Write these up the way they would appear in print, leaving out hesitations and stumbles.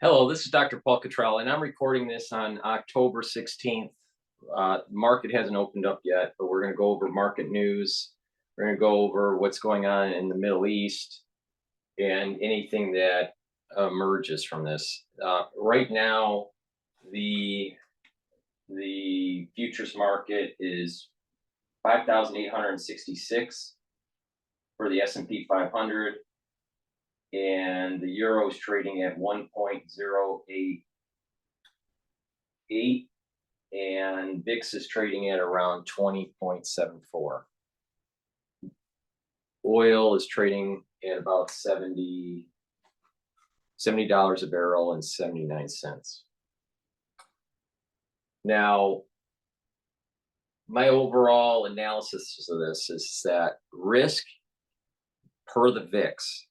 Hello, this is Dr. Paul Cottrell, and I'm recording this on October 16th. Market hasn't opened up yet, but we're going to go over market news. We're going to go over what's going on in the Middle East and anything that emerges from this. Right now, the futures market is 5,866 for the S&P 500. And the euro is trading at 1.088, and VIX is trading at around 20.74. Oil is trading at about $70 a barrel and 79 cents. Now, my overall analysis of this is that risk per the VIX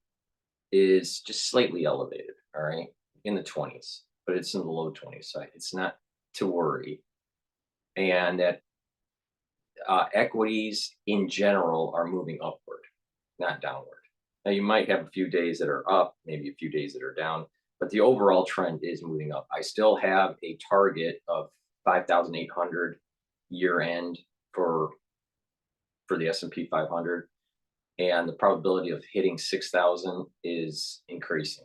is just slightly elevated, all right, in the 20s, but it's in the low 20s, so it's not to worry. And that equities in general are moving upward, not downward. Now, you might have a few days that are up, maybe a few days that are down, but the overall trend is moving up. I still have a target of 5,800 year end for the S&P 500. And the probability of hitting 6,000 is increasing.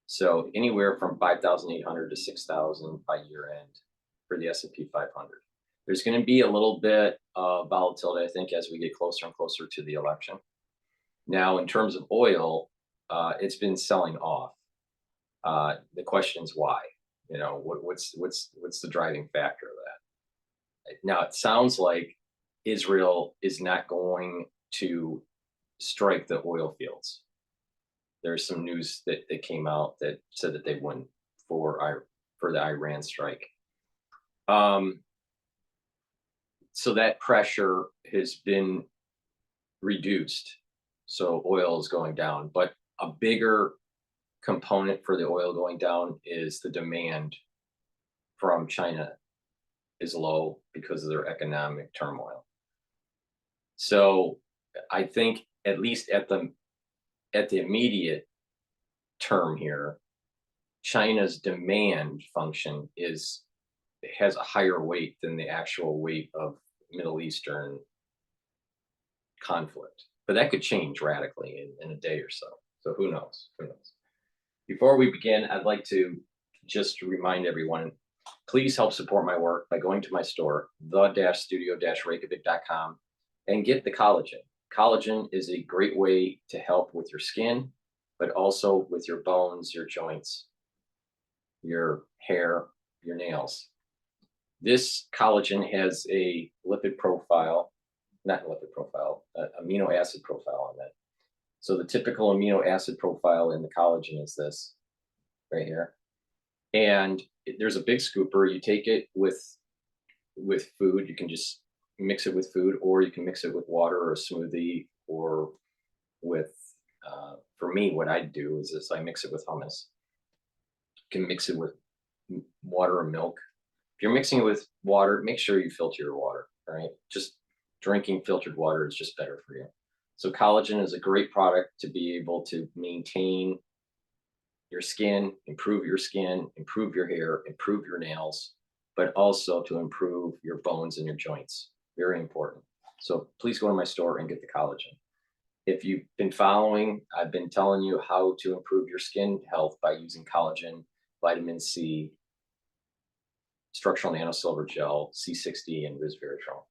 So anywhere from 5,800 to 6,000 by year end for the S&P 500. There's going to be a little bit of volatility, I think, as we get closer and closer to the election. Now, in terms of oil, it's been selling off. The question is why? You know, what's the driving factor of that? Now, it sounds like Israel is not going to strike the oil fields. There's some news that came out that said that they wouldn't for the Iran strike. So that pressure has been reduced. So oil is going down, but a bigger component for the oil going down is the demand from China is low because of their economic turmoil. So I think at least at the immediate term here, China's demand function has a higher weight than the actual weight of Middle Eastern conflict. But that could change radically in a day or so. So who knows? Who knows? Before we begin, I'd like to just remind everyone, please help support my work by going to my store, the-studio-reykjavik.com, and get the collagen. Collagen is a great way to help with your skin, but also with your bones, your joints, your hair, your nails. This collagen has a lipid profile, not lipid profile, amino acid profile on it. So the typical amino acid profile in the collagen is this right here. And there's a big scooper. You take it with food. You can just mix it with food, or you can mix it with water or a smoothie, or with, for me, what I do is this: I mix it with hummus. You can mix it with water or milk. If you're mixing it with water, make sure you filter your water, all right? Just drinking filtered water is just better for you. So collagen is a great product to be able to maintain your skin, improve your hair, improve your nails, but also to improve your bones and your joints. Very important. So please go to my store and get the collagen. If you've been following, I've been telling you how to improve your skin health by using collagen, vitamin C, structural nanosilver gel, C60, and resveratrol.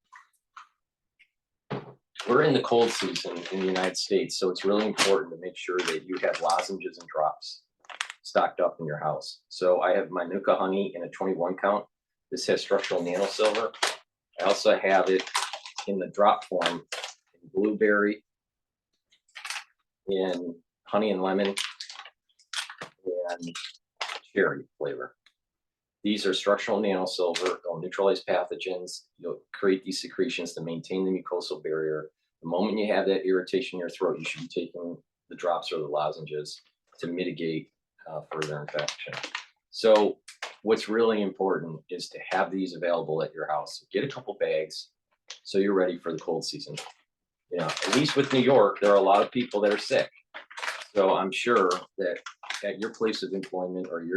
We're in the cold season in the United States, so it's really important to make sure that you have lozenges and drops stocked up in your house. So I have my Nuka honey in a 21 count. This has structural nanosilver. I also have it in the drop form in blueberry, in honey and lemon, and cherry flavor. These are structural nanosilver. They'll neutralize pathogens. You'll create these secretions to maintain the mucosal barrier. The moment you have that irritation in your throat, you should be taking the drops or the lozenges to mitigate further infection. So what's really important is to have these available at your house. Get a couple bags so you're ready for the cold season. You know, at least with New York, there are a lot of people that are sick. So I'm sure that at your place of employment, or in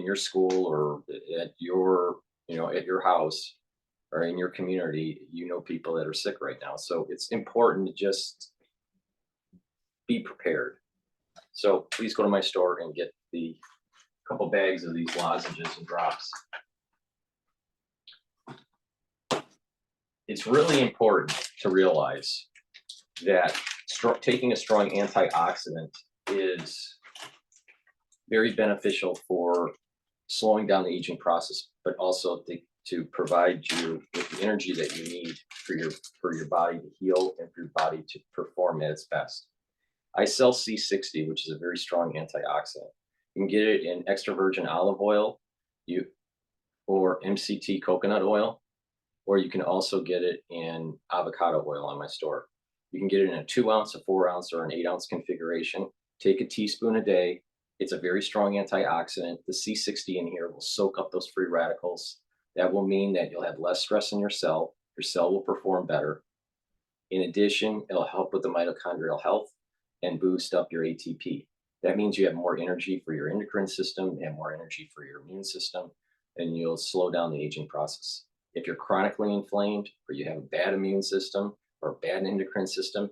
your school, or at your, at your house, or in your community, people that are sick right now. So it's important to just be prepared. So please go to my store and get the couple bags of these lozenges and drops. It's really important to realize that taking a strong antioxidant is very beneficial for slowing down the aging process, but also to provide you with the energy that you need for your body to heal and for your body to perform at its best. I sell C60, which is a very strong antioxidant. You can get it in extra virgin olive oil, or MCT coconut oil, or you can also get it in avocado oil on my store. You can get it in a 2 ounce, a 4 ounce, or an 8 ounce configuration. Take a teaspoon a day. It's a very strong antioxidant. The C60 in here will soak up those free radicals. That will mean that you'll have less stress in your cell. Your cell will perform better. In addition, it'll help with the mitochondrial health and boost up your ATP. That means you have more energy for your endocrine system, and more energy for your immune system, and you'll slow down the aging process. If you're chronically inflamed, or you have a bad immune system or a bad endocrine system,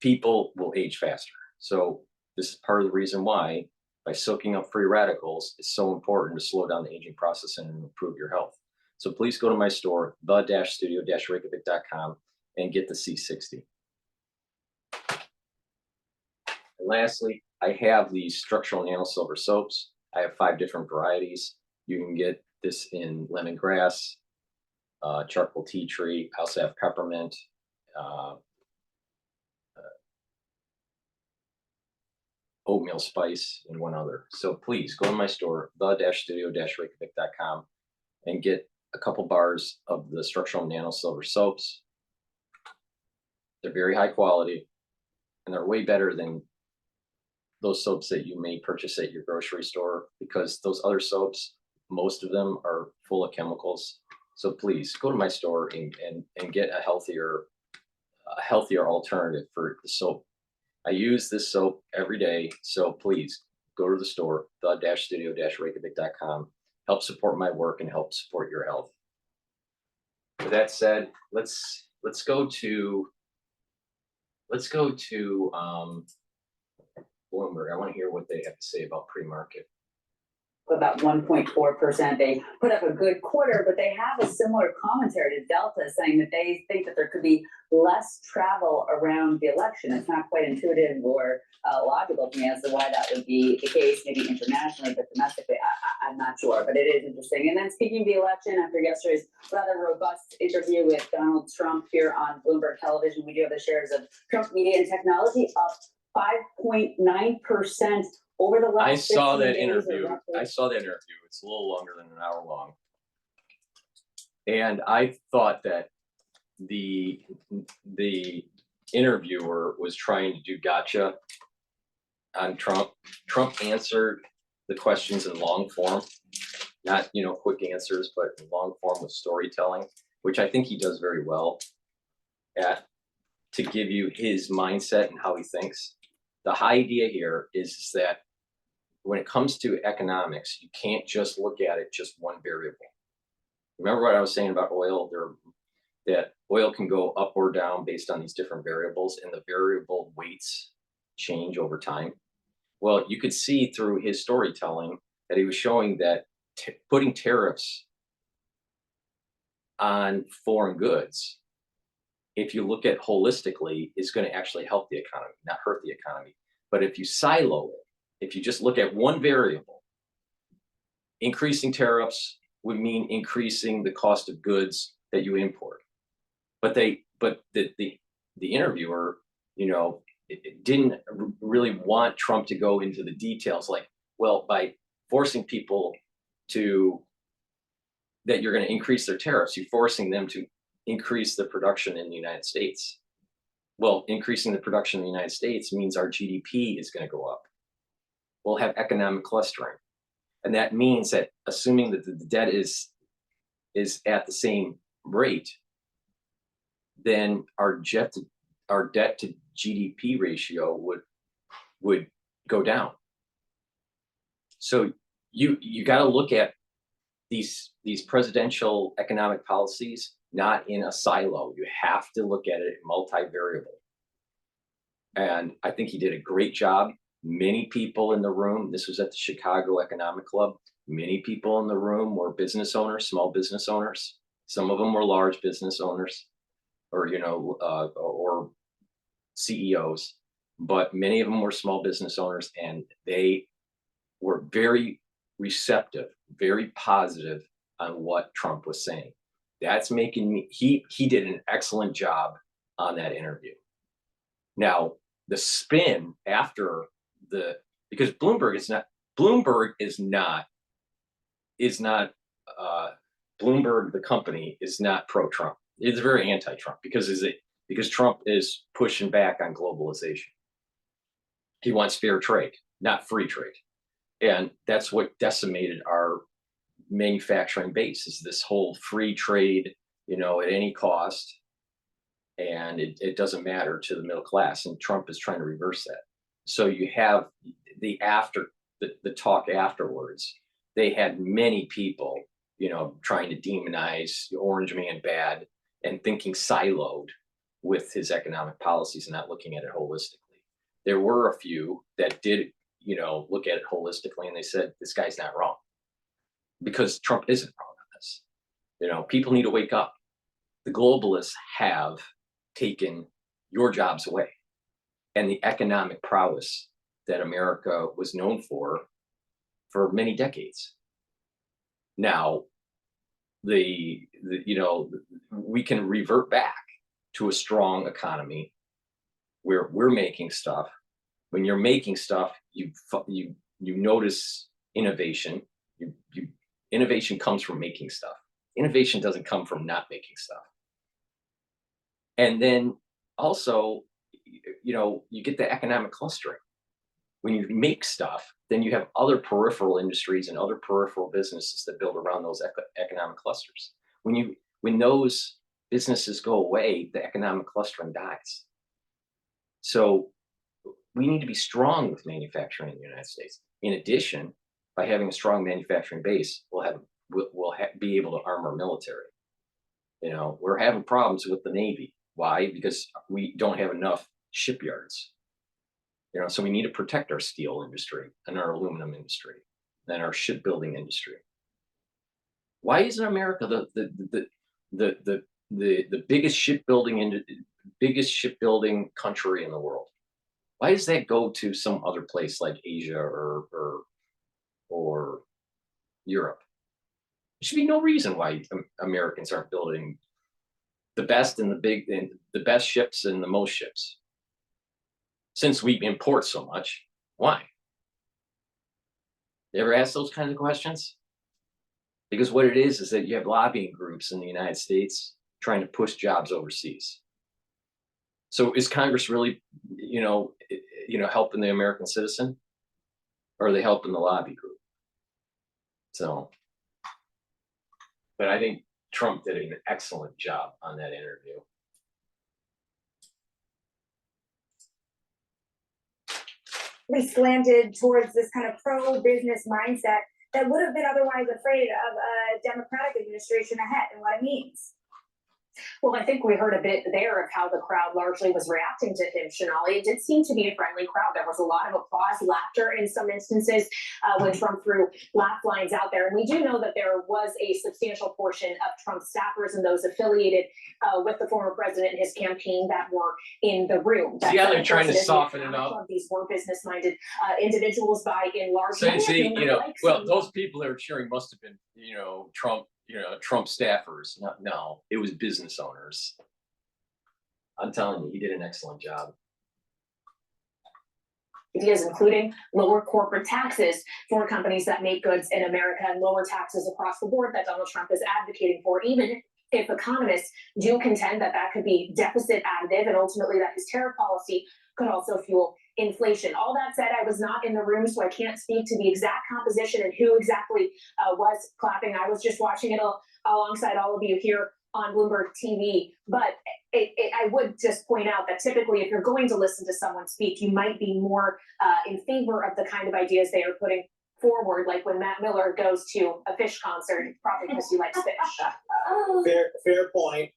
people will age faster. So this is part of the reason why, by soaking up free radicals, it's so important to slow down the aging process and improve your health. So please go to my store, the-studio-reykjavik.com, and get the C60. And lastly, I have these structural nano silver soaps. I have 5 different varieties. You can get this in lemongrass, charcoal tea tree. I also have peppermint, oatmeal spice, and one other. So please go to my store, the-studio-reykjavik.com, and get a couple bars of the structural nano silver soaps. They're very high quality, and they're way better than those soaps that you may purchase at your grocery store, because those other soaps, most of them are full of chemicals. So please go to my store and get a healthier alternative for the soap. I use this soap every day, so please go to the store, the-studio-reykjavik.com. Help support my work and help support your health. With that said, let's go to Bloomberg. I want to hear what they have to say about pre-market. About 1.4%. They put up a good quarter, but they have a similar commentary to Delta, saying that they think that there could be less travel around the election. It's not quite intuitive or logical to me as to why that would be the case, maybe internationally, but domestically, I'm not sure. But it is interesting. And then speaking of the election, after yesterday's rather robust interview with Donald Trump here on Bloomberg Television, we do have the shares of Trump Media and Technology up 5.9%. Over the last I saw that interview. It's a little longer than an hour long. And I thought that the interviewer was trying to do gotcha on Trump. Trump answered the questions in long form, not quick answers, but in long form with storytelling, which I think he does very well at, to give you his mindset and how he thinks. The idea here is that when it comes to economics, you can't just look at it just one variable. Remember what I was saying about oil? That oil can go up or down based on these different variables, and the variable weights change over time. Well, you could see through his storytelling that he was showing that putting tariffs on foreign goods, if you look at holistically, is going to actually help the economy, not hurt the economy. But if you silo it, if you just look at one variable, increasing tariffs would mean increasing the cost of goods that you import. But the interviewer, didn't really want Trump to go into the details, like, well, by forcing people that you're going to increase their tariffs, you're forcing them to increase the production in the United States. Well, increasing the production in the United States means our GDP is going to go up. We'll have economic clustering. And that means that, assuming that the debt is at the same rate, then our debt to GDP ratio would go down. So you got to look at these presidential economic policies not in a silo. You have to look at it multivariable. And I think he did a great job. Many people in the room, this was at the Chicago Economic Club, many people in the room were business owners, small business owners. Some of them were large business owners or, or CEOs, but many of them were small business owners, and they were very receptive, very positive on what Trump was saying. That's making me, he did an excellent job on that interview. Now, the spin after because Bloomberg is not, Bloomberg, the company is not pro-Trump. It's very anti-Trump because Trump is pushing back on globalization. He wants fair trade, not free trade. And that's what decimated our manufacturing base, is this whole free trade, at any cost. And it doesn't matter to the middle class. And Trump is trying to reverse that. So you have the talk afterwards. They had many people, trying to demonize the Orange Man bad and thinking siloed with his economic policies and not looking at it holistically. There were a few that did, look at it holistically, and they said, this guy's not wrong, because Trump isn't wrong on this. People need to wake up. The globalists have taken your jobs away, and the economic prowess that America was known for many decades. Now, we can revert back to a strong economy where we're making stuff. When you're making stuff, you notice innovation. Innovation comes from making stuff. Innovation doesn't come from not making stuff. And then also, you get the economic clustering. When you make stuff, then you have other peripheral industries and other peripheral businesses that build around those economic clusters. When those businesses go away, the economic clustering dies. So we need to be strong with manufacturing in the United States. In addition, by having a strong manufacturing base, we'll be able to arm our military. We're having problems with the Navy. Why? Because we don't have enough shipyards. So we need to protect our steel industry and our aluminum industry and our shipbuilding industry. Why isn't America the biggest shipbuilding country in the world? Why does that go to some other place like Asia or Europe? There should be no reason why Americans aren't building the best and the best ships and the most ships. Since we import so much, why? You ever ask those kinds of questions? Because what it is that you have lobbying groups in the United States trying to push jobs overseas. So is Congress really, helping the American citizen, or are they helping the lobby group? So, but I think Trump did an excellent job on that interview. We slanted towards this kind of pro-business mindset that would have been otherwise afraid of a Democratic administration ahead, and what it means. Well, I think we heard a bit there of how the crowd largely was reacting to him, Shonali. It did seem to be a friendly crowd. There was a lot of applause, laughter in some instances when Trump threw laugh lines out there. And we do know that there was a substantial portion of Trump staffers and those affiliated with the former president and his campaign that were in the room. Yeah, they're trying to soften it up. These were business-minded individuals by and large. So those people that are cheering must have been, Trump. Trump staffers. No, it was business owners. I'm telling you, he did an excellent job. Ideas including lower corporate taxes for companies that make goods in America and lower taxes across the board that Donald Trump is advocating for, even if economists do contend that that could be deficit additive and ultimately that his tariff policy could also fuel inflation. All that said, I was not in the room, so I can't speak to the exact composition and who exactly was clapping. I was just watching it alongside all of you here on Bloomberg TV, but I would just point out that typically if you're going to listen to someone speak, you might be more in favor of the kind of ideas they are putting forward, like when Matt Miller goes to a fish concert, probably because he likes fish. Fair point.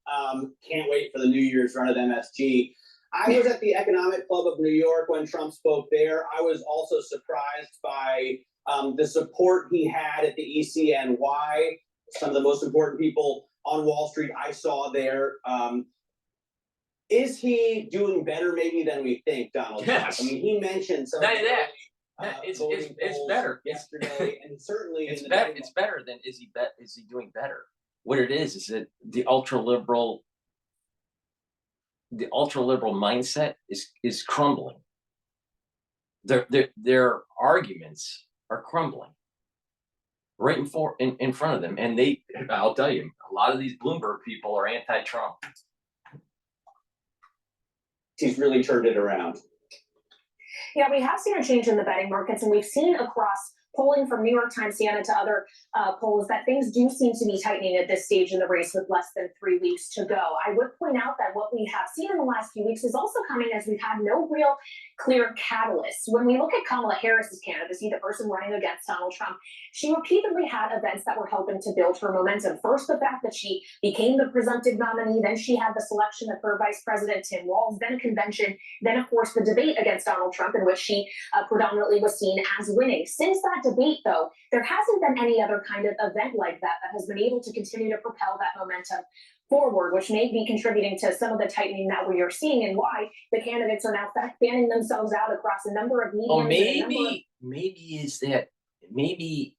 Can't wait for the New Year's run at MSG. I was at the Economic Club of New York when Trump spoke there. I was also surprised by the support he had at the ECNY. Some of the most important people on Wall Street I saw there. Is he doing better maybe than we think, Donald Yes. Trump? I mean, he mentioned some Not of the that. early, It's voting polls better. yesterday, and certainly It's in the better. It's better than is he doing better? What it is that the ultra liberal mindset is crumbling. Their arguments are crumbling right in front of them, and I'll tell you, a lot of these Bloomberg people are anti-Trump. He's really turned it around. Yeah, we have seen a change in the betting markets, and we've seen across polling from New York Times, CNN to other polls that things do seem to be tightening at this stage in the race with less than 3 weeks to go. I would point out that what we have seen in the last few weeks is also coming as we've had no real clear catalyst. When we look at Kamala Harris's candidacy, the person running against Donald Trump, she repeatedly had events that were helping to build her momentum. First, the fact that she became the presumptive nominee, then she had the selection of her vice president, Tim Walz, then a convention, then, of course, the debate against Donald Trump, in which she predominantly was seen as winning. Since that debate, though, there hasn't been any other kind of event like that has been able to continue to propel that momentum forward, which may be contributing to some of the tightening that we are seeing, and why the candidates are now fanning themselves out across a number of mediums. Or maybe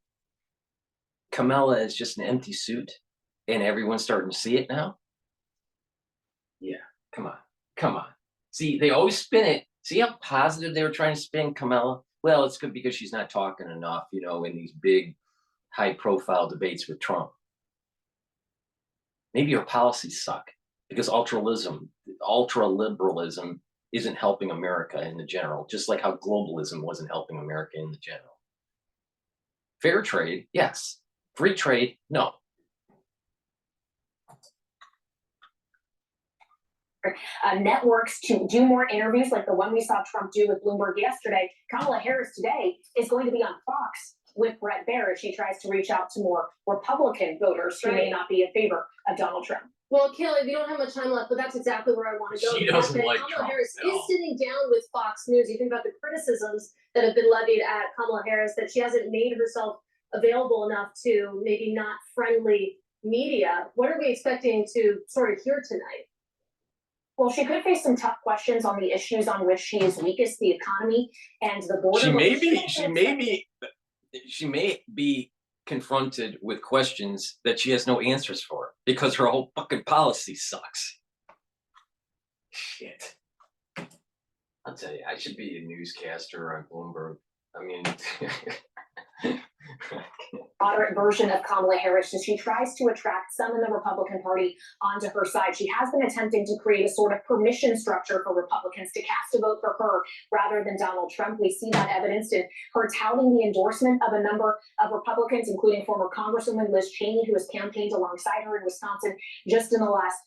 Kamala is just an empty suit, and everyone's starting to see it now. Yeah, come on. See, they always spin it. See how positive they were trying to spin Kamala? Well, it's good because she's not talking enough, in these big, high-profile debates with Trump. Maybe her policies suck because ultraliberalism isn't helping America in the general, just like how globalism wasn't helping America in the general. Fair trade, yes. Free trade, no. Networks to do more interviews like the one we saw Trump do with Bloomberg yesterday. Kamala Harris today is going to be on Fox with Bret Baier if she tries to reach out to more Republican voters who may not be in favor of Donald Trump. Well, Kelly, we don't have much time left, but that's exactly where I want to go. She doesn't like Kamala Trump Harris at all. is sitting down with Fox News. You think about the criticisms that have been levied at Kamala Harris, that she hasn't made herself available enough to maybe not friendly media. What are we expecting to sort of hear tonight? Well, she could face some tough questions on the issues on which she is weakest, the economy and the border. She may be confronted with questions that she has no answers for because her whole fucking policy sucks. Shit. I'll tell you, I should be a newscaster on Bloomberg. I mean, moderate version of Kamala Harris as she tries to attract some in the Republican Party onto her side. She has been attempting to create a sort of permission structure for Republicans to cast a vote for her rather than Donald Trump. We see that evidenced in her touting the endorsement of a number of Republicans, including former Congresswoman Liz Cheney, who has campaigned alongside her in Wisconsin just in the last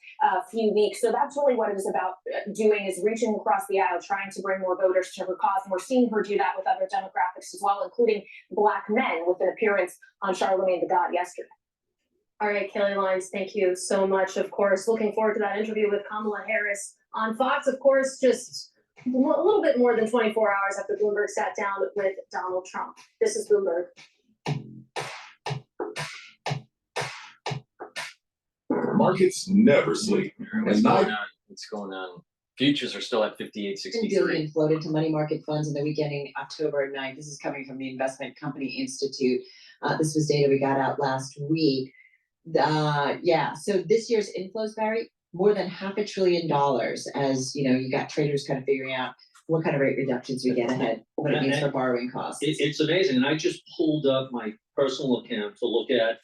few weeks. So that's really what it is about doing, is reaching across the aisle, trying to bring more voters to her cause. And we're seeing her do that with other demographics as well, including Black men, with an appearance on Charlemagne the God yesterday. All right, Kelly Lyons, thank you so much. Of course, looking forward to that interview with Kamala Harris on Fox, of course, just a little bit more than 24 hours after Bloomberg sat down with Donald Trump. This is Bloomberg. Markets never sleep. What's going on? Futures are still at 58.63. Billion floated to money market funds in the week ending October 9th. This is coming from the Investment Company Institute. This was data we got out last week. So this year's inflows, Barry, more than $500 billion, as you got traders kind of figuring out what kind of rate reductions we get ahead, what it means for borrowing costs. It's amazing. And I just pulled up my personal account to look at,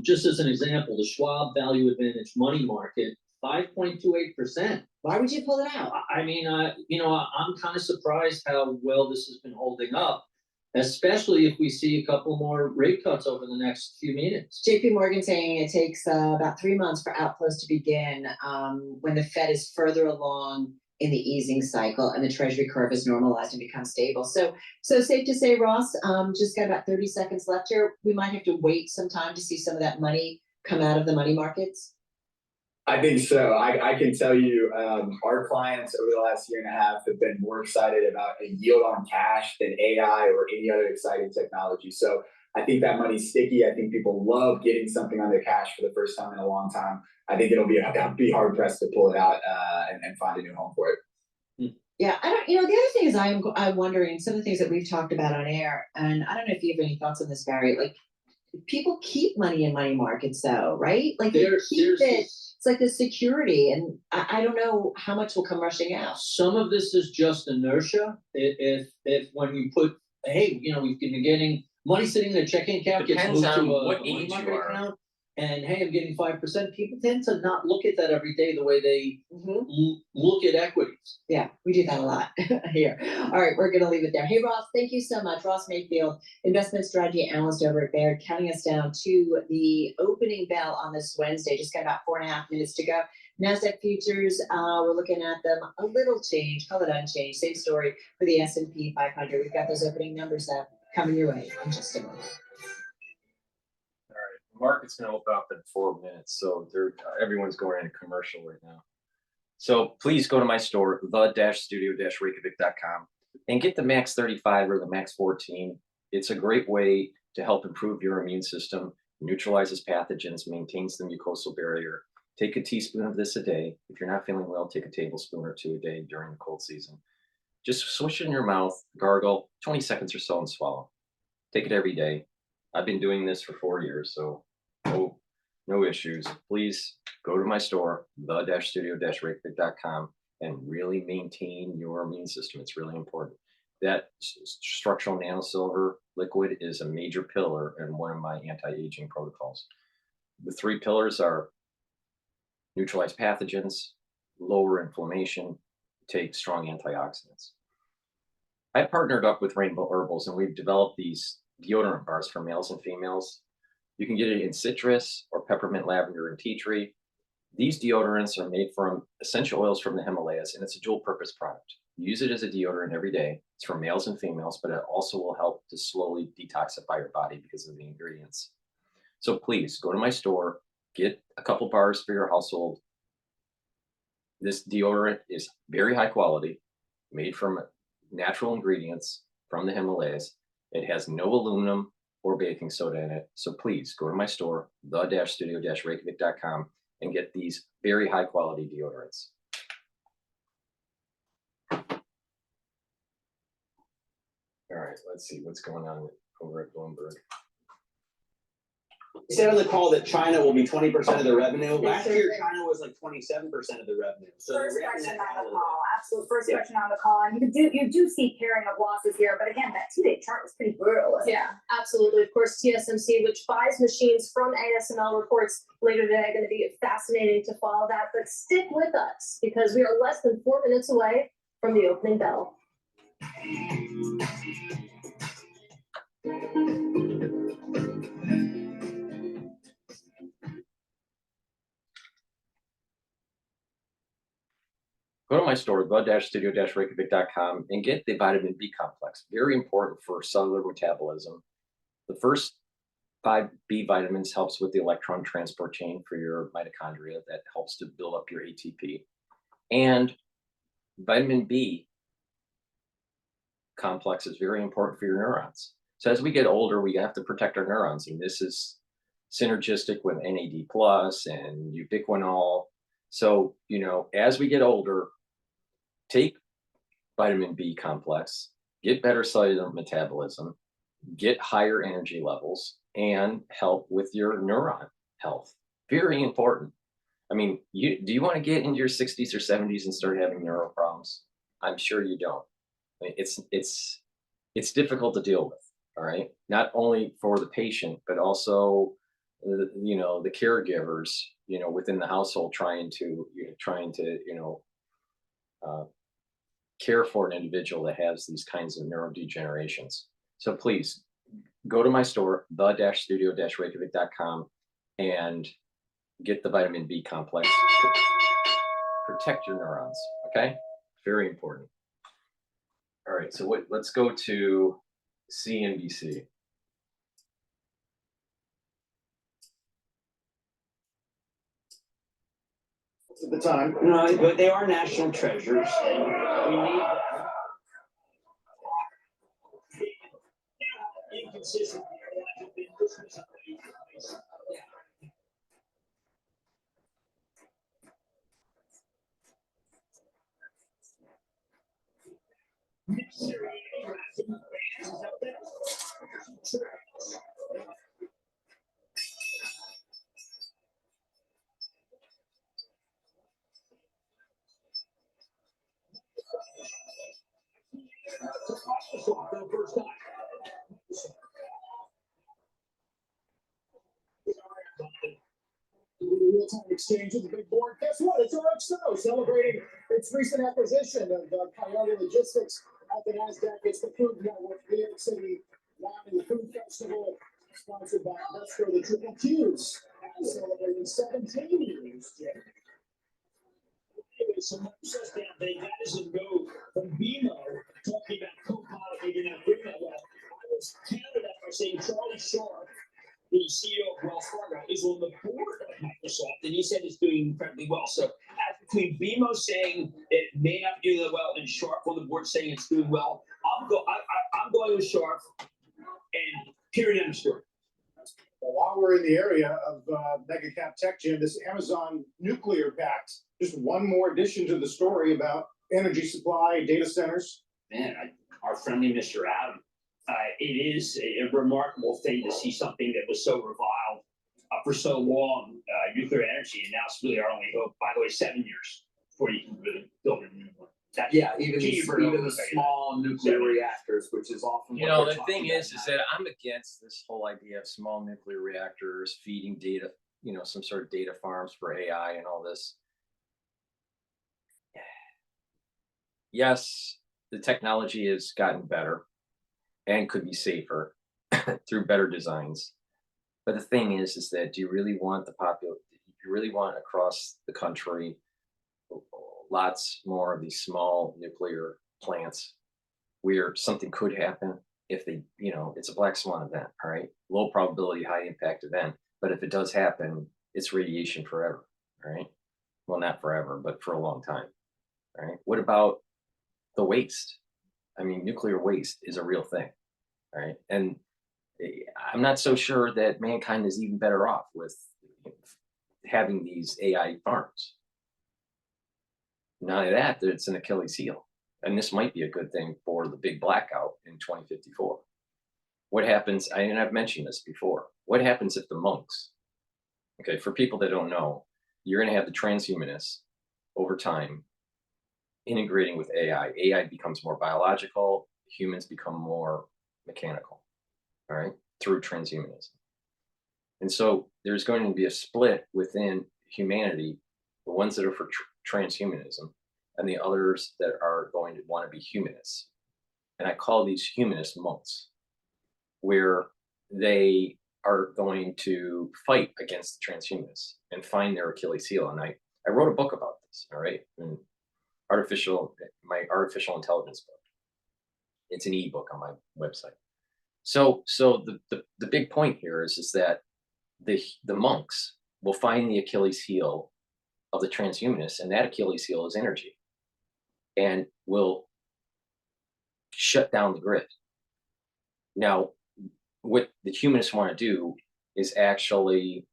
just as an example, the Schwab Value Advantage Money Market, 5.28%. Why would you pull it out? I mean, I'm kind of surprised how well this has been holding up. especially if we see a couple more rate cuts over the next few meetings. JP Morgan saying it takes about 3 months for outflows to begin when the Fed is further along in the easing cycle and the Treasury curve is normalized and becomes stable. So safe to say, Ross, just got about 30 seconds left here. We might have to wait some time to see some of that money come out of the money markets. I think so. I can tell you, our clients over the last year and a half have been more excited about a yield on cash than AI or any other exciting technology. So I think that money's sticky. I think people love getting something on their cash for the first time in a long time. I think it'll be hard pressed to pull it out and find a new home for it. Yeah, I don't. The other thing is I'm wondering some of the things that we've talked about on air, and I don't know if you have any thoughts on this, Barry. Like, people keep money in money markets, though, right? Like they keep it. It's like the security, and I don't know how much will come rushing out. Some of this is just inertia. If when you put, hey, we've been getting money sitting in a checking account, gets Depends moved to on a what money age you market are. account, and hey, I'm getting 5%. People tend to not look at that every day the way they look at equities. Yeah, we do that a lot here. All right, we're going to leave it there. Hey, Ross, thank you so much. Ross Mayfield, investment strategy analyst over at Baird, counting us down to the opening bell on this Wednesday. Just got about 4.5 minutes to go. NASDAQ futures, we're looking at them a little change, call it unchanged. Same story for the S&P 500. We've got those opening numbers coming your way in just a moment. All right, the market's going to open up in 4 minutes, so everyone's going in a commercial right now. So please go to my store, the-studio-reykjavik.com, and get the Max 35 or the Max 14. It's a great way to help improve your immune system, neutralizes pathogens, maintains the mucosal barrier. Take a teaspoon of this a day. If you're not feeling well, take a tablespoon or two a day during the cold season. Just swish it in your mouth, gargle, 20 seconds or so, and swallow. Take it every day. I've been doing this for 4 years, so no issues. Please go to my store, the-studio-reykjavik.com, and really maintain your immune system. It's really important. That structural nanosilver liquid is a major pillar in one of my anti-aging protocols. The 3 pillars are neutralize pathogens, lower inflammation, take strong antioxidants. I partnered up with Rainbow Herbals, and we've developed these deodorant bars for males and females. You can get it in citrus or peppermint, lavender, and tea tree. These deodorants are made from essential oils from the Himalayas, and it's a dual purpose product. Use it as a deodorant every day. It's for males and females, but it also will help to slowly detoxify your body because of the ingredients. So please go to my store, get a couple bars for your household. This deodorant is very high quality, made from natural ingredients from the Himalayas. It has no aluminum or baking soda in it. So please go to my store, the-studio-reykjavik.com, and get these very high quality deodorants. All right, let's see what's going on over at Bloomberg. He said on the call that China will be 20% of the revenue. Last year, China was like 27% of the revenue. So First they're ramping question that on down a the little call, absolute first Yeah. question on the call, and you do see pairing of losses here, but again, that 2-day chart was pretty brutal. Yeah, absolutely. Of course, TSMC, which buys machines from ASML, reports later today. Going to be fascinating to follow that. But stick with us because we are less than 4 minutes away from the opening bell. Go to my store, the-studio-reykjavik.com, and get the vitamin B complex. Very important for cellular metabolism. The first 5 B vitamins helps with the electron transport chain for your mitochondria. That helps to build up your ATP. And vitamin B complex is very important for your neurons. So as we get older, we have to protect our neurons, and this is synergistic with NAD+ and ubiquinol. So, as we get older, take vitamin B complex, get better cellular metabolism, get higher energy levels, and help with your neuron health. Very important. I mean, do you want to get into your 60s or 70s and start having neuro problems? I'm sure you don't. I mean, it's difficult to deal with. All right, not only for the patient, but also the caregivers, within the household trying to care for an individual that has these kinds of neurodegenerations. So please go to my store, the-studio-reykjavik.com, and get the vitamin B complex. Protect your neurons, okay? Very important. All right, so let's go to CNBC. At the time. No, but they are national treasures, and we need inconsistent. Real-time exchange of the big board. Guess what? It's RXO celebrating its recent acquisition of Coyote Logistics at the NASDAQ. It's the Food Network, New York City, Wine and Food Festival, sponsored by Investor, the Triple Qs, celebrating 17 years, Jay. Some success down there. That doesn't go from BMO talking about co-pilot, maybe not doing that well. I was countered that by saying Charlie Sharp, the CEO of Wells Fargo, is on the board of Microsoft, and he said it's doing incredibly well. So, as between BMO saying it may not be doing that well and Sharp on the board saying it's doing well, I'm going with Sharp. And period, end of story. Well, while we're in the area of mega cap tech, Jim, this Amazon nuclear pact, just one more addition to the story about energy supply, data centers. Man, our friendly Mr. Adam, it is a remarkable thing to see something that was so reviled for so long, nuclear energy, and now it's really our only hope. By the way, 7 years before you can really build a new one. Even the small nuclear reactors, which is often You know, the thing is that I'm against this whole idea of small nuclear reactors feeding data, you know, some sort of data farms for AI and all this. Yes, the technology has gotten better and could be safer through better designs. But the thing is that do you really want across the country lots more of these small nuclear plants where something could happen if they, you know, it's a black swan event, all right? Low probability, high impact event. But if it does happen, it's radiation forever, right? Well, not forever, but for a long time, right? What about the waste? I mean, nuclear waste is a real thing, right? And I'm not so sure that mankind is even better off with having these AI farms. Not only that, it's an Achilles heel. And this might be a good thing for the big blackout in 2054. What happens, and I've mentioned this before, what happens if the monks, okay, for people that don't know, you're gonna have the transhumanists over time integrating with AI. AI becomes more biological, humans become more mechanical, all right, through transhumanism. And so there's going to be a split within humanity, the ones that are for transhumanism and the others that are going to want to be humanists. And I call these humanist monks, where they are going to fight against the transhumanists and find their Achilles heel. And I wrote a book about this, all right? My artificial intelligence book. It's an ebook on my website. So the big point here is that the monks will find the Achilles heel of the transhumanists, and that Achilles heel is energy, and will shut down the grid. Now, what the humanists want to do is actually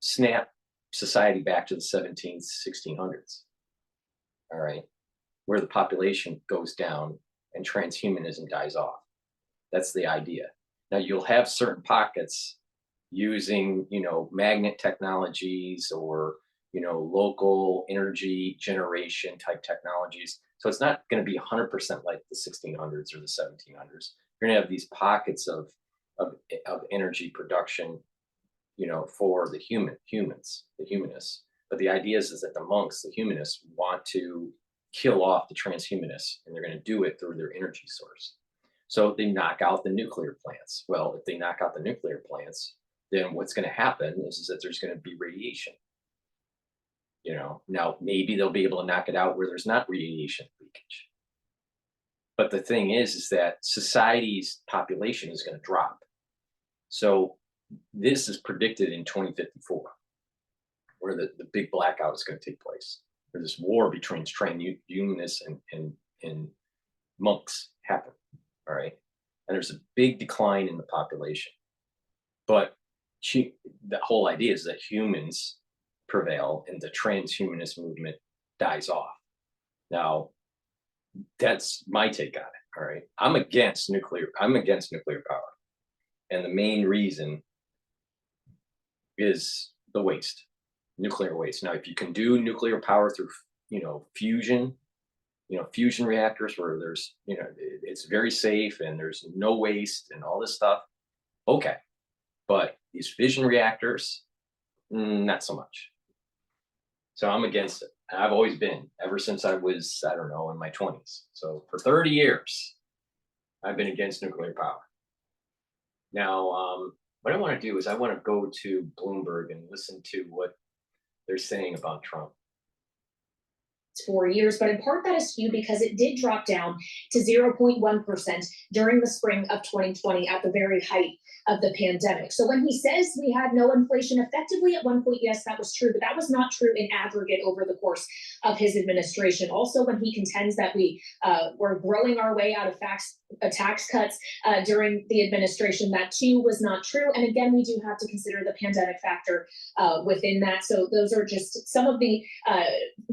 snap society back to the 1600s, all right, where the population goes down and transhumanism dies off. That's the idea. Now, you'll have certain pockets using, you know, magnet technologies or, you know, local energy generation type technologies. So it's not going to be 100% like the 1600s or the 1700s. You're going to have these pockets of energy production, you know, for the humanists. But the idea is that the monks, the humanists, want to kill off the transhumanists, and they're going to do it through their energy source. So they knock out the nuclear plants. Well, if they knock out the nuclear plants, then what's going to happen is that there's going to be radiation. You know, now maybe they'll be able to knock it out where there's not radiation leakage. But the thing is that society's population is going to drop. So this is predicted in 2054, where the big blackout is going to take place. Where this war between transhumanists and monks happen. All right. And there's a big decline in the population. But the whole idea is that humans prevail and the transhumanist movement dies off. Now, that's my take on it. All right. I'm against nuclear power. And the main reason is the waste, nuclear waste. Now, if you can do nuclear power through, fusion reactors where there's, it's very safe and there's no waste and all this stuff. Okay. But these fission reactors, not so much. So I'm against it. And I've always been, ever since I was, I don't know, in my 20s. So for 30 years, I've been against nuclear power. Now, what I want to do is I want to go to Bloomberg and listen to what they're saying about Trump. 4 years, but in part that is skewed because it did drop down to 0.1% during the spring of 2020 at the very height of the pandemic. So when he says we had no inflation, effectively at one point, yes, that was true, but that was not true in aggregate over the course of his administration. Also, when he contends that we were growing our way out of tax cuts during the administration, that too was not true. And again, we do have to consider the pandemic factor within that. So those are just some of the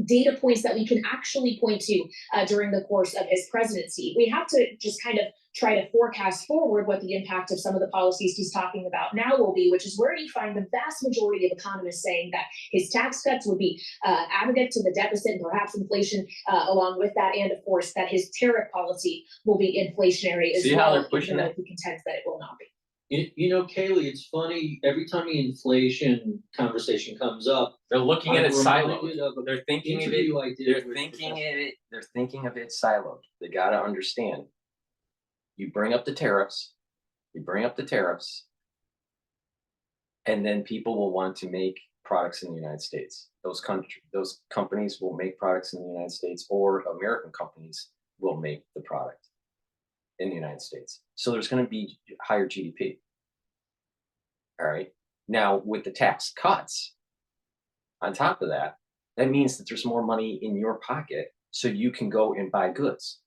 data points that we can actually point to during the course of his presidency. We have to just kind of try to forecast forward what the impact of some of the policies he's talking about now will be, which is where you find the vast majority of economists saying that his tax cuts would be additive to the deficit and perhaps inflation along with that, and of course that his tariff policy will be inflationary as See well, how they're pushing even though it? he contends that it will not be. Kaylee, it's funny, every time the inflation conversation comes up, They're looking at I'm it siloed. reminded of They're thinking of interview I it. did They're with thinking Professor- it. They're thinking of it siloed. They got to understand. You bring up the tariffs. And then people will want to make products in the United States. Those companies will make products in the United States, or American companies will make the product in the United States. So there's going to be higher GDP. All right. Now, with the tax cuts, on top of that, that means that there's more money in your pocket so you can go and buy goods,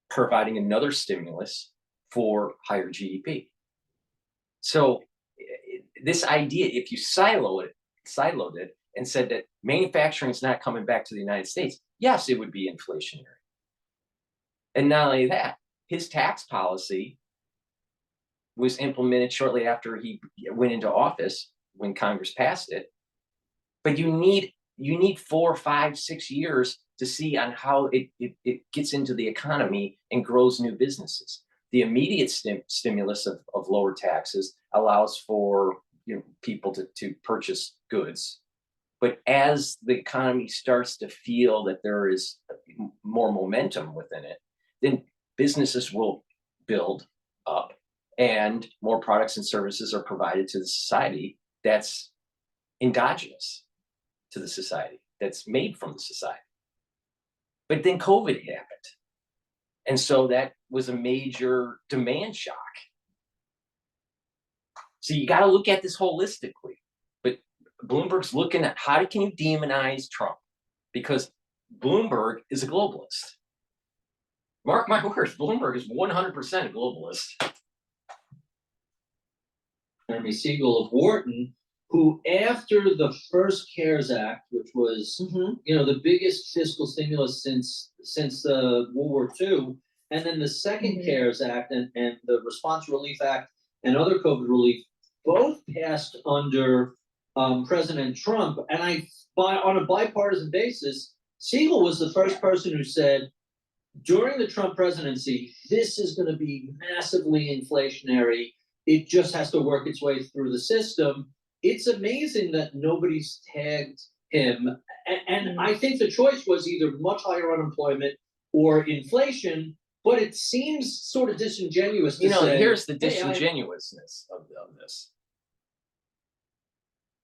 providing another stimulus for higher GDP. So this idea, if you siloed it and said that manufacturing is not coming back to the United States, yes, it would be inflationary. And not only that, his tax policy was implemented shortly after he went into office when Congress passed it. But you need 4, 5, 6 years to see on how it gets into the economy and grows new businesses. The immediate stimulus of lower taxes allows for people to purchase goods. But as the economy starts to feel that there is more momentum within it, then businesses will build up and more products and services are provided to the society that's endogenous to the society, that's made from the society. But then COVID happened. And so that was a major demand shock. So you got to look at this holistically. But Bloomberg's looking at how can you demonize Trump? Because Bloomberg is a globalist. Mark my words, Bloomberg is 100% a globalist. Jeremy Siegel of Wharton, who after the first CARES Act, which was the biggest fiscal stimulus since the World War II, and then the second CARES Act and the Response Relief Act and other COVID relief, both passed under President Trump. And on a bipartisan basis, Siegel was the first person who said, during the Trump presidency, this is going to be massively inflationary. It just has to work its way through the system. It's amazing that nobody's tagged him. And I think the choice was either much higher unemployment or inflation. But it seems sort of disingenuous to You know, say, here's the "Hey, disingenuousness of this.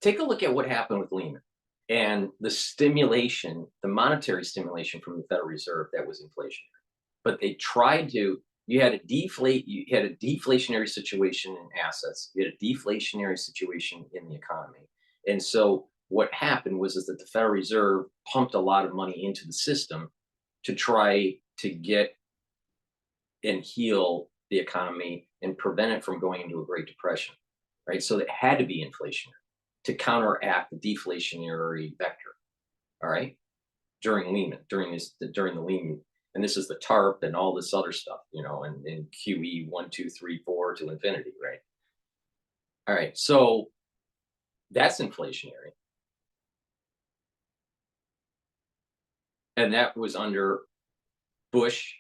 Take a look at what happened with Lehman and the stimulation, the monetary stimulation from the Federal Reserve that was inflationary. But they tried to, you had a deflationary situation in assets, you had a deflationary situation in the economy. And so what happened was that the Federal Reserve pumped a lot of money into the system to try to get and heal the economy and prevent it from going into a Great Depression, right? So it had to be inflationary to counteract the deflationary vector, all right? During Lehman, during the Lehman, and this is the TARP and all this other stuff, you know, and QE 1, 2, 3, 4 to infinity, right? All right, so that's inflationary. And that was under Bush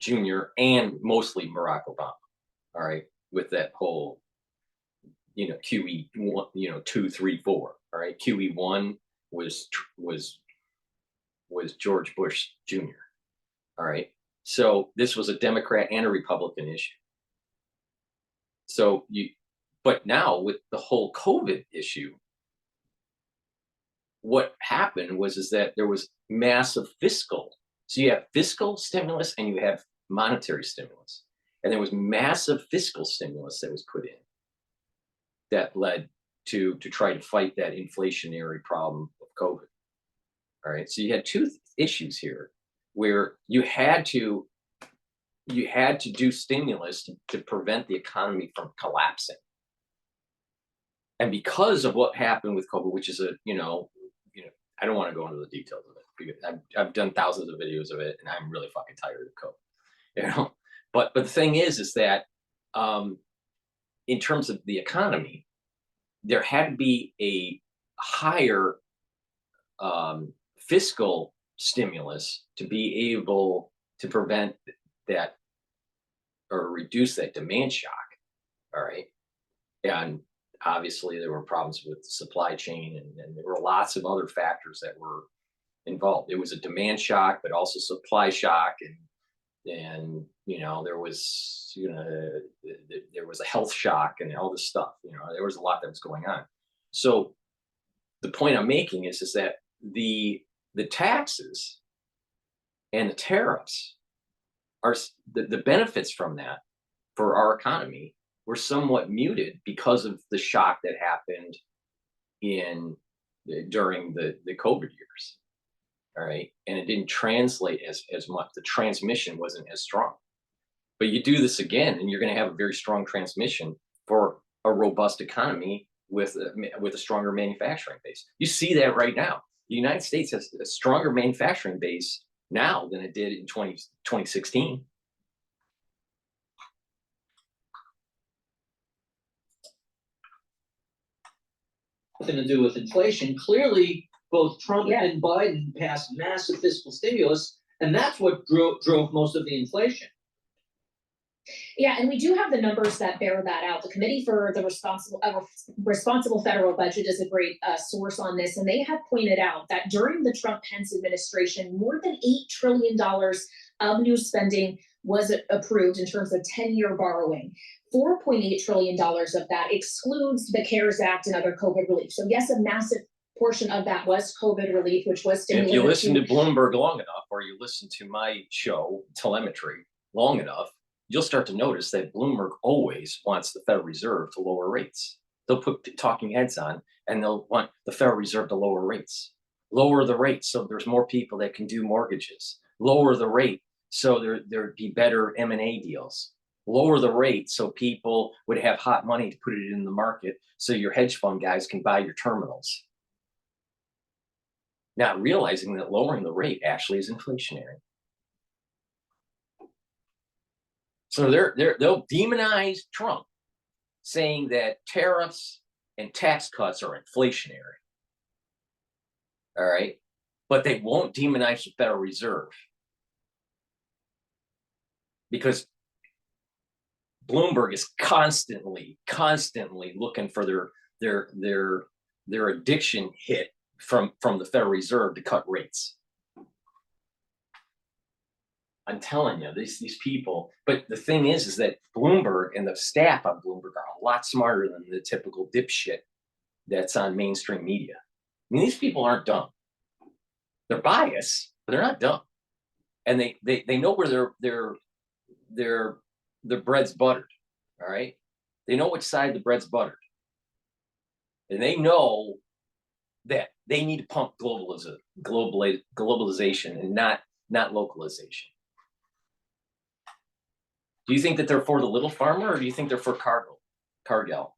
Jr. and mostly Barack Obama, all right, with that whole, you know, QE 1, you know, 2, 3, 4, all right. QE 1 was George Bush Jr. All right. So this was a Democrat and a Republican issue. So but now with the whole COVID issue, what happened is that there was massive fiscal. So you have fiscal stimulus and you have monetary stimulus. And there was massive fiscal stimulus that was put in that led to try to fight that inflationary problem of COVID. All right. So you had two issues here where you had to do stimulus to prevent the economy from collapsing. And because of what happened with COVID, which is I don't want to go into the details of it because I've done thousands of videos of it and I'm really fucking tired of COVID. You know, but the thing is that in terms of the economy, there had to be a higher fiscal stimulus to be able to prevent that or reduce that demand shock. All right. And obviously there were problems with the supply chain and there were lots of other factors that were involved. It was a demand shock, but also supply shock. And you know, there was a health shock and all this stuff. You know, there was a lot that was going on. So the point I'm making is that the taxes and the tariffs are the benefits from that for our economy were somewhat muted because of the shock that happened during the COVID years. All right. And it didn't translate as much. The transmission wasn't as strong. But you do this again, and you're going to have a very strong transmission for a robust economy with a stronger manufacturing base. You see that right now. The United States has a stronger manufacturing base now than it did in 2016. Nothing to do with inflation. Clearly, both Trump and Biden passed massive fiscal stimulus, and that's what drove most of the inflation. Yeah, and we do have the numbers that bear that out. The Committee for the Responsible Federal Budget is a great source on this, and they have pointed out that during the Trump-Pence administration, more than $8 trillion of new spending was approved in terms of 10-year borrowing. $4.8 trillion of that excludes the CARES Act and other COVID relief. So yes, a massive portion of that was COVID relief, which was stimulated. If you listen to Bloomberg long enough, or you listen to my show, Telemetry, long enough, you'll start to notice that Bloomberg always wants the Federal Reserve to lower rates. They'll put talking heads on and they'll want the Federal Reserve to lower rates. Lower the rates so there's more people that can do mortgages. Lower the rate so there'd be better M&A deals. Lower the rate so people would have hot money to put it in the market so your hedge fund guys can buy your terminals. Not realizing that lowering the rate actually is inflationary. So they'll demonize Trump, saying that tariffs and tax cuts are inflationary. All right. But they won't demonize the Federal Reserve. Because Bloomberg is constantly looking for their addiction hit from the Federal Reserve to cut rates. I'm telling you, these people. But the thing is that Bloomberg and the staff on Bloomberg are a lot smarter than the typical dipshit that's on mainstream media. I mean, these people aren't dumb. They're biased, but they're not dumb, and they know where their bread's buttered. All right, they know which side the bread's buttered, and they know that they need to pump globalization and not localization. Do you think that they're for the little farmer, or do you think they're for Cargill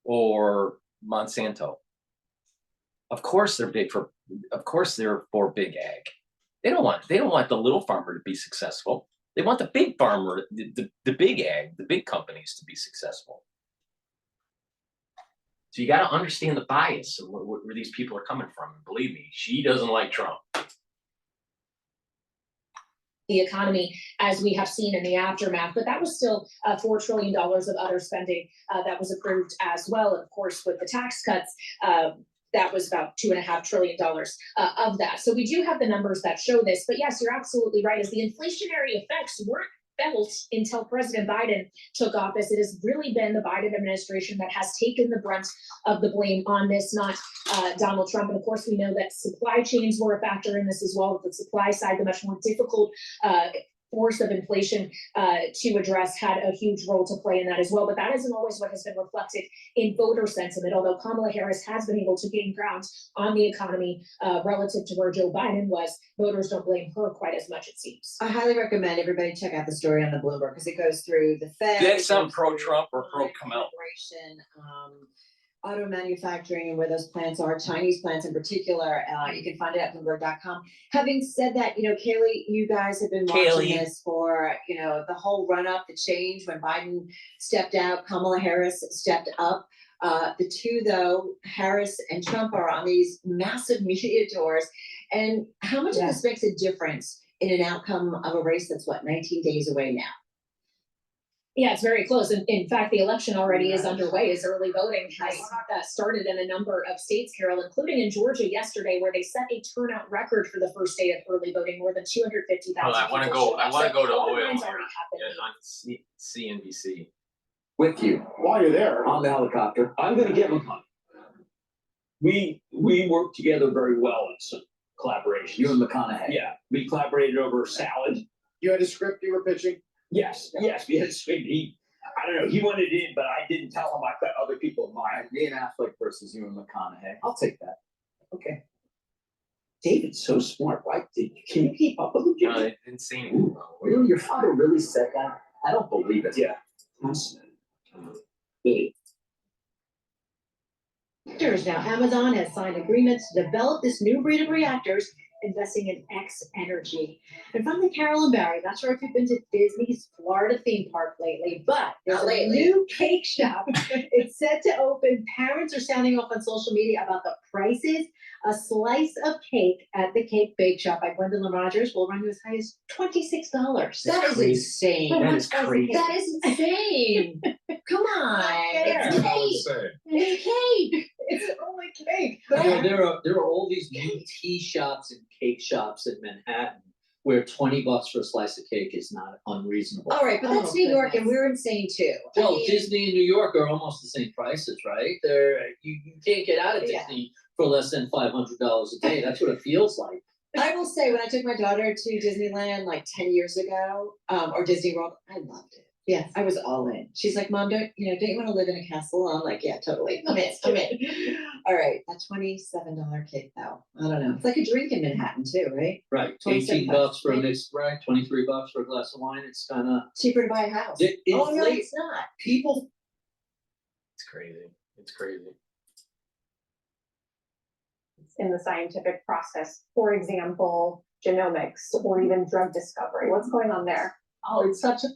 or Monsanto? Of course they're for big ag. They don't want the little farmer to be successful. They want the big farmer, the big ag, the big companies to be successful. So you got to understand the bias of where these people are coming from. And believe me, she doesn't like Trump. The economy, as we have seen in the aftermath, but that was still $4 trillion of other spending that was approved as well. And of course, with the tax cuts, that was about $2.5 trillion of that. So we do have the numbers that show this. But yes, you're absolutely right. As the inflationary effects weren't felt until President Biden took office, it has really been the Biden administration that has taken the brunt of the blame on this, not Donald Trump. And of course, we know that supply chains were a factor in this as well. The supply side, the much more difficult force of inflation to address, had a huge role to play in that as well. But that isn't always what has been reflected in voter sentiment, although Kamala Harris has been able to gain ground on the economy relative to where Joe Biden was. Voters don't blame her quite as much, it seems. I highly recommend everybody check out the story on the Bloomberg because it goes through the Fed. That's some pro-Trump or pro-Kamala. Auto manufacturing and where those plants are, Chinese plants in particular. You can find it at Bloomberg.com. Having said that, Kaylee, you guys have been watching this for, the whole run up, the change when Biden stepped out, Kamala Harris stepped up. The two, though, Harris and Trump, are on these massive media tours. And how much of this makes a difference in an outcome of a race that's 19 days away now? Yeah, it's very close. In fact, the election already is underway as early voting has started in a number of states, Carol, including in Georgia yesterday, where they set a turnout record for the first day of early voting. More than 250,000 Well, I want to go to oil on CNBC. With you while you're there on the helicopter. I'm gonna get McConnell. We work together very well in some collaborations. You and McConaughey. Yeah, we collaborated over salad. You had a script you were pitching? Yes, we had I don't know, he wanted in, but I didn't tell him I've got other people in mind. Me and Affleck versus you and McConaughey. I'll take that. Okay. David's so smart, right? Can you keep up with him? No, I didn't see him. Really? Your father really said that? I don't believe it. Yeah. Reactors. Now, Amazon has signed agreements to develop this new breed of reactors, investing in X Energy. And finally, Carol and Barry, not sure if you've been to Disney's Florida theme park lately, but there's a new cake shop. It's set to open. Parents are sounding off on social media about the prices. A slice of cake at the Cake Bake Shop by Gwendolyn Rogers will run you as high as $26. That is insane. That is crazy. That is insane. Come on. It's cake. It's cake. It's only cake. There are all these new tea shops and cake shops in Manhattan where $20 for a slice of cake is not unreasonable. All right, but that's New York, and we're insane too. Well, Disney and New York are almost the same prices, right? You can't get out of Disney for less than $500 a day. That's what it feels like. I will say, when I took my daughter to Disneyland 10 years ago, or Disney World, I loved it. Yes, I was all in. She's like, Mom, don't you want to live in a castle? I'm like, yeah, totally. I'm in. All right, that $27 cake though. I don't know. It's like a drink in Manhattan too, right? Right. $18 for a mixed drink, $23 for a glass of wine. It's kind of cheaper to buy a house. Oh no, it's not. People. It's crazy. It's crazy. In the scientific process, for example, genomics or even drug discovery. What's going on there? Oh, it's such a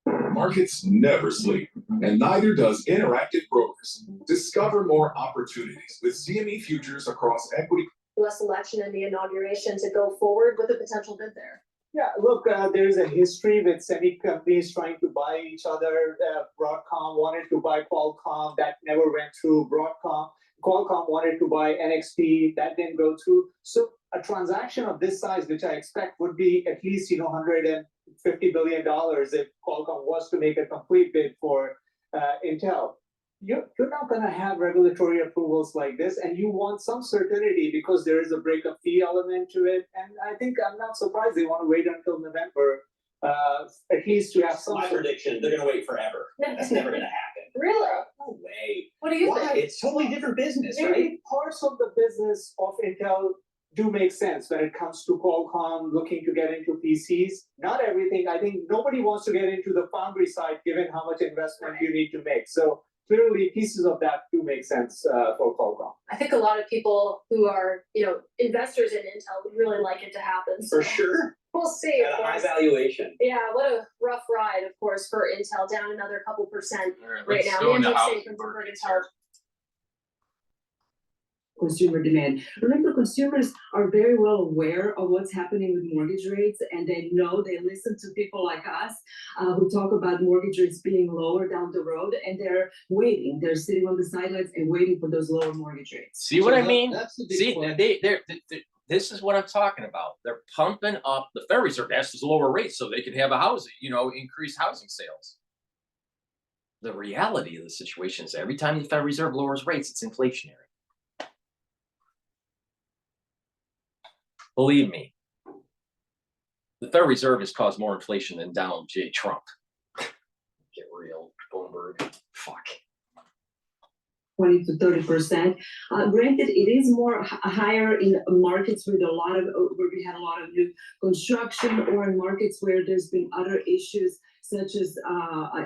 Markets never sleep, and neither does Interactive Brokers. Discover more opportunities with CME futures across equity. U.S. election and the inauguration to go forward with a potential bid there. Yeah, look, there's a history with semi companies trying to buy each other. Broadcom wanted to buy Qualcomm, that never went through. Broadcom, Qualcomm wanted to buy NXP, that didn't go through. So a transaction of this size, which I expect would be at least, $150 billion if Qualcomm was to make a complete bid for Intel. You're not going to have regulatory approvals like this, and you want some certainty because there is a breakup fee element to it. And I think I'm not surprised they want to wait until November, at least to have some. My prediction: they're going to wait forever. That's never going to happen. Really? No way. What do you Why? think? It's totally different business, Maybe right? parts of the business of Intel do make sense when it comes to Qualcomm looking to get into PCs. Not everything. I think nobody wants to get into the foundry side given how much investment you need to make. So clearly pieces of that do make sense for Qualcomm. I think a lot of people who are, investors in Intel would really like it to happen. For so sure. We'll see. At Of a high course. valuation. Yeah, what a rough ride, of course, for Intel, down another couple percent All right let's now. go into Manjit housing Singh from Bloomberg markets Intel. Consumer demand. Remember, consumers are very well aware of what's happening with mortgage rates, and they listen to people like us who talk about mortgage rates being lower down the road, and they're waiting. They're sitting on the sidelines and waiting for those lower mortgage rates. See what So I mean? that's the big See, question. this is what I'm talking about. They're pumping up the Federal Reserve has to lower rates so they can have a housing, increase housing sales. The reality of the situation is every time the Federal Reserve lowers rates, it's inflationary. Believe me, the Federal Reserve has caused more inflation than Donald J. Trump. Get real, Bloomberg. Fuck. 20 to 30%. Granted, it is more higher in markets with where we had a lot of new construction, or in markets where there's been other issues such as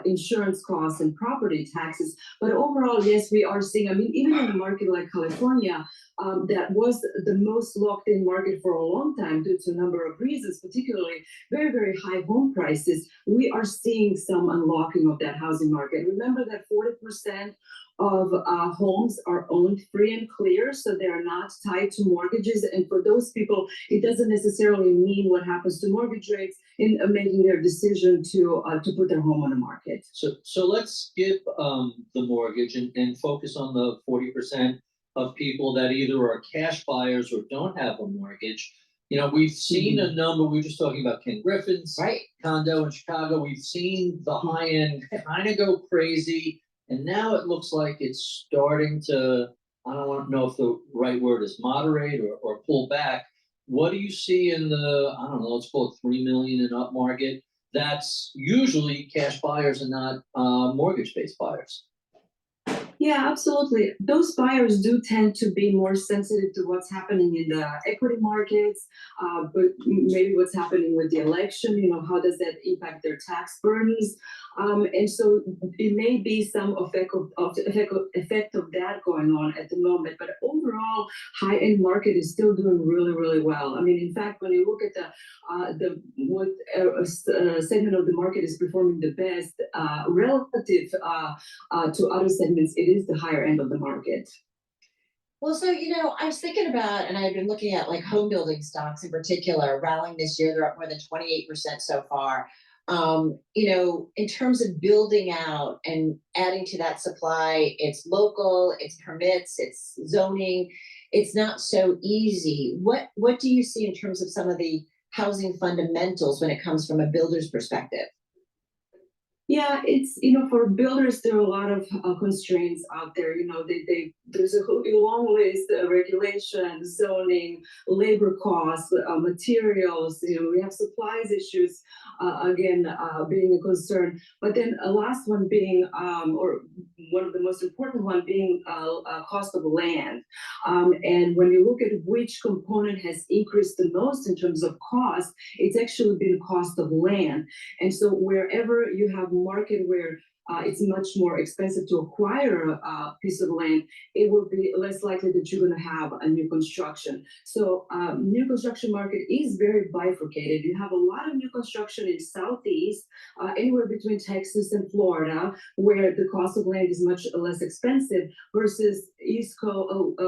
insurance costs and property taxes. But overall, yes, we are seeing, even in a market like California, that was the most locked in market for a long time due to a number of reasons, particularly very, very high home prices. We are seeing some unlocking of that housing market. Remember that 40% of homes are owned free and clear, so they are not tied to mortgages. And for those people, it doesn't necessarily mean what happens to mortgage rates in making their decision to put their home on the market. So let's skip the mortgage and focus on the 40% of people that either are cash buyers or don't have a mortgage. We've seen a number. We were just talking about Ken Griffin's condo in Chicago. We've seen the high end kind of go crazy. And now it looks like it's starting to, I don't know if the right word is moderate or pull back. What do you see in the, I don't know, let's call it 3 million and up market? That's usually cash buyers and not mortgage-based buyers. Yeah, absolutely. Those buyers do tend to be more sensitive to what's happening in the equity markets, but maybe what's happening with the election, how does that impact their tax burdens? And so it may be some effect of that going on at the moment, but overall, high-end market is still doing really, really well. In fact, when you look at what segment of the market is performing the best relative to other segments, it is the higher end of the market. Well, so, I was thinking about, and I've been looking at like home building stocks in particular, rallying this year. They're up more than 28% so far. In terms of building out and adding to that supply, it's local, it's permits, it's zoning. It's not so easy. What do you see in terms of some of the housing fundamentals when it comes from a builder's perspective? Yeah, it's, for builders, there are a lot of constraints out there. There's a long list of regulations, zoning, labor costs, materials. We have supplies issues, again, being a concern. But then a last one being, or one of the most important one being cost of land. And when you look at which component has increased the most in terms of cost, it's actually been cost of land. And so wherever you have market where it's much more expensive to acquire a piece of land, it will be less likely that you're going to have a new construction. So new construction market is very bifurcated. You have a lot of new construction in Southeast, anywhere between Texas and Florida, where the cost of land is much less expensive, versus East Coast,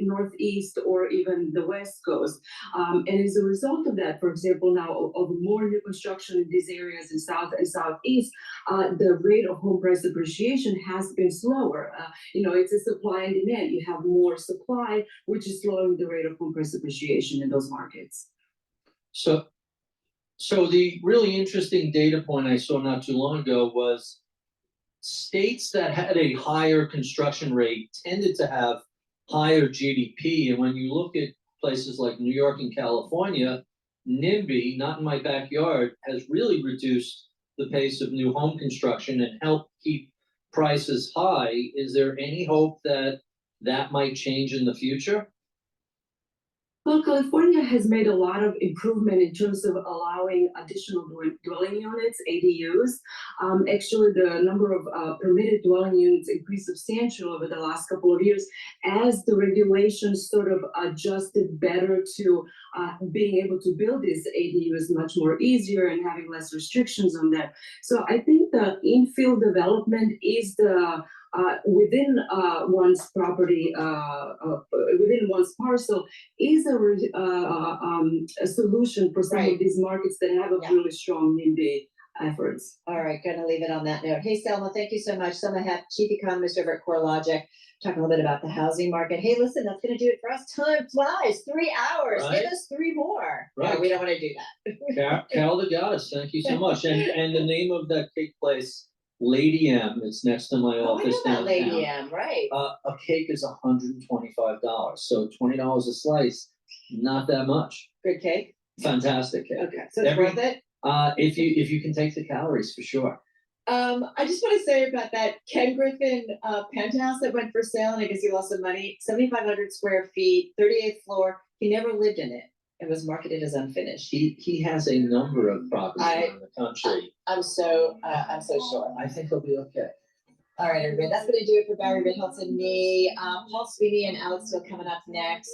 Northeast, or even the West Coast. And as a result of that, for example, now of more new construction in these areas in South and Southeast, the the rate of home price appreciation has been slower. It's a supply and demand. You have more supply, which is slowing the rate of home price appreciation in those markets. So the really interesting data point I saw not too long ago was states that had a higher construction rate tended to have higher GDP. And when you look at places like New York and California, NIMBY, not in my backyard, has really reduced the pace of new home construction and helped keep prices high. Is there any hope that that might change in the future? Well, California has made a lot of improvement in terms of allowing additional dwelling units, ADUs. Actually, the number of permitted dwelling units increased substantially over the last couple of years as the regulations sort of adjusted better to being able to build these ADUs much more easier and having less restrictions on that. So I think the infill development is the within one's property, within one's parcel, is a solution for some of these markets that have a really strong NIMBY efforts. All right, gonna leave it on that note. Hey, Selma, thank you so much. Selma Hepp, Chief Economist over at CoreLogic, talking a little bit about the housing market. Hey, listen, that's gonna do it for us. Time flies, 3 hours. Right. Give us 3 more. Right. No, we don't wanna do that. Carol the Goddess, thank you so much. And the name of that cake place, Lady M, it's next to my Oh, I office know about Lady downtown. M, right? A cake is $125, so $20 a slice, not that much. Good cake? Fantastic cake. Okay, so it's worth it? If you can take the calories, for sure. I just want to say about that Ken Griffin penthouse that went for sale, and I guess he lost some money, 7,500 square feet, 38th floor. He never lived in it. It was marketed as unfinished. He has a number of properties around the country. I'm so sure. I think he'll be okay. All right, everybody, that's gonna do it for Barry Ritholtz and me. Paul Sweeney and Alex still coming up next.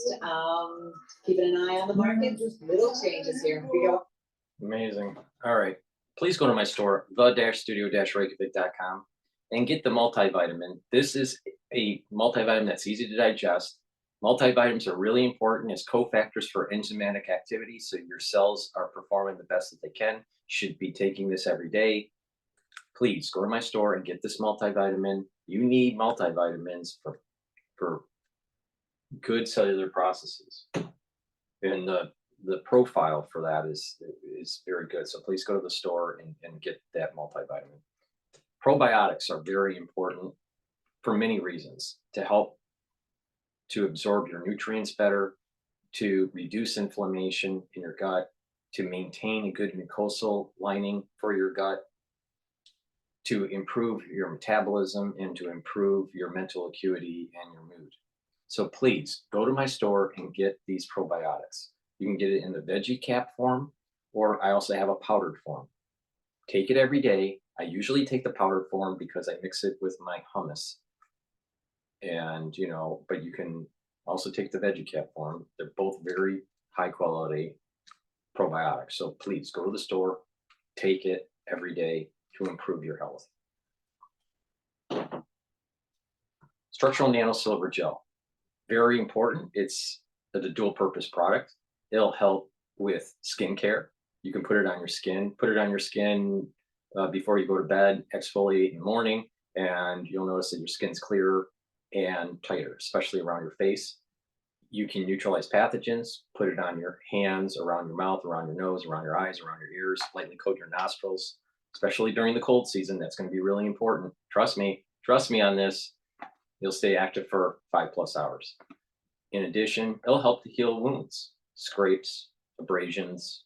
Keeping an eye on the market, just little changes here. Here we go. Amazing. All right. Please go to my store, the-studio-reykjavik.com, and get the multivitamin. This is a multivitamin that's easy to digest. Multivitamins are really important as cofactors for enzymatic activity, so your cells are performing the best that they can. Should be taking this every day. Please go to my store and get this multivitamin. You need multivitamins for good cellular processes. And the profile for that is very good. So please go to the store and get that multivitamin. Probiotics are very important for many reasons, to help to absorb your nutrients better, to reduce inflammation in your gut, to maintain a good mucosal lining for your gut, to improve your metabolism, and to improve your mental acuity and your mood. So please go to my store and get these probiotics. You can get it in the veggie cap form, or I also have a powdered form. Take it every day. I usually take the powdered form because I mix it with my hummus. And, but you can also take the veggie cap form. They're both very high quality probiotics. So please go to the store, take it every day to improve your health. Structural nano silver gel, very important. It's a dual purpose product. It'll help with skincare. You can put it on your skin, before you go to bed, exfoliate in the morning, and you'll notice that your skin's clearer and tighter, especially around your face. You can neutralize pathogens, put it on your hands, around your mouth, around your nose, around your eyes, around your ears, lightly coat your nostrils, especially during the cold season. That's going to be really important. Trust me on this. You'll stay active for 5+ hours. In addition, it'll help to heal wounds, scrapes, abrasions,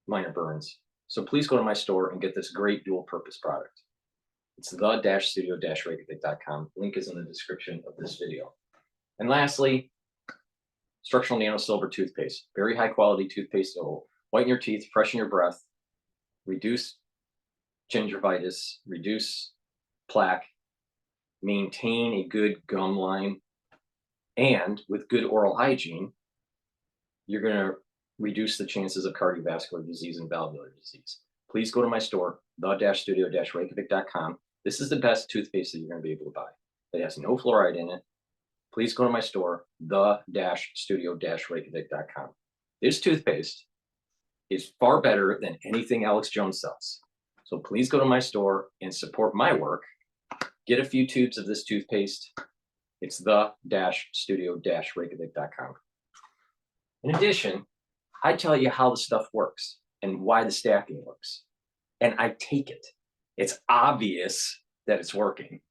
minor burns. So please go to my store and get this great dual purpose product. It's the-studio-reykjavik.com. Link is in the description of this video. And lastly, structural nano silver toothpaste. Very high quality toothpaste that will whiten your teeth, freshen your breath, reduce gingivitis, reduce plaque, maintain a good gum line, and with good oral hygiene, you're going to reduce the chances of cardiovascular disease and valvular disease. Please go to my store, the-studio-reykjavik.com. This is the best toothpaste that you're going to be able to buy. It has no fluoride in it. Please go to my store, the-studio-reykjavik.com. This toothpaste is far better than anything Alex Jones sells. So please go to my store and support my work. Get a few tubes of this toothpaste. It's the-studio-reykjavik.com. In addition, I tell you how the stuff works and why the stacking works. And I take it. It's obvious that it's working.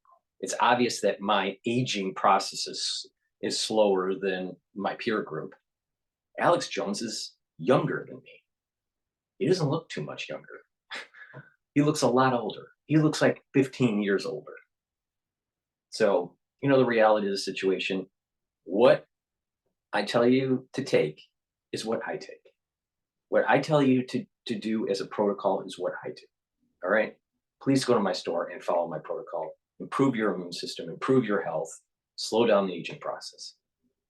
It's obvious that my aging process is slower than my peer group. Alex Jones is younger than me. He doesn't look too much younger. He looks a lot older. He looks like 15 years older. So, you know, the reality of the situation, what I tell you to take is what I take. What I tell you to do as a protocol is what I do. All right? Please go to my store and follow my protocol. Improve your immune system, improve your health, slow down the aging process.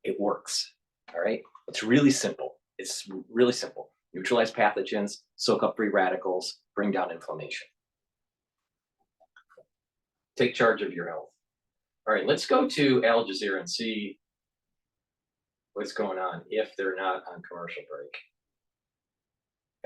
It works. All right? It's really simple. It's really simple. Neutralize pathogens, soak up free radicals, bring down inflammation. Take charge of your health. All right, let's go to Al Jazeera and see what's going on if they're not on commercial break.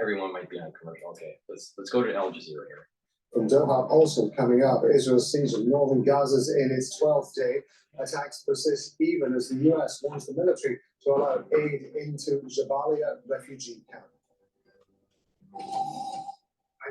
Everyone might be on commercial. Okay, let's go to Al Jazeera here. From Doha, also coming up, Israel's siege of northern Gaza is in its 12th day. Attacks persist even as the US wants the military to allow aid into Jabalia refugee camp.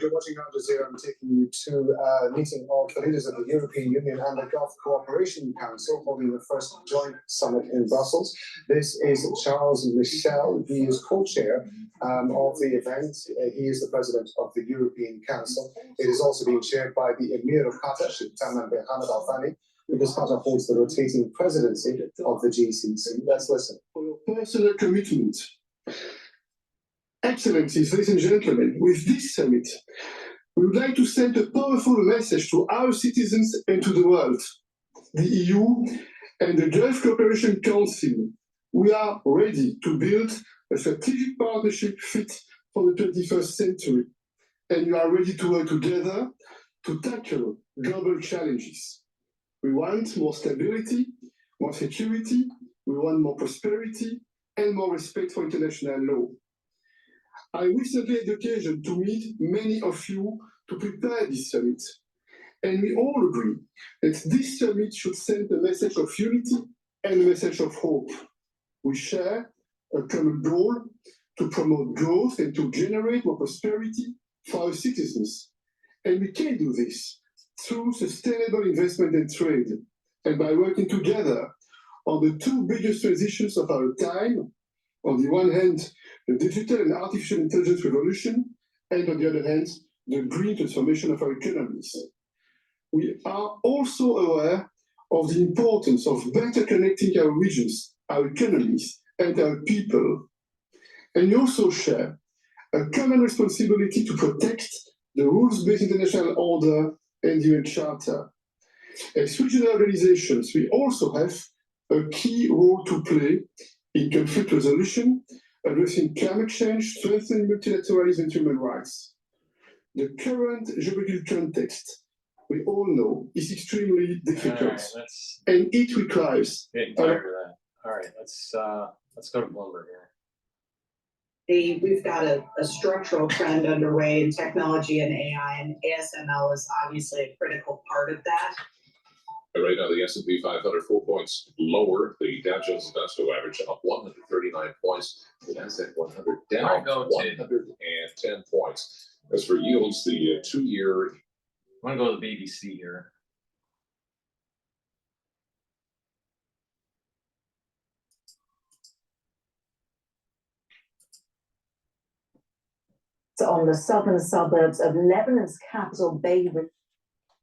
You're watching Al Jazeera. I'm taking you to a meeting of the leaders of the European Union and the Gulf Cooperation Council holding the first joint summit in Brussels. This is Charles Michel. He is co-chair of the event. He is the president of the European Council. It is also being chaired by the Emir of Qatar, Sheikh Tamim bin Hamad Al Thani, because Qatar holds the rotating presidency of the GCC. Let's listen. For your personal commitment. Excellencies, ladies and gentlemen, with this summit, we would like to send a powerful message to our citizens and to the world. The EU and the Gulf Cooperation Council, we are ready to build a strategic partnership fit for the 21st century, and we are ready to work together to tackle global challenges. We want more stability, more security, we want more prosperity, and more respect for international law. I recently had the occasion to meet many of you to prepare this summit, and we all agree that this summit should send a message of unity and a message of hope. We share a common goal to promote growth and to generate more prosperity for our citizens, and we can do this through sustainable investment and trade, and by working together on the two biggest transitions of our time. On the one hand, the digital and artificial intelligence revolution, and on the other hand, the green transformation of our economies. We are also aware of the importance of better connecting our regions, our economies, and our people. And we also share a common responsibility to protect the rules-based international order and the UN Charter. As regional organizations, we also have a key role to play in conflict resolution, addressing climate change, strengthening multilateralism and human rights. The current geopolitical context, we all know, is extremely difficult, and it requires. Getting tired of that. All right, let's go to Bloomberg here. We've got a structural trend underway in technology and AI, and ASML is obviously a critical part of that. Right now, the S&P 500 4 points lower. The Dow Jones Industrial Average up 139 points. The Nasdaq 100 down 110 points. As for yields, the 2-year. I'm going to go to the BBC here. On the southern suburbs of Lebanon's capital, Beirut.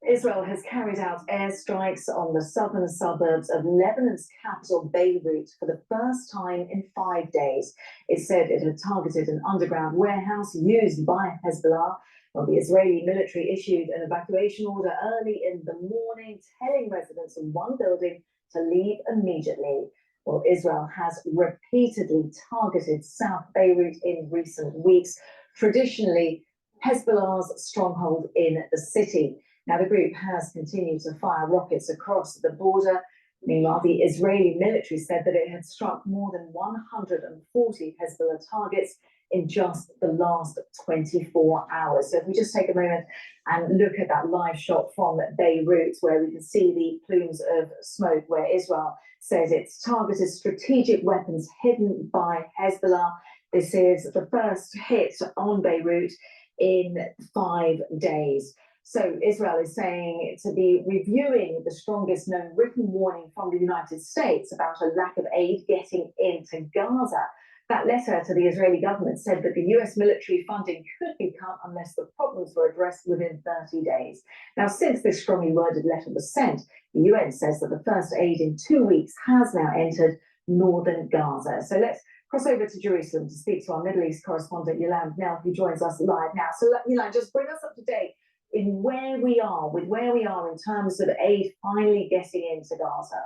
Israel has carried out airstrikes on the southern suburbs of Lebanon's capital, Beirut, for the first time in 5 days. It said it had targeted an underground warehouse used by Hezbollah. Well, the Israeli military issued an evacuation order early in the morning, telling residents in one building to leave immediately. Well, Israel has repeatedly targeted South Beirut in recent weeks, traditionally Hezbollah's stronghold in the city. Now, the group has continued to fire rockets across the border. Meanwhile, the Israeli military said that it had struck more than 140 Hezbollah targets in just the last 24 hours. So if we just take a moment and look at that live shot from Beirut, where we can see the plumes of smoke, where Israel says it's targeted strategic weapons hidden by Hezbollah. This is the first hit on Beirut in 5 days. So Israel is saying to be reviewing the strongest known written warning from the United States about a lack of aid getting into Gaza. That letter to the Israeli government said that the US military funding could be cut unless the problems were addressed within 30 days. Now, since this strongly worded letter was sent, the UN says that the first aid in 2 weeks has now entered northern Gaza. So let's cross over to Jerusalem to speak to our Middle East correspondent, Yolande Knell, who joins us live now. So Yolande, just bring us up to date in where we are in terms of aid finally getting into Gaza.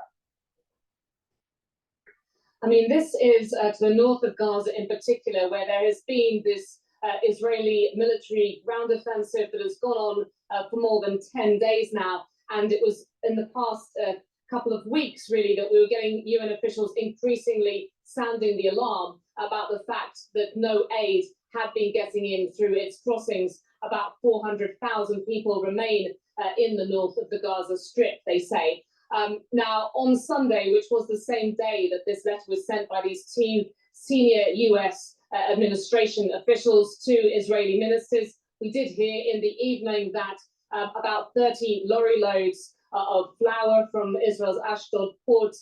I mean, this is to the north of Gaza in particular, where there has been this Israeli military ground offensive that has gone on for more than 10 days now. And it was in the past couple of weeks, really, that we were getting UN officials increasingly sounding the alarm about the fact that no aid had been getting in through its crossings. About 400,000 people remain in the north of the Gaza Strip, they say. Now, on Sunday, which was the same day that this letter was sent by these two senior US administration officials to Israeli ministers, we did hear in the evening that about 30 lorry loads of flour from Israel's Ashdod port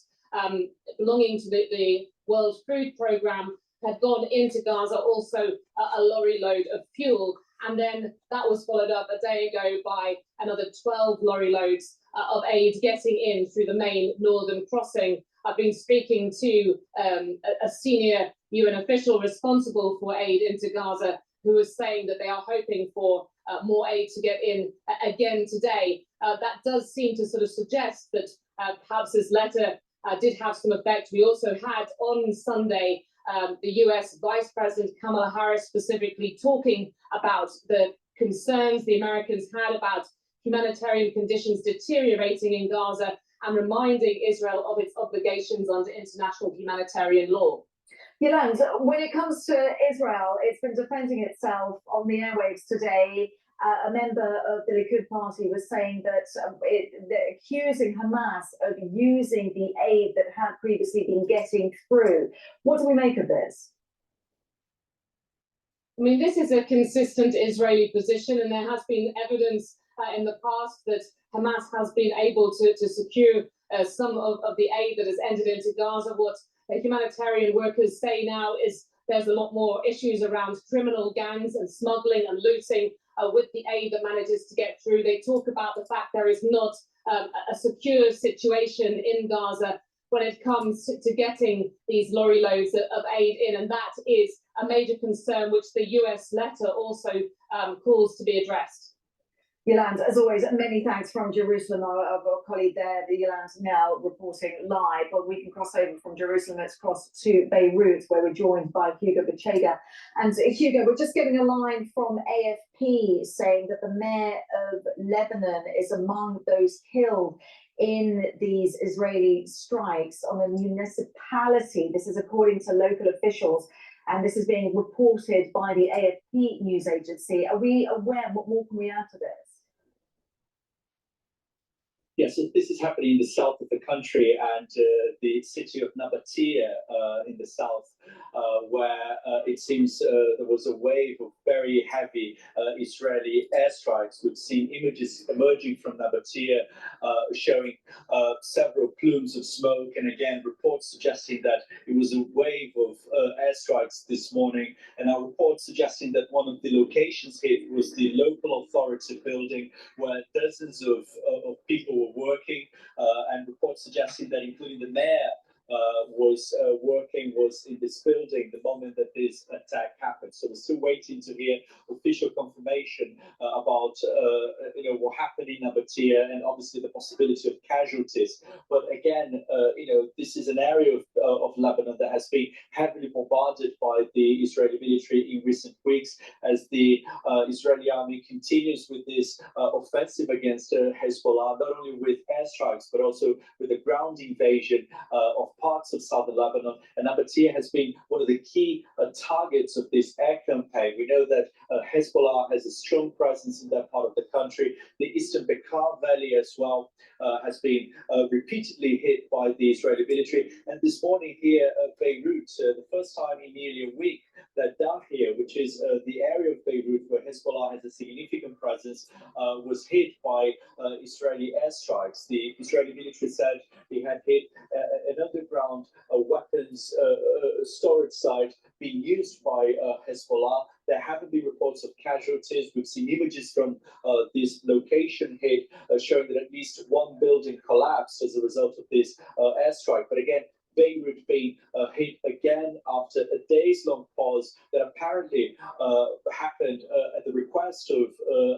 belonging to the World Food Programme had gone into Gaza, also a lorry load of fuel. And then that was followed up a day ago by another 12 lorry loads of aid getting in through the main northern crossing. I've been speaking to a senior UN official responsible for aid into Gaza, who was saying that they are hoping for more aid to get in again today. That does seem to sort of suggest that perhaps this letter did have some effect. We also had on Sunday the US Vice President Kamala Harris specifically talking about the concerns the Americans had about humanitarian conditions deteriorating in Gaza and reminding Israel of its obligations under international humanitarian law. Yolande, when it comes to Israel, it's been defending itself on the airwaves today. A member of the Likud party was saying that they're accusing Hamas of using the aid that had previously been getting through. What do we make of this? I mean, this is a consistent Israeli position, and there has been evidence in the past that Hamas has been able to secure some of the aid that has entered into Gaza. What humanitarian workers say now is there's a lot more issues around criminal gangs and smuggling and looting with the aid that manages to get through. They talk about the fact there is not a secure situation in Gaza when it comes to getting these lorry loads of aid in, and that is a major concern which the US letter also calls to be addressed. Yolande, as always, many thanks from Jerusalem, our colleague there, Yolande now reporting live, but we can cross over from Jerusalem, let's cross to Beirut, where we're joined by Hugo Bitchute. And Hugo, we're just getting a line from AFP saying that the mayor of Lebanon is among those killed in these Israeli strikes on a municipality. This is according to local officials, and this is being reported by the AFP news agency. Are we aware? What more can we add to this? Yes, so this is happening in the south of the country and the city of Nabatea in the south, where it seems there was a wave of very heavy Israeli airstrikes. We've seen images emerging from Nabatea showing several plumes of smoke, and again, reports suggesting that it was a wave of airstrikes this morning, and a report suggesting that one of the locations hit was the local authority building where dozens of people were working, and reports suggesting that including the mayor was in this building the moment that this attack happened. So we're still waiting to hear official confirmation about what happened in Nabatea and obviously the possibility of casualties. But again, this is an area of Lebanon that has been heavily bombarded by the Israeli military in recent weeks as the Israeli army continues with this offensive against Hezbollah, not only with airstrikes but also with a ground invasion of parts of southern Lebanon. And Nabatea has been one of the key targets of this air campaign. We know that Hezbollah has a strong presence in that part of the country. The eastern Bekaa Valley as well has been repeatedly hit by the Israeli military. And this morning here at Beirut, the first time in nearly a week that Dahir, which is the area of Beirut where Hezbollah has a significant presence, was hit by Israeli airstrikes. The Israeli military said he had hit an underground weapons storage site being used by Hezbollah. There haven't been reports of casualties. We've seen images from this location hit showing that at least one building collapsed as a result of this airstrike. But again, Beirut being hit again after a days-long pause that apparently happened at the request of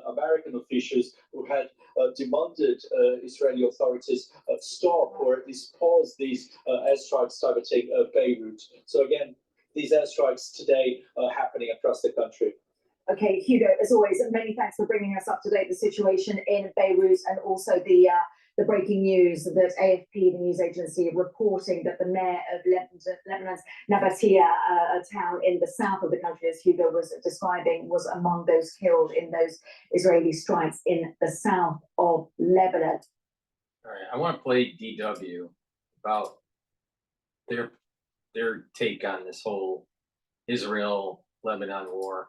American officials who had demanded Israeli authorities stop or at least pause these airstrikes targeting Beirut. So again, these airstrikes today are happening across the country. Okay, Hugo, as always, many thanks for bringing us up to date the situation in Beirut and also the breaking news that AFP, the news agency, reporting that the mayor of Lebanon's Nabatea, a town in the south of the country, as Hugo was describing, was among those killed in those Israeli strikes in the south of Lebanon. All right, I want to play DW about their take on this whole Israel-Lebanon war.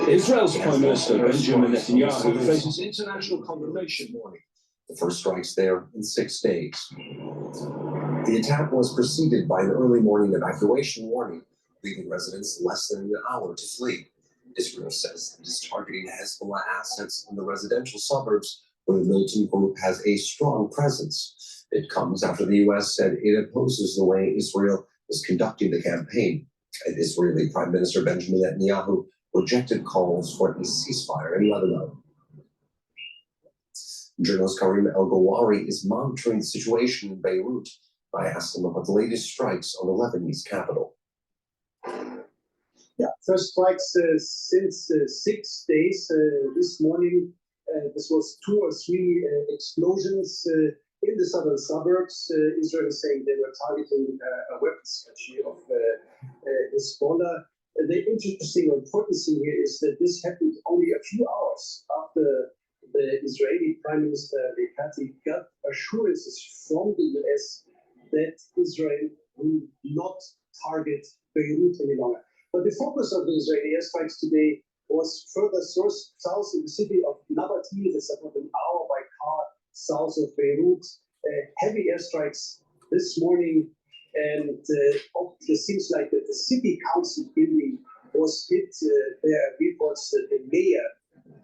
Israel's Prime Minister Benjamin Netanyahu faces international condemnation. The first strikes there in 6 days. The attack was preceded by an early morning evacuation warning, leaving residents less than an hour to flee. Israel says it is targeting Hezbollah assets in the residential suburbs where the militant group has a strong presence. It comes after the U.S. said it opposes the way Israel is conducting the campaign. And Israeli Prime Minister Benjamin Netanyahu rejected calls for a ceasefire in Lebanon. Journalist Karim El-Gawari is monitoring the situation in Beirut. I asked him about the latest strikes on the Lebanese capital. Yeah, first strikes since 6 days. This morning, this was 2 or 3 explosions in the southern suburbs. Israel is saying they were targeting a weapons cache of Hezbollah. The interesting or important thing here is that this happened only a few hours after the Israeli Prime Minister Lekati got assurances from the US that Israel will not target Beirut any longer. But the focus of the Israeli airstrikes today was further south in the city of Nabatea, that's about an hour by car south of Beirut. Heavy airstrikes this morning, and it seems like that the city council building was hit. There are reports that the mayor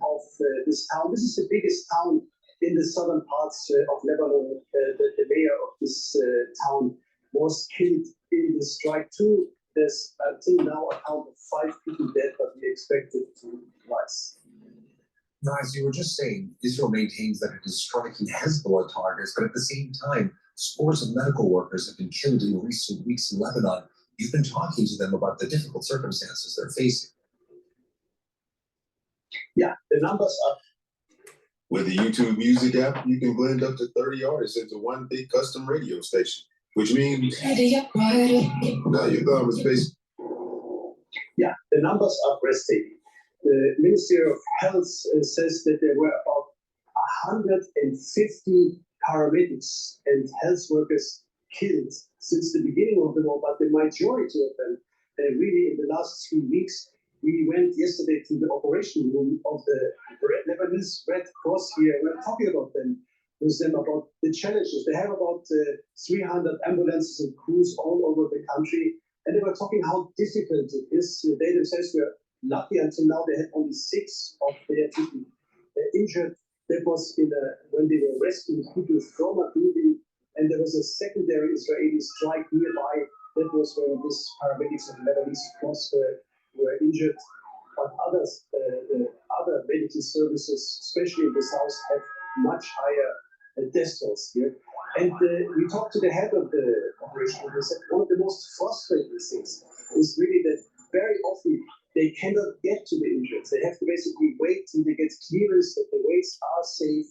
of this town, this is the biggest town in the southern parts of Lebanon, the mayor of this town was killed in the strike too. There's until now a count of 5 people dead, but we expect it to rise. Now, as you were just saying, Israel maintains that it is striking Hezbollah targets, but at the same time, scores of medical workers have been killed in recent weeks in Lebanon. You've been talking to them about the difficult circumstances they're facing. Yeah, the numbers are. With the YouTube Music app, you can blend up to 30 artists into one big custom radio station, which means now your thumb is basically. Yeah, the numbers are breathtaking. The Ministry of Health says that there were about 150 paramedics and health workers killed since the beginning of the war, but the majority of them, really in the last 3 weeks. We went yesterday to the operation room of the Lebanese Red Cross here. We're talking about them, with them about the challenges. They have about 300 ambulances and crews all over the country. And they were talking how difficult it is. They themselves were lucky until now. They had only 6 of their people injured. That was when they were rescuing people from a building. And there was a secondary Israeli strike nearby. That was when these paramedics and Lebanese Cross were injured, but others, other medical services, especially in the south, have much higher death tolls here. And we talked to the head of the operation, and they said one of the most frustrating things is really that very often they cannot get to the injured. They have to basically wait till they get clearance that the ways are safe,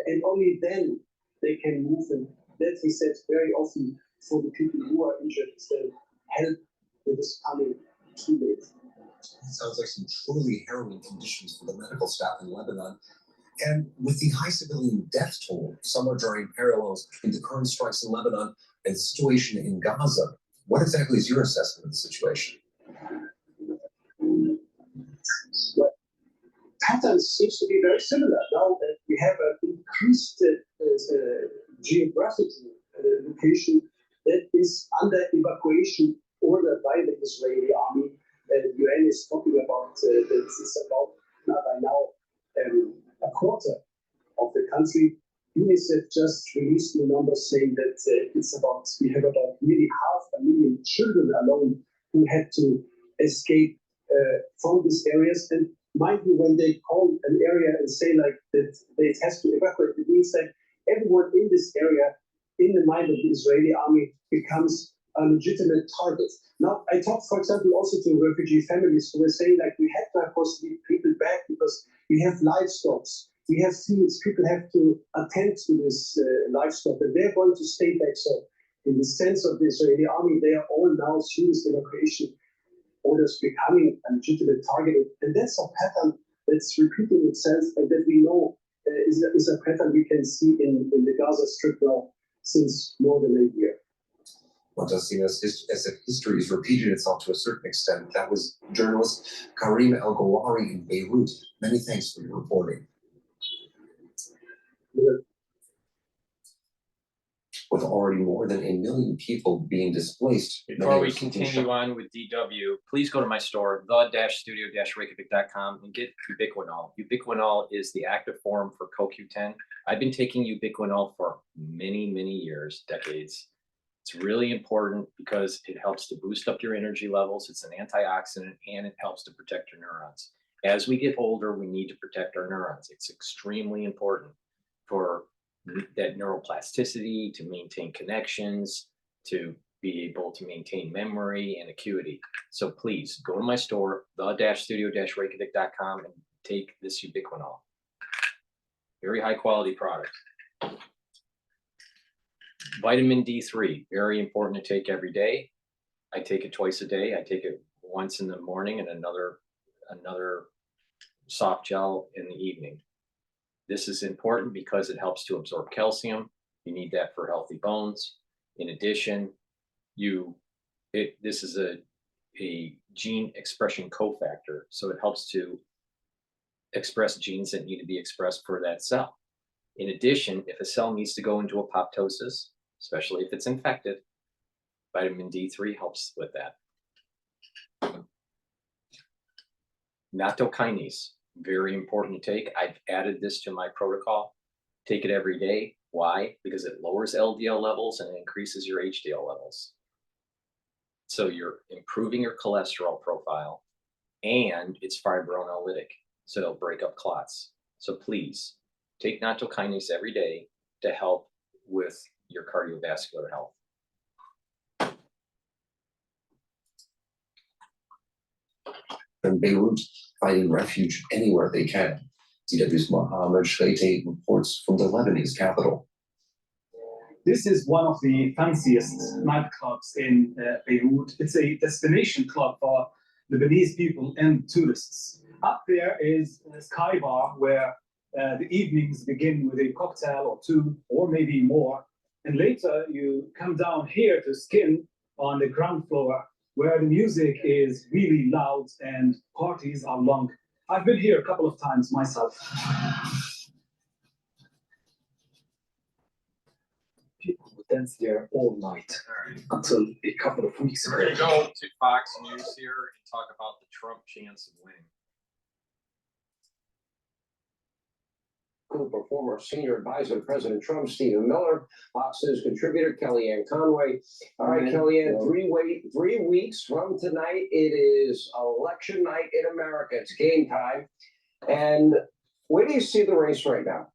and only then they can move them that he said very often for the people who are injured is that help that is coming too late. It sounds like some truly harrowing conditions for the medical staff in Lebanon. And with the high civilian death toll, some are drawing parallels between the current strikes in Lebanon and the situation in Gaza. What exactly is your assessment of the situation? Well, patterns seems to be very similar. Now that we have an increased geographic location that is under evacuation ordered by the Israeli army. The UN is talking about that it's about by now a quarter of the country. UNICEF just released new numbers saying that we have about nearly 500,000 children alone who had to escape from these areas. And mind you, when they call an area and say like that it has to evacuate, it means that everyone in this area, in the mind of the Israeli army, becomes a legitimate target. Now, I talked, for example, also to refugee families who were saying like we have to, of course, leave people back because we have livestock, we have fields, people have to attend to this livestock, and they're going to stay back. So, in the sense of the Israeli army, they are all now through this evacuation orders becoming a legitimate target, and that's a pattern that's repeating itself, and that we know is a pattern we can see in the Gaza Strip now since more than a year. Well, it does seem as if history is repeating itself to a certain extent. That was journalist Karim El-Gawari in Beirut. Many thanks for your reporting. With already more than 1 million people being displaced. Before we continue on with DW, please go to my store, the-studio-reykjavik.com, and get ubiquinol. Ubiquinol is the active form for CoQ10. I've been taking ubiquinol for many, many years, decades. It's really important because it helps to boost up your energy levels. It's an antioxidant and it helps to protect your neurons. As we get older, we need to protect our neurons. It's extremely important for that neuroplasticity, to maintain connections, to be able to maintain memory and acuity. So please go to my store, the-studio-reykjavik.com, and take this ubiquinol. Very high quality product. Vitamin D3, very important to take every day. I take it twice a day. I take it once in the morning and another soft gel in the evening. This is important because it helps to absorb calcium. You need that for healthy bones. In addition, this is a gene expression cofactor, so it helps to express genes that need to be expressed for that cell. In addition, if a cell needs to go into apoptosis, especially if it's infected, vitamin D3 helps with that. Nattokinase, very important to take. I've added this to my protocol. Take it every day. Why? Because it lowers LDL levels and increases your HDL levels. So you're improving your cholesterol profile, and it's fibrinolytic, so it'll break up clots. So please take nattokinase every day to help with your cardiovascular health. In Beirut, finding refuge anywhere they can. DW's Mohammed Shreite reports from the Lebanese capital. This is one of the fanciest nightclubs in Beirut. It's a destination club for Lebanese people and tourists. Up there is a Sky Bar where the evenings begin with a cocktail or two, or maybe more. And later you come down here to Skin on the ground floor, where the music is really loud and parties are long. I've been here a couple of times myself. People would dance there all night until a couple of weeks ago. We're going to go to Fox News here and talk about the Trump chance of winning. For former senior advisor to President Trump, Stephen Miller, Fox News contributor Kellyanne Conway. All right, Kellyanne, 3 weeks from tonight, it is election night in America. It's game time. And where do you see the race right now?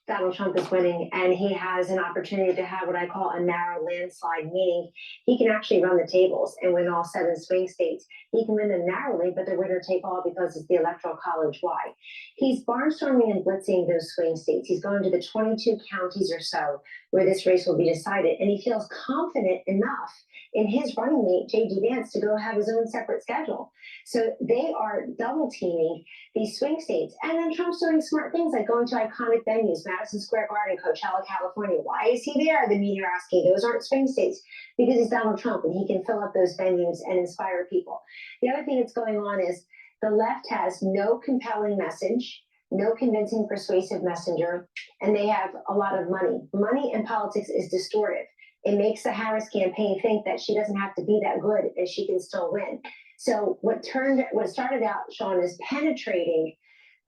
Donald Trump is winning, and he has an opportunity to have what I call a narrow landslide, meaning he can actually run the tables and win all 7 swing states. He can win them narrowly, but they're winner take all because it's the Electoral College. Why? He's barnstorming and blitzing those swing states. He's going to the 22 counties or so where this race will be decided, and he feels confident enough in his running mate, J.D. Vance, to go have his own separate schedule. So they are double teaming these swing states. And then Trump's doing smart things like going to iconic venues, Madison Square Garden, Coachella, California. Why is he there? The media are asking. Those aren't swing states because he's Donald Trump and he can fill up those venues and inspire people. The other thing that's going on is the left has no compelling message, no convincing, persuasive messenger, and they have a lot of money. Money in politics is distortive. It makes the Harris campaign think that she doesn't have to be that good and she can still win. So what started out, Sean, as penetrating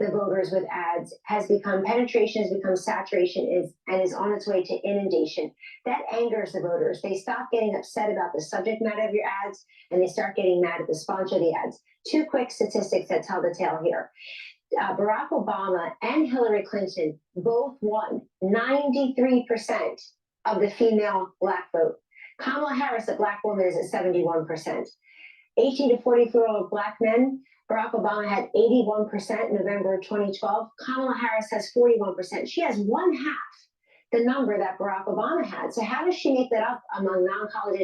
the voters with ads penetration has become saturation and is on its way to inundation. That angers the voters. They stop getting upset about the subject matter of your ads and they start getting mad at the sponsor of the ads. 2 quick statistics that tell the tale here. Barack Obama and Hillary Clinton both won 93% of the female Black vote. Kamala Harris, a Black woman, is at 71%. 18 to 44-year-old Black men, Barack Obama had 81% in November of 2012. Kamala Harris has 41%. She has 1/2 the number that Barack Obama had. So how does she make that up among non-college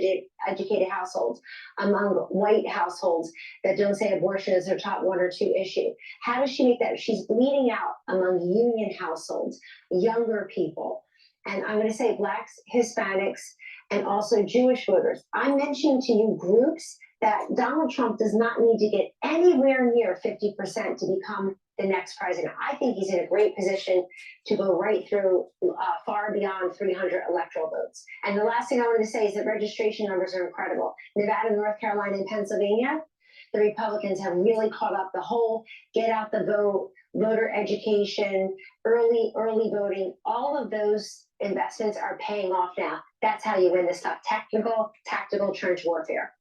educated households, among white households that don't say abortion is their top 1 or 2 issue? How does she make that? She's bleeding out among union households, younger people. And I'm going to say Blacks, Hispanics, and also Jewish voters. I mentioned to you groups that Donald Trump does not need to get anywhere near 50% to become the next president. I think he's in a great position to go right through far beyond 300 electoral votes. And the last thing I wanted to say is that registration numbers are incredible. Nevada, North Carolina, and Pennsylvania, the Republicans have really caught up. The whole get out the vote, voter education, early voting, all of those investments are paying off now. That's how you win this stuff. Tactical trench warfare.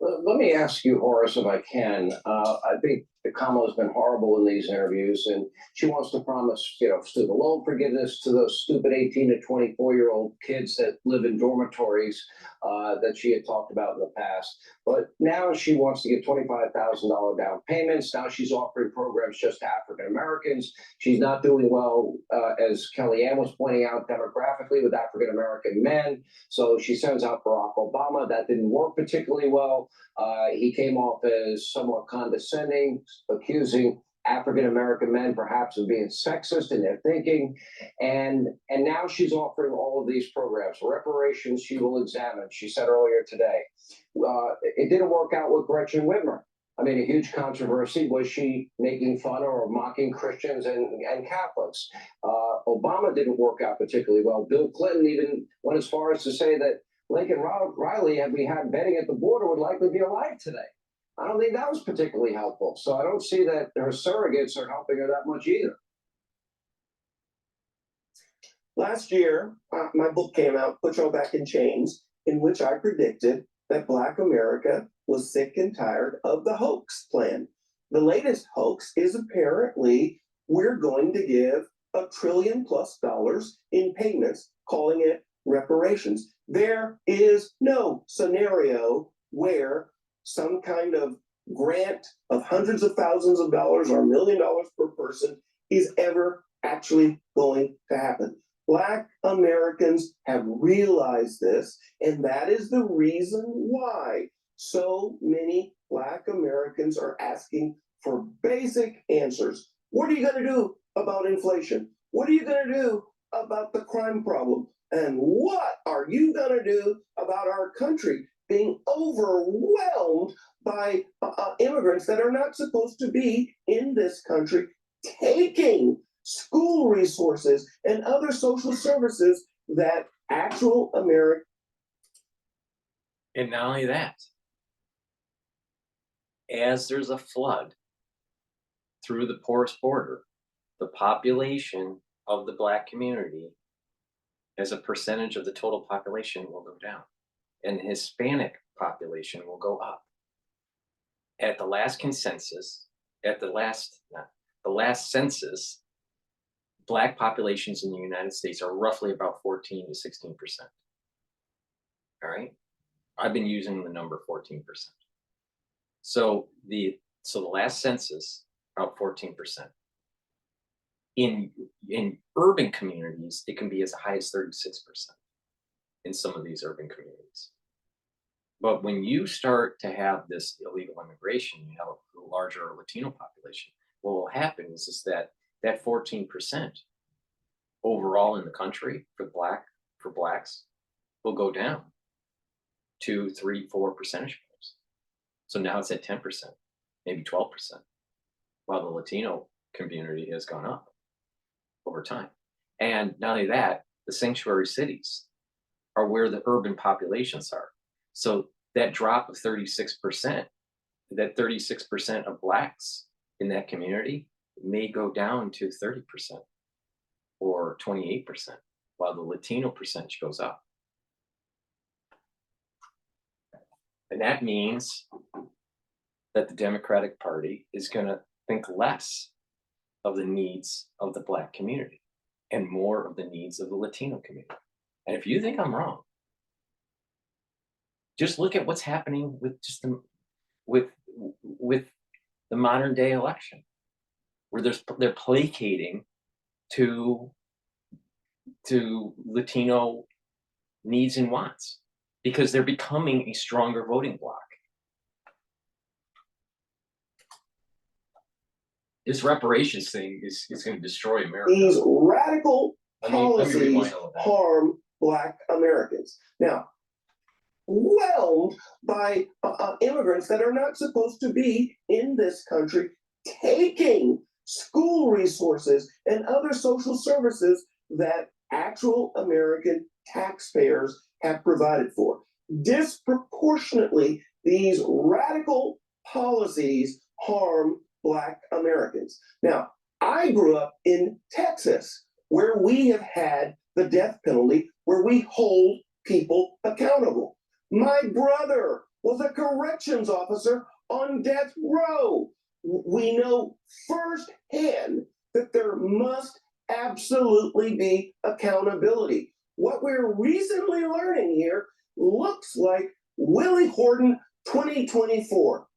Let me ask you, Horace, if I can. I think Kamala's been horrible in these interviews, and she wants to promise, student loan forgiveness to those stupid 18 to 24-year-old kids that live in dormitories that she had talked about in the past. But now she wants to get $25,000 down payments. Now she's offering programs just to African Americans. She's not doing well, as Kellyanne was pointing out, demographically with African American men. So she sends out Barack Obama. That didn't work particularly well. He came off as somewhat condescending, accusing African American men perhaps of being sexist in their thinking. And now she's offering all of these programs. Reparations she will examine, she said earlier today. It didn't work out with Gretchen Whitmer. I mean, a huge controversy. Was she making fun or mocking Christians and Catholics? Obama didn't work out particularly well. Bill Clinton even went as far as to say that Lincoln Riley, had we had betting at the border, would likely be alive today. I don't think that was particularly helpful. So I don't see that her surrogates are helping her that much either. Last year, my book came out, Put Y'all Back in Chains, in which I predicted that Black America was sick and tired of the hoax plan. The latest hoax is apparently we're going to give $1 trillion+ in payments, calling it reparations. There is no scenario where some kind of grant of hundreds of thousands of dollars or $1 million per person is ever actually going to happen. Black Americans have realized this, and that is the reason why so many Black Americans are asking for basic answers. What are you going to do about inflation? What are you going to do about the crime problem? And what are you going to do about our country being overwhelmed by immigrants that are not supposed to be in this country, taking school resources and other social services that actual Americans. And not only that, as there's a flood through the porous border, the population of the Black community as a percentage of the total population will go down, and the Hispanic population will go up. At the last consensus, the last census, Black populations in the United States are roughly about 14 to 16%. All right. I've been using the number 14%. So the last census, about 14%. In urban communities, it can be as high as 36% in some of these urban communities. But when you start to have this illegal immigration, you have a larger Latino population, what will happen is that 14% overall in the country for blacks will go down 2, 3, 4 percentage points. So now it's at 10%, maybe 12%, while the Latino community has gone up over time. And not only that, the sanctuary cities are where the urban populations are. So that drop of 36%, that 36% of blacks in that community may go down to 30% or 28%, while the Latino percentage goes up. And that means that the Democratic Party is going to think less of the needs of the Black community and more of the needs of the Latino community. And if you think I'm wrong, just look at what's happening with with the modern day election, where they're placating to Latino needs and wants because they're becoming a stronger voting bloc. This reparations thing is going to destroy America. These radical let me policies harm Black Americans. Now, whelmed by immigrants that are not supposed to be in this country, taking school resources and other social services that actual American taxpayers have provided for. Disproportionately, these radical policies harm Black Americans. Now, I grew up in Texas, where we have had the death penalty, where we hold people accountable. My brother was a corrections officer on death row. We know firsthand that there must absolutely be accountability. What we're recently learning here looks like Willie Horton 2024.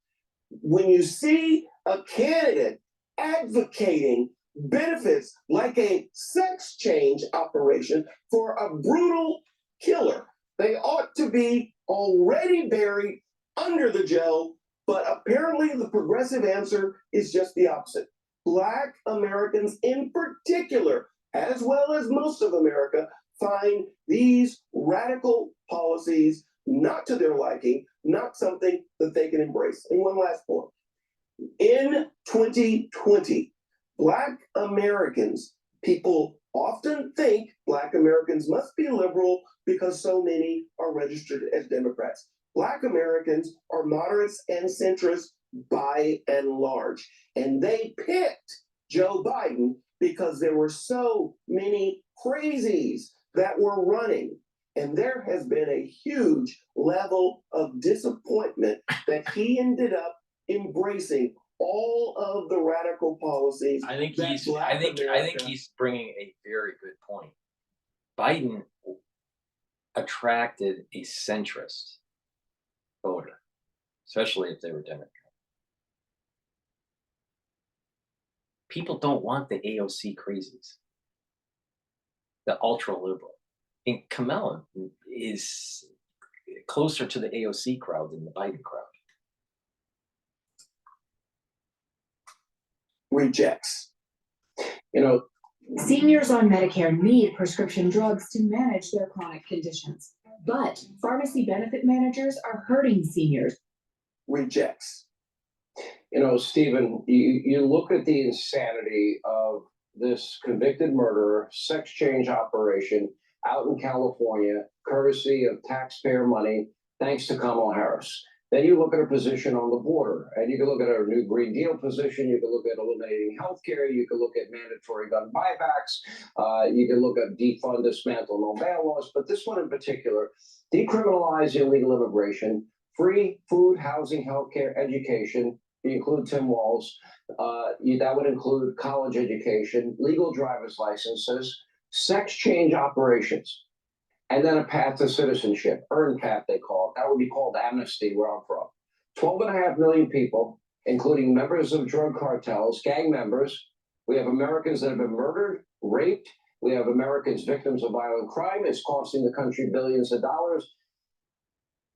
When you see a candidate advocating benefits like a sex change operation for a brutal killer, they ought to be already buried under the jail, but apparently the progressive answer is just the opposite. Black Americans in particular, as well as most of America, find these radical policies not to their liking, not something that they can embrace. And one last point. In 2020, Black Americans, people often think Black Americans must be liberal because so many are registered as Democrats. Black Americans are moderates and centrists by and large. And they picked Joe Biden because there were so many crazies that were running. And there has been a huge level of disappointment that he ended up embracing all of the radical policies. I think he's bringing a very good point. Biden attracted a centrist voter, especially if they were Democrat. People don't want the AOC crazies, the ultra liberal. And Kamala is closer to the AOC crowd than the Biden crowd. Rejects. You know, seniors on Medicare need prescription drugs to manage their chronic conditions, but pharmacy benefit managers are hurting seniors. Rejects. You know, Stephen, you look at the insanity of this convicted murderer, sex change operation out in California, courtesy of taxpayer money, thanks to Kamala Harris. Then you look at her position on the border, and you can look at her new Green Deal position, you can look at eliminating healthcare, you can look at mandatory gun buybacks, you can look at defund, dismantle, no bail laws, but this one in particular, decriminalize illegal immigration, free food, housing, healthcare, education, you include Tim Walz, that would include college education, legal driver's licenses, sex change operations, and then a path to citizenship, earned path they call it. That would be called amnesty where I'm from. 12.5 million people, including members of drug cartels, gang members. We have Americans that have been murdered, raped. We have Americans victims of violent crime. It's costing the country billions of dollars.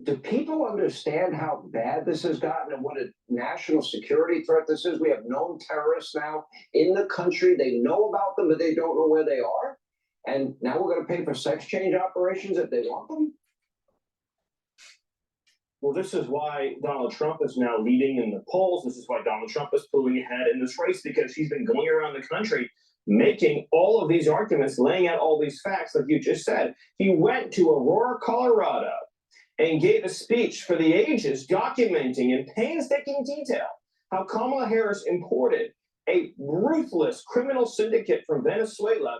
Do people understand how bad this has gotten and what a national security threat this is? We have known terrorists now in the country. They know about them, but they don't know where they are. And now we're going to pay for sex change operations if they want them? Well, this is why Donald Trump is now leading in the polls. This is why Donald Trump is pulling ahead in this race, because he's been going around the country making all of these arguments, laying out all these facts, like you just said. He went to Aurora, Colorado, and gave a speech for the ages documenting in painstaking detail how Kamala Harris imported a ruthless criminal syndicate from Venezuela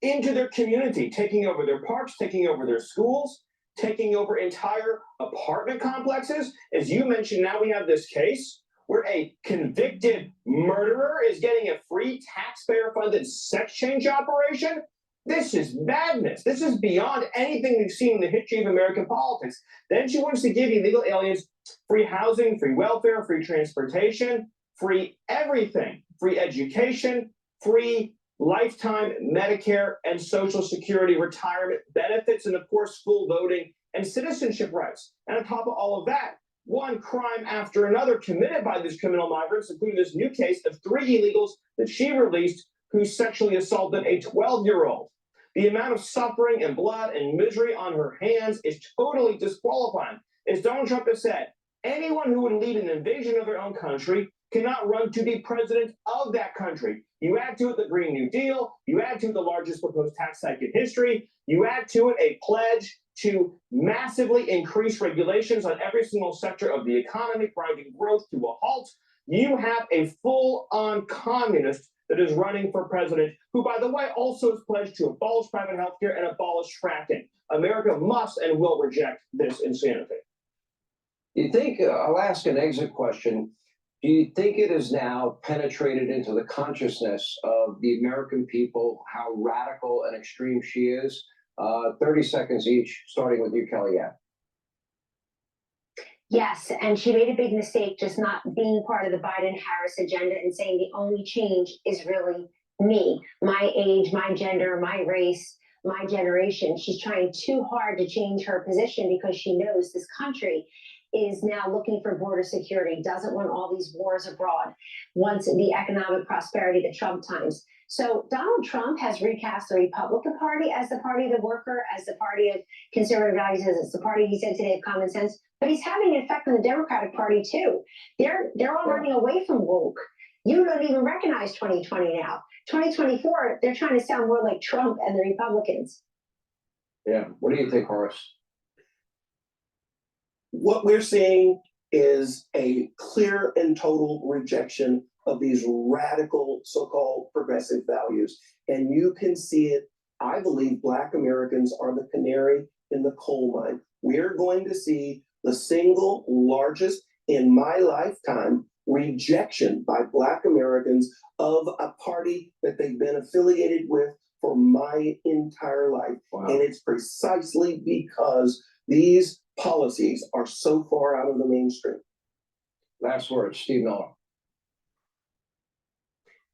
into their community, taking over their parks, taking over their schools, taking over entire apartment complexes. As you mentioned, now we have this case where a convicted murderer is getting a free taxpayer-funded sex change operation. This is madness. This is beyond anything we've seen in the history of American politics. Then she wants to give illegal aliens free housing, free welfare, free transportation, free everything, free education, free lifetime Medicare and Social Security retirement benefits, and of course, full voting and citizenship rights. And on top of all of that, one crime after another committed by these criminal migrants, including this new case of 3 illegals that she released who sexually assaulted a 12-year-old. The amount of suffering and blood and misery on her hands is totally disqualifying. As Donald Trump has said, anyone who would lead an invasion of their own country cannot run to be president of that country. You add to it the Green New Deal, you add to it the largest proposed tax hike in history, you add to it a pledge to massively increase regulations on every single sector of the economy, grinding growth to a halt. You have a full-on communist that is running for president, who, by the way, also has pledged to abolish private healthcare and abolish fracking. America must and will reject this insanity. You think, I'll ask an exit question. Do you think it is now penetrated into the consciousness of the American people how radical and extreme she is? 30 seconds each, starting with you, Kellyanne. Yes, and she made a big mistake just not being part of the Biden-Harris agenda and saying the only change is really me, my age, my gender, my race, my generation. She's trying too hard to change her position because she knows this country is now looking for border security, doesn't want all these wars abroad, wants the economic prosperity, the Trump times. So Donald Trump has recast the Republican Party as the party of the worker, as the party of conservative values, as it's the party, he said today, of common sense. But he's having an effect on the Democratic Party too. They're all running away from woke. You don't even recognize 2020 now. 2024, they're trying to sound more like Trump and the Republicans. Yeah, what do you think, Horace? What we're seeing is a clear and total rejection of these radical so-called progressive values. And you can see it. I believe Black Americans are the canary in the coal mine. We're going to see the single largest in my lifetime rejection by Black Americans of a party that they've been affiliated with for my entire life. Wow. And it's precisely because these policies are so far out of the mainstream. Last word, Steve Miller.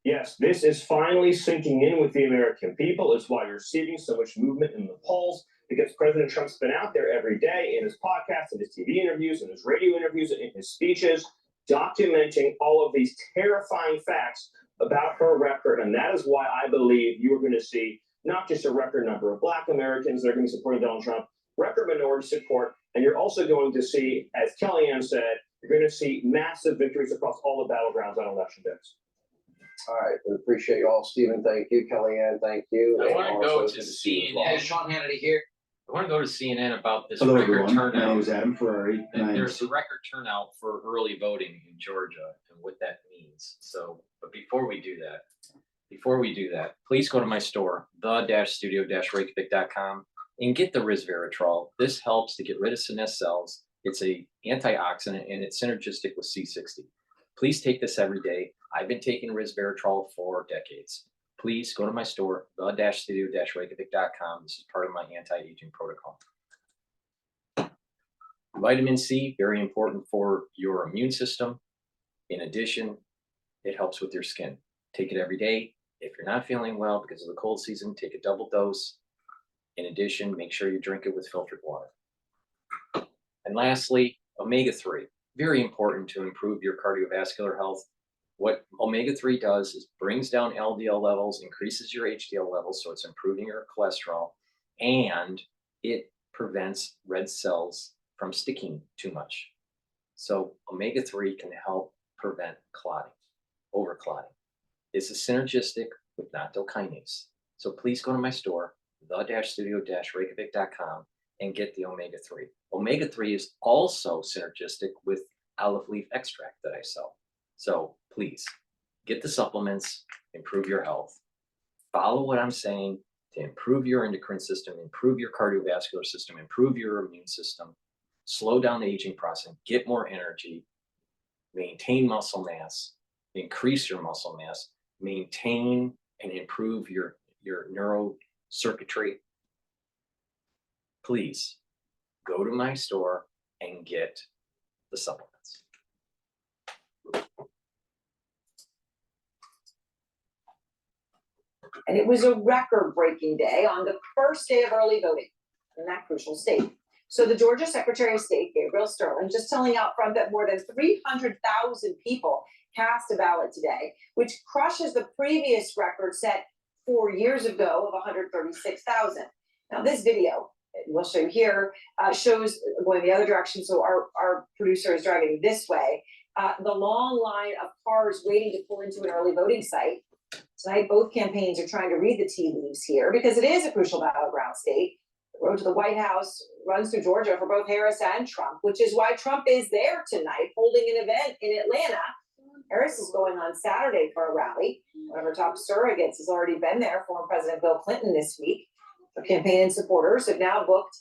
Yes, this is finally sinking in with the American people. It's why you're seeing so much movement in the polls, because President Trump's been out there every day in his podcasts, in his TV interviews, in his radio interviews, and in his speeches, documenting all of these terrifying facts about her record. And that is why I believe you are going to see not just a record number of Black Americans that are going to be supporting Donald Trump, record minority support, and you're also going to see, as Kellyanne said, you're going to see massive victories across all the battlegrounds on election days. All right, we appreciate you all. Stephen, thank you. Kellyanne, thank you. I want to go to CNN. Sean Hannity here. I want to go to CNN about this Hello, record everyone. turnout. My name is Adam Ferrari. And there's a record turnout for early voting in Georgia and what that means. So, but before we do that, please go to my store, the-studio-reykjavik.com, and get the resveratrol. This helps to get rid of senescence cells. It's a antioxidant and it's synergistic with C60. Please take this every day. I've been taking resveratrol for decades. Please go to my store, the-studio-reykjavik.com. This is part of my anti-aging protocol. Vitamin C, very important for your immune system. In addition, it helps with your skin. Take it every day. If you're not feeling well because of the cold season, take a double dose. In addition, make sure you drink it with filtered water. And lastly, omega-3, very important to improve your cardiovascular health. What omega-3 does is brings down LDL levels, increases your HDL levels, so it's improving your cholesterol, and it prevents red cells from sticking too much. So omega-3 can help prevent clotting, overclotting. It's synergistic with nattokinase. So please go to my store, the-studio-reykjavik.com, and get the omega-3. Omega-3 is also synergistic with olive leaf extract that I sell. So please get the supplements, improve your health. Follow what I'm saying to improve your endocrine system, improve your cardiovascular system, improve your immune system, slow down the aging process, get more energy, maintain muscle mass, increase your muscle mass, maintain and improve your neurocircuitry. Please go to my store and get the supplements. And it was a record-breaking day on the first day of early voting in that crucial state. So the Georgia Secretary of State, Gabriel Sterling, just telling out front that more than 300,000 people cast a ballot today, which crushes the previous record set 4 years ago of 136,000. Now this video, we'll show you here, shows going the other direction. So our producer is driving this way. The long line of cars waiting to pull into an early voting site. Tonight, both campaigns are trying to read the tea leaves here because it is a crucial battleground state. The road to the White House runs through Georgia for both Harris and Trump, which is why Trump is there tonight holding an event in Atlanta. Harris is going on Saturday for a rally. One of her top surrogates has already been there, former President Bill Clinton this week. Her campaign and supporters have now booked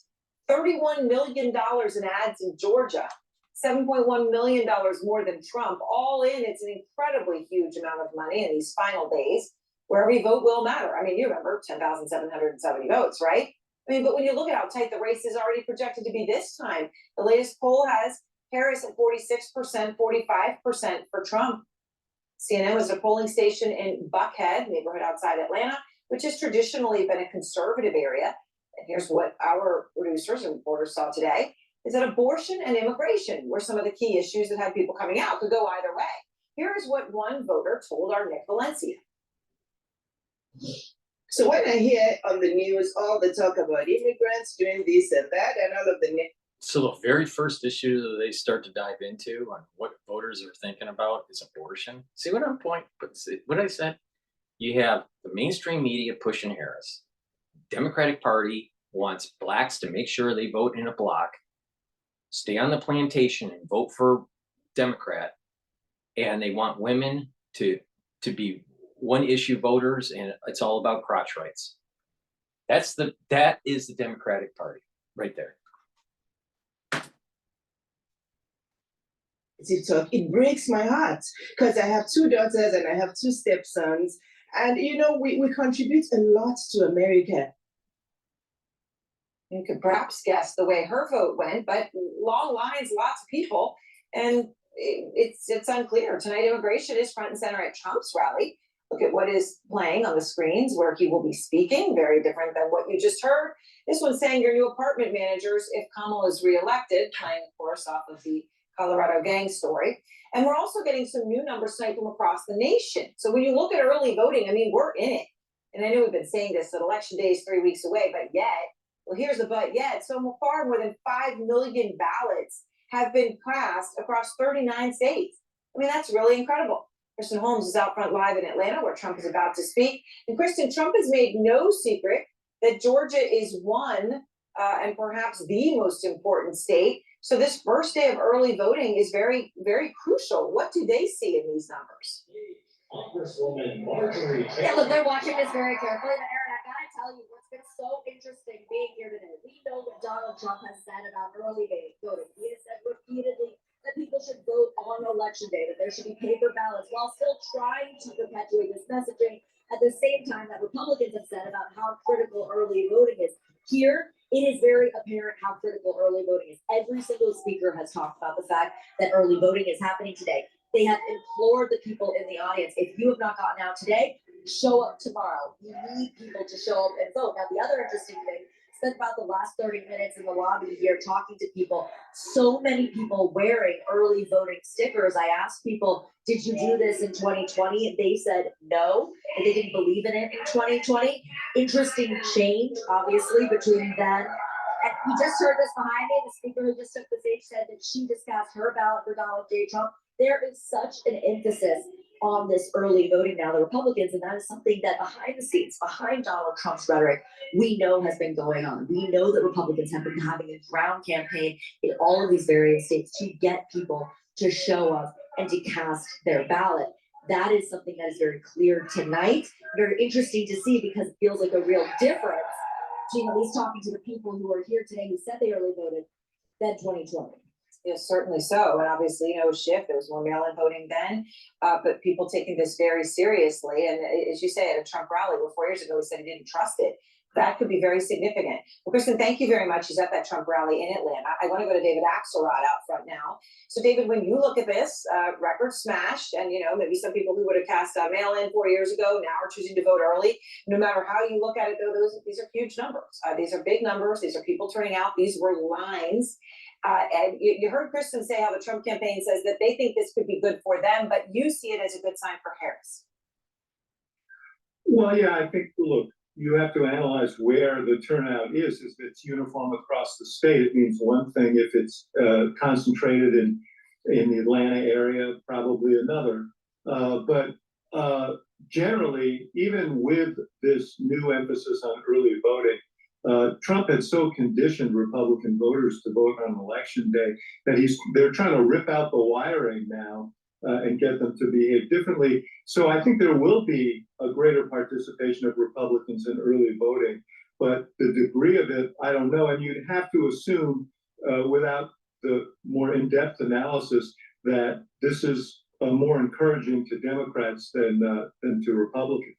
$31 million in ads in Georgia, $7.1 million more than Trump. All in, it's an incredibly huge amount of money in these final days where every vote will matter. I mean, you remember 10,770 votes, right? I mean, but when you look at how tight the race is already projected to be this time, the latest poll has Harris at 46%, 45% for Trump. CNN was a polling station in Buckhead, neighborhood outside Atlanta, which has traditionally been a conservative area. And here's what our producers and reporters saw today, is that abortion and immigration were some of the key issues that had people coming out, could go either way. Here is what one voter told our Nick Valencia. So when I hear on the news all the talk about immigrants doing this and that and all of the... So the very first issue that they start to dive into on what voters are thinking about is abortion. See what I'm pointing, what I said? You have the mainstream media pushing Harris. Democratic Party wants blacks to make sure they vote in a block, stay on the plantation and vote for Democrat. And they want women to be one issue voters, and it's all about crotch rights. That is the Democratic Party right there. It breaks my heart because I have 2 daughters and I have 2 stepsons. And, you know, we contribute a lot to America. You could perhaps guess the way her vote went, but long lines, lots of people. And it's unclear. Tonight, immigration is front and center at Trump's rally. Look at what is playing on the screens where he will be speaking, very different than what you just heard. This one's saying your new apartment managers if Kamala is reelected, playing, of course, off of the Colorado gang story. And we're also getting some new numbers tonight from across the nation. So when you look at early voting, I mean, we're in it. And I know we've been saying this, that election day is 3 weeks away, but yet, well, here's the but yet. So far, more than 5 million ballots have been cast across 39 states. I mean, that's really incredible. Kristen Holmes is out front live in Atlanta, where Trump is about to speak. And Kristen, Trump has made no secret that Georgia is one and perhaps the most important state. So this first day of early voting is very, very crucial. What do they see in these numbers? Yeah, look, they're watching this very carefully. But Aaron, I gotta tell you, what's been so interesting being here today. We know what Donald Trump has said about early voting. He has said repeatedly that people should vote on a Election Day, that there should be paper ballots, while still trying to perpetuate this messaging at the same time that Republicans have said about how critical early voting is. Here, it is very apparent how critical early voting is. Every single speaker has talked about the fact that early voting is happening today. They have implored the people in the audience, if you have not gotten out today, show up tomorrow. You need people to show up and vote. Now, the other interesting thing, spent about the last 30 minutes in the lobby here talking to people. So many people wearing early voting stickers. I asked people, did you do this in 2020? And they said no, and they didn't believe in it in 2020. Interesting change, obviously, between then. And we just heard this behind me. The speaker who just took the stage said that she just cast her ballot for Donald J. Trump. There is such an emphasis on this early voting now, the Republicans, and that is something that behind the scenes, behind Donald Trump's rhetoric, we know has been going on. We know that Republicans have been having a ground campaign in all of these various states to get people to show up and to cast their ballot. That is something that is very clear tonight, very interesting to see because it feels like a real difference between at least talking to the people who are here today who said they early voted than 2020. Yes, certainly so. And obviously, a shift. There was more mail-in voting then, but people taking this very seriously. And as you say, at a Trump rally, 4 years ago, he said he didn't trust it. That could be very significant. Well, Kristen, thank you very much. She's at that Trump rally in Atlanta. I want to go to David Axelrod out front now. So, David, when you look at this, record smashed, and maybe some people who would have cast mail-in 4 years ago now are choosing to vote early. No matter how you look at it, though, these are huge numbers. These are big numbers. These are people turning out. These were lines. And you heard Kristen say how the Trump campaign says that they think this could be good for them, but you see it as a good sign for Harris. Well, yeah, I think, look, you have to analyze where the turnout is. If it's uniform across the state, it means one thing. If it's concentrated in the Atlanta area, probably another. But generally, even with this new emphasis on early voting, Trump had so conditioned Republican voters to vote on election day that they're trying to rip out the wiring now and get them to behave differently. So I think there will be a greater participation of Republicans in early voting, but the degree of it, I don't know. And you'd have to assume, without the more in-depth analysis, that this is more encouraging to Democrats than to Republicans.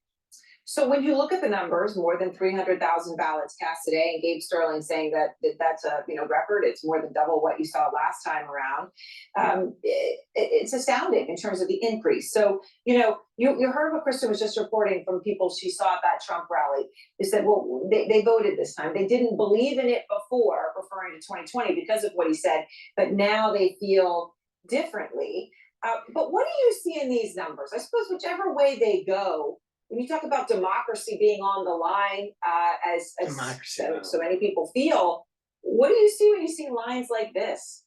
So when you look at the numbers, more than 300,000 ballots cast today, and Gabe Sterling saying that's a record. It's more than double what you saw last time around. It's astounding in terms of the increase. So you heard what Kristen was just reporting from people she saw at that Trump rally. They said, well, they voted this time. They didn't believe in it before, referring to 2020 because of what he said, but now they feel differently. But what do you see in these numbers? I suppose whichever way they go. When you talk about democracy being on the line, as so many people feel, what do you see when you see lines like this?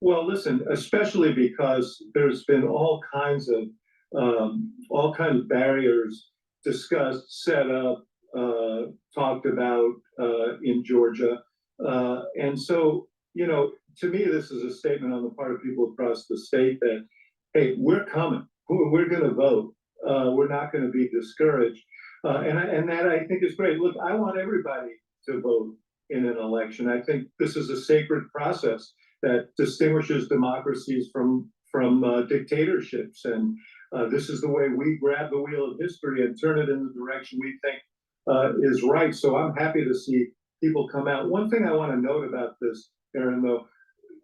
Well, listen, especially because there's been all kinds of barriers discussed, set up, talked about in Georgia, and so to me, this is a statement on the part of people across the state that, hey, we're coming, we're going to vote. We're not going to be discouraged. And that I think is great. Look, I want everybody to vote in an election. I think this is a sacred process that distinguishes democracies from dictatorships. And this is the way we grab the wheel of history and turn it in the direction we think is right. So I'm happy to see people come out. One thing I want to note about this, Aaron, though,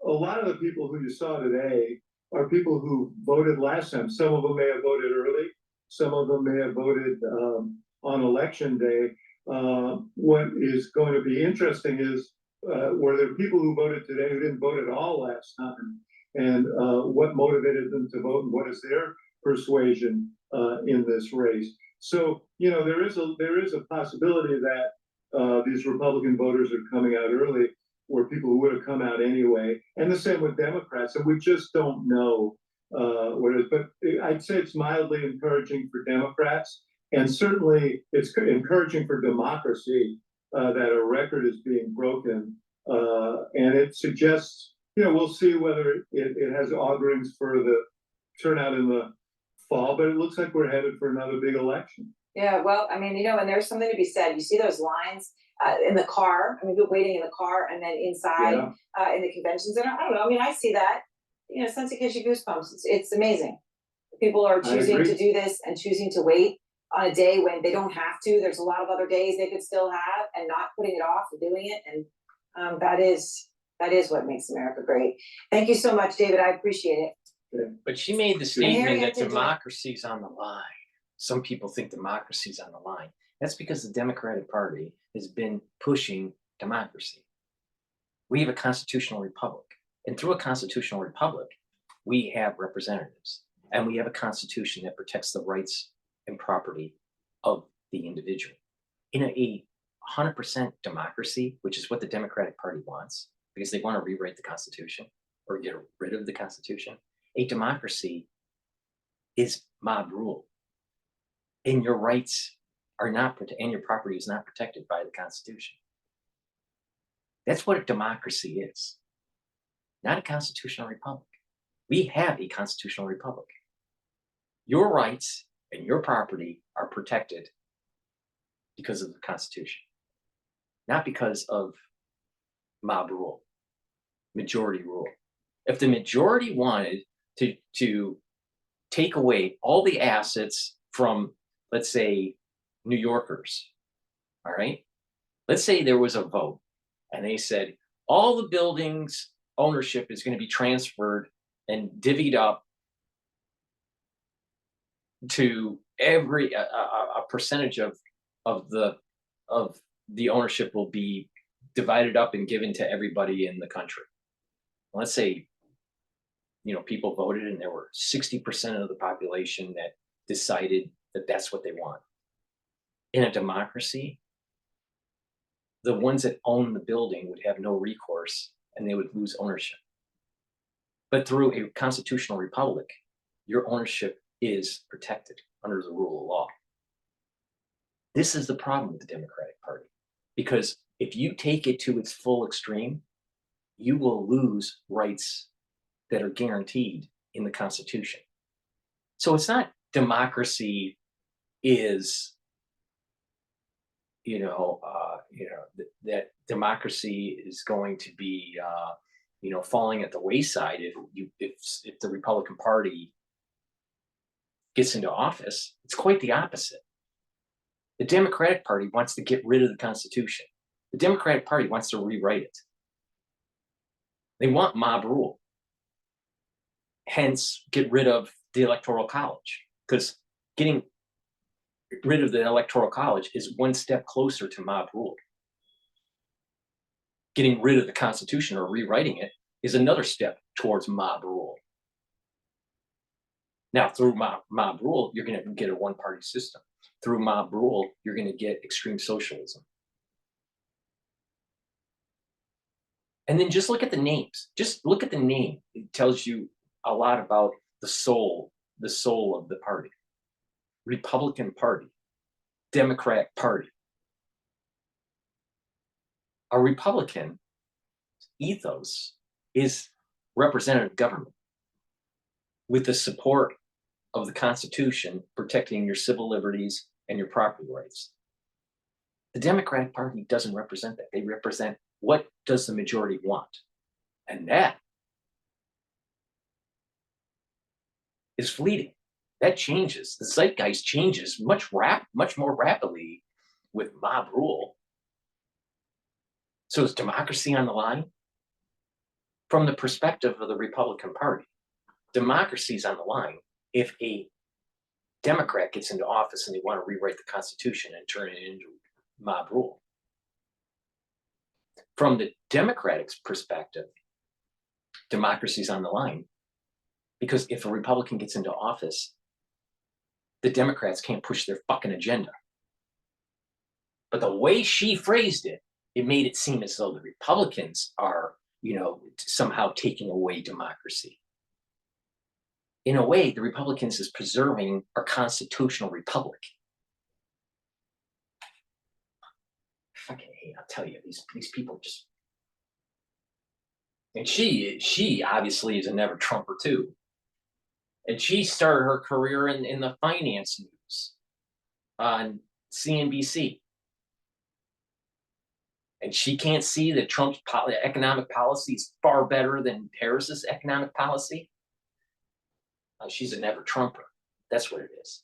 a lot of the people who you saw today are people who voted last time. Some of them may have voted early. Some of them may have voted on election day. What is going to be interesting is were there people who voted today who didn't vote at all last time, and what motivated them to vote, and what is their persuasion in this race? So there is a possibility that these Republican voters are coming out early, where people who would have come out anyway, and the same with Democrats, and we just don't know. But I'd say it's mildly encouraging for Democrats, and certainly it's encouraging for democracy that a record is being broken, and it suggests, we'll see whether it has auguries for the turnout in the fall, but it looks like we're headed for another big election. Yeah, well, and there's something to be said. You see those lines in the car. People waiting in the car, and then inside in the convention center. I don't know. I see that. Since it gives you goosebumps. It's amazing. People are I choosing agree. to do this and choosing to wait on a day when they don't have to. There's a lot of other days they could still have, and not putting it off and doing it. And that is what makes America great. Thank you so much, David. I appreciate it. But she made the And statement Harry, I that did democracy's on the line. Some people think democracy's on the line. That's because the Democratic Party has been pushing democracy. We have a constitutional republic. And through a constitutional republic, we have representatives. And we have a constitution that protects the rights and property of the individual. In a 100% democracy, which is what the Democratic Party wants, because they want to rewrite the Constitution or get rid of the Constitution, a democracy is mob rule. And your rights are not protected, and your property is not protected by the Constitution. That's what a democracy is, not a constitutional republic. We have a constitutional republic. Your rights and your property are protected because of the Constitution, not because of mob rule, majority rule. If the majority wanted to take away all the assets from, let's say, New Yorkers, all right? Let's say there was a vote and they said, all the buildings ownership is going to be transferred and divvied up to every a percentage of the ownership will be divided up and given to everybody in the country. Let's say, people voted and there were 60% of the population that decided that that's what they want. In a democracy, the ones that own the building would have no recourse and they would lose ownership. But through a constitutional republic, your ownership is protected under the rule of law. This is the problem with the Democratic Party, because if you take it to its full extreme, you will lose rights that are guaranteed in the Constitution. So it's not democracy is, that democracy is going to be, falling at the wayside if the Republican Party gets into office. It's quite the opposite. The Democratic Party wants to get rid of the Constitution. The Democratic Party wants to rewrite it. They want mob rule. Hence, get rid of the Electoral College, because getting rid of the Electoral College is one step closer to mob rule. Getting rid of the Constitution or rewriting it is another step towards mob rule. Now, through mob rule, you're going to get a one-party system. Through mob rule, you're going to get extreme socialism. And then just look at the names. Just look at the name. It tells you a lot about the soul of the party. Republican Party, Democratic Party. A Republican ethos is representative government with the support of the Constitution protecting your civil liberties and your property rights. The Democratic Party doesn't represent that. They represent what does the majority want. And that is fleeting. That changes. The zeitgeist changes much more rapidly with mob rule. So is democracy on the line? From the perspective of the Republican Party, democracy is on the line if a Democrat gets into office and they want to rewrite the Constitution and turn it into mob rule. From the Democratic perspective, democracy is on the line because if a Republican gets into office, the Democrats can't push their fucking agenda. But the way she phrased it, it made it seem as though the Republicans are, somehow taking away democracy. In a way, the Republicans is preserving our constitutional republic. Fucking hate, I'll tell you, these people just. And she obviously is a never Trumper too. And she started her career in the finance news on CNBC. And she can't see that Trump's economic policy is far better than Harris's economic policy. She's a never Trumper. That's what it is.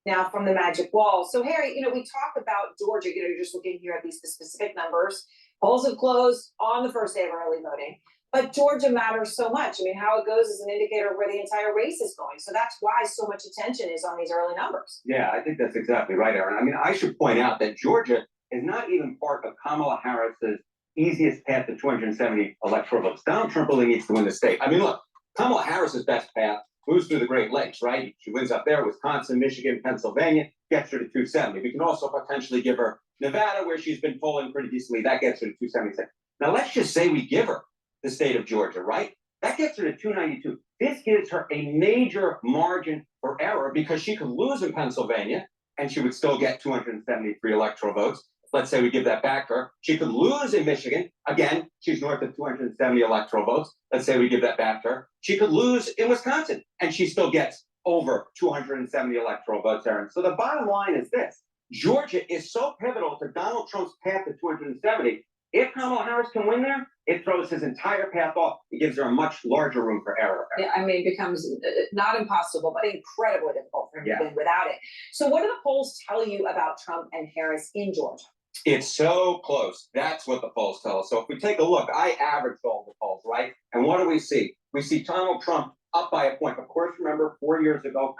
Now from the magic wall. So Harry, we talk about Georgia, you're just looking here at these specific numbers. Polls have closed on the first day of early voting, but Georgia matters so much. I mean, how it goes is an indicator of where the entire race is going. So that's why so much attention is on these early numbers. Yeah, I think that's exactly right, Aaron. I mean, I should point out that Georgia is not even part of Kamala Harris's easiest path to 270 electoral votes. Donald Trump really needs to win the state. I mean, look, Kamala Harris's best path moves through the Great Lakes, right? She wins up there, Wisconsin, Michigan, Pennsylvania, gets her to 270. We can also potentially give her Nevada, where she's been polling pretty decently. That gets her to 276. Now, let's just say we give her the state of Georgia, right? That gets her to 292. This gives her a major margin for error because she could lose in Pennsylvania and she would still get 273 electoral votes. Let's say we give that back to her. She could lose in Michigan. Again, she's north of 270 electoral votes. Let's say we give that back to her. She could lose in Wisconsin, and she still gets over 270 electoral votes, Aaron. So the bottom line is this. Georgia is so pivotal to Donald Trump's path to 270. If Kamala Harris can win there, it throws his entire path off. It gives her a much larger room for error. Yeah, I mean, it becomes not impossible, but incredibly difficult for him to win without it. So what do the polls tell you about Trump and Harris in Georgia? It's so close. That's what the polls tell us. So if we take a look, I averaged all the polls, right? And what do we see? We see Donald Trump up by a point. Of course, remember 4 years ago,